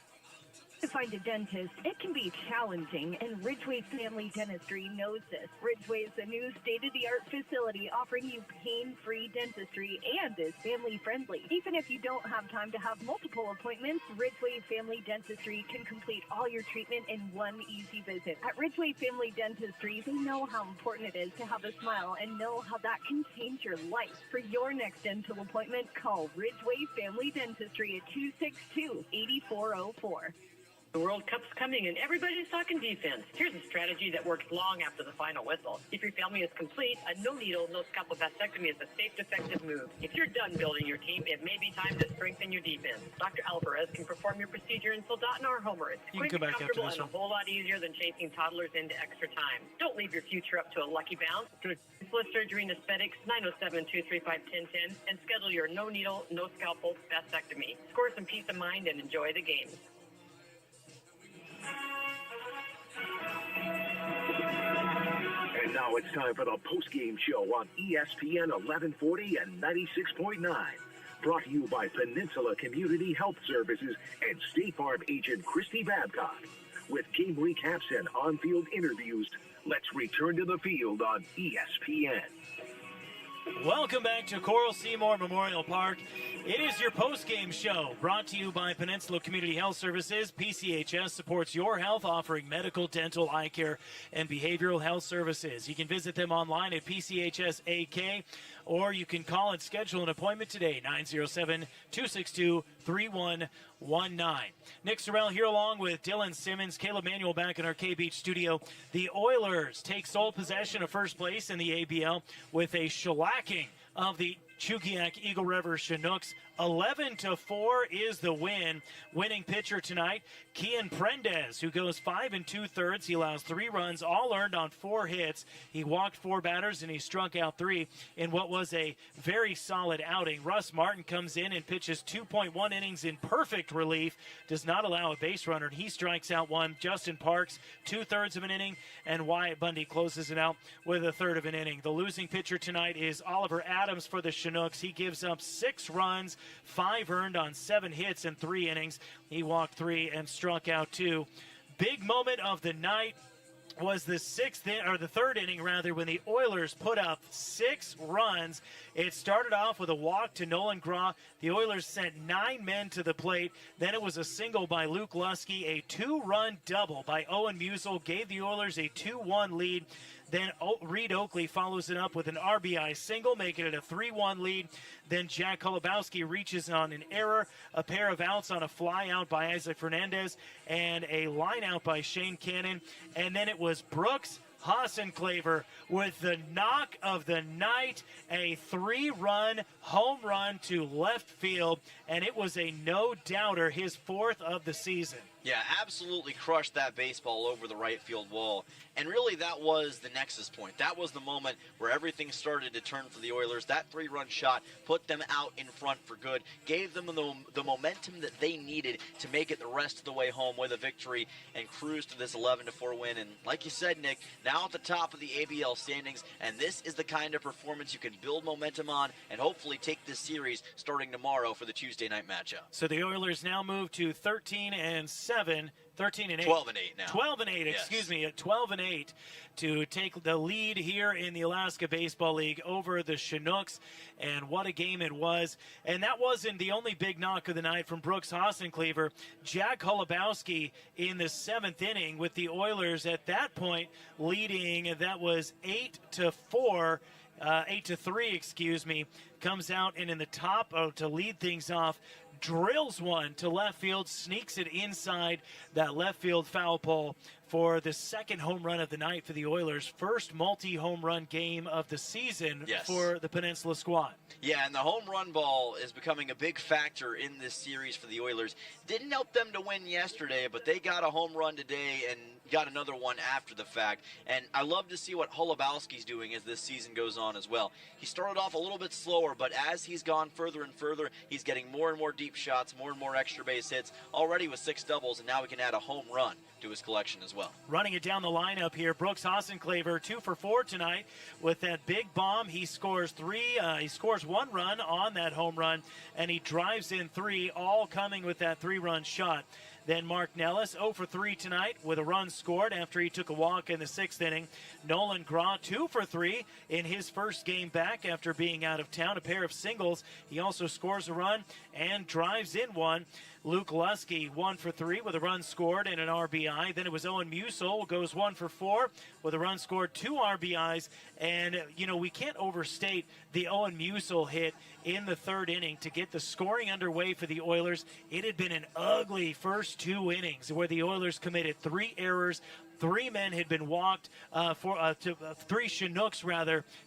Speaker 9: To find a dentist, it can be challenging, and Ridgeway Family Dentistry knows this. Ridgeway is a new state-of-the-art facility offering you pain-free dentistry and is family-friendly. Even if you don't have time to have multiple appointments, Ridgeway Family Dentistry can complete all your treatment in one easy visit. At Ridgeway Family Dentistry, they know how important it is to have a smile and know how that can change your life. For your next dental appointment, call Ridgeway Family Dentistry at 262-8404.
Speaker 11: The World Cup's coming and everybody's talking defense. Here's a strategy that works long after the final whistle. If your family is complete, a no-needle, no-scalpel vasectomy is a safe, effective move. If you're done building your team, it may be time to strengthen your defense. Dr. Alvarez can perform your procedure in Soldotna or Homer. It's quick, comfortable, and a whole lot easier than chasing toddlers into extra time. Don't leave your future up to a lucky bounce. Split Surgery and Aesthetics, 907-235-1010, and schedule your no-needle, no-scalpel vasectomy. Score some peace of mind and enjoy the games.
Speaker 1: And now it's time for the postgame show on ESPN 1140 and 96.9. Brought to you by Peninsula Community Health Services and State Farm agent Christy Babcock. With game recaps and on-field interviews, let's return to the field on ESPN.
Speaker 2: Welcome back to Coral Seymour Memorial Park. It is your post-game show brought to you by Peninsula Community Health Services. PCHS supports your health, offering medical, dental, eye care, and behavioral health services. You can visit them online at PCHSAK, or you can call and schedule an appointment today, 907-262-3119. Nick Sorrell here along with Dylan Simmons, Caleb Manuel back in our K-Beach studio. The Oilers take sole possession of first place in the ABL with a shellacking of the Chugiak-Eagle River Chinooks. 11-4 is the win. Winning pitcher tonight, Kian Prendez, who goes 5 2/3. He allows 3 runs, all earned on 4 hits. He walked 4 batters and he struck out 3 in what was a very solid outing. Russ Martin comes in and pitches 2.1 innings in perfect relief, does not allow a base runner, and he strikes out 1. Justin Parks, 2/3 of an inning, and Wyatt Bundy closes it out with 1/3 of an inning. The losing pitcher tonight is Oliver Adams for the Chinooks. He gives up 6 runs, 5 earned on 7 hits in 3 innings. He walked 3 and struck out 2. Big moment of the night was the 3rd inning when the Oilers put up 6 runs. It started off with a walk to Nolan Graw. The Oilers sent 9 men to the plate. Then it was a single by Luke Lusky. A 2-run double by Owen Musel gave the Oilers a 2-1 lead. Then Reed Oakley follows it up with an RBI single, making it a 3-1 lead. Then Jack Holubowski reaches on an error, a pair of outs on a fly out by Isaac Fernandez, and a line out by Shane Cannon. And then it was Brooks Hassenclaver with the knock of the night, a 3-run home run to left field, and it was a no-doubter, his 4th of the season.
Speaker 6: Yeah, absolutely crushed that baseball over the right field wall. And really, that was the nexus point. That was the moment where everything started to turn for the Oilers. That 3-run shot put them out in front for good, gave them the momentum that they needed to make it the rest of the way home with a victory and cruise to this 11-4 win. And like you said, Nick, now at the top of the ABL standings, and this is the kind of performance you can build momentum on and hopefully take this series starting tomorrow for the Tuesday night matchup.
Speaker 2: So the Oilers now move to 13-7. 13-8.
Speaker 6: 12-8 now.
Speaker 2: 12-8, excuse me, at 12-8 to take the lead here in the Alaska Baseball League over the Chinooks. And what a game it was. And that wasn't the only big knock of the night from Brooks Hassenclaver. Jack Holubowski in the 7th inning with the Oilers at that point leading. That was 8-4. 8-3, excuse me, comes out and in the top to lead things off, drills one to left field, sneaks it inside that left field foul pole for the 2nd home run of the night for the Oilers. First multi-home run game of the season for the Peninsula squad.
Speaker 6: Yeah, and the home run ball is becoming a big factor in this series for the Oilers. Didn't help them to win yesterday, but they got a home run today and got another one after the fact. And I love to see what Holubowski's doing as this season goes on as well. He started off a little bit slower, but as he's gone further and further, he's getting more and more deep shots, more and more extra base hits, already with 6 doubles, and now he can add a home run to his collection as well.
Speaker 2: Running it down the lineup here, Brooks Hassenclaver 2 for 4 tonight with that big bomb. He scores 1 run on that home run, and he drives in 3, all coming with that 3-run shot. Then Mark Nellis 0 for 3 tonight with a run scored after he took a walk in the 6th inning. Nolan Graw 2 for 3 in his first game back after being out of town, a pair of singles. He also scores a run and drives in 1. Luke Lusky 1 for 3 with a run scored and an RBI. Then it was Owen Musel goes 1 for 4 with a run scored, 2 RBIs. And, we can't overstate the Owen Musel hit in the 3rd inning to get the scoring underway for the Oilers. It had been an ugly first 2 innings where the Oilers committed 3 errors. 3 men had been walked, 3 Chinooks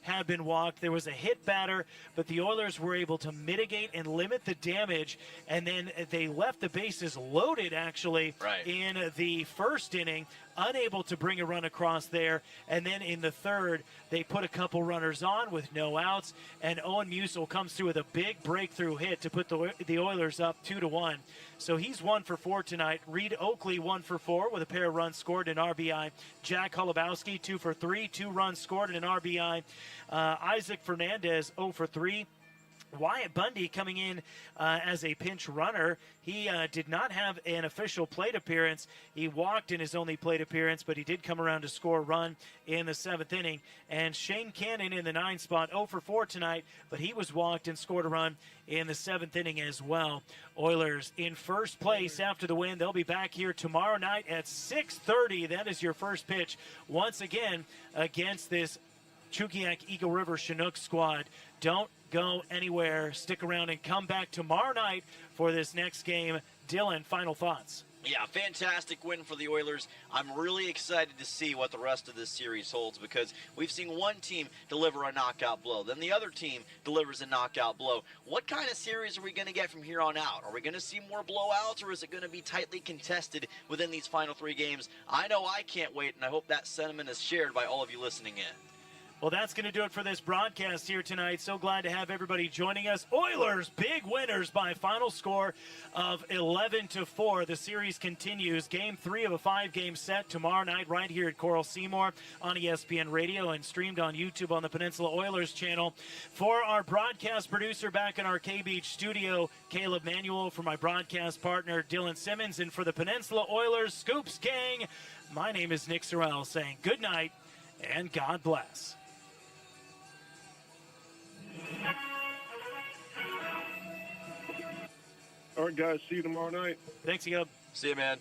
Speaker 2: had been walked. There was a hit batter, but the Oilers were able to mitigate and limit the damage, and then they left the bases loaded, actually, in the 1st inning, unable to bring a run across there. And then in the 3rd, they put a couple runners on with no outs, and Owen Musel comes through with a big breakthrough hit to put the Oilers up 2-1. So he's 1 for 4 tonight. Reed Oakley 1 for 4 with a pair of runs scored and an RBI. Jack Holubowski 2 for 3, 2 runs scored and an RBI. Isaac Fernandez 0 for 3. Wyatt Bundy coming in as a pinch runner. He did not have an official plate appearance. He walked in his only plate appearance, but he did come around to score a run in the 7th inning. And Shane Cannon in the 9th spot, 0 for 4 tonight, but he was walked and scored a run in the 7th inning as well. Oilers in first place after the win. They'll be back here tomorrow night at 6:30. That is your first pitch once again against this Chugiak-Eagle River Chinook squad. Don't go anywhere. Stick around and come back tomorrow night for this next game. Dylan, final thoughts.
Speaker 6: Yeah, fantastic win for the Oilers. I'm really excited to see what the rest of this series holds because we've seen one team deliver a knockout blow, then the other team delivers a knockout blow. What kind of series are we going to get from here on out? Are we going to see more blowouts, or is it going to be tightly contested within these final 3 games? I know I can't wait, and I hope that sentiment is shared by all of you listening in.
Speaker 2: Well, that's going to do it for this broadcast here tonight. So glad to have everybody joining us. Oilers, big winners by final score of 11-4. The series continues. Game 3 of a 5-game set tomorrow night right here at Coral Seymour on ESPN Radio and streamed on YouTube on the Peninsula Oilers channel. For our broadcast producer back in our K-Beach studio, Caleb Manuel, for my broadcast partner, Dylan Simmons, and for the Peninsula Oilers Scoops Gang, my name is Nick Sorrell saying good night and God bless.
Speaker 7: All right, guys. See you tomorrow night.
Speaker 2: Thanks, Caleb.
Speaker 6: See you, man.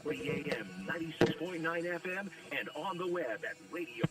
Speaker 1: 3 a.m., 96.9 FM, and on the web at radio.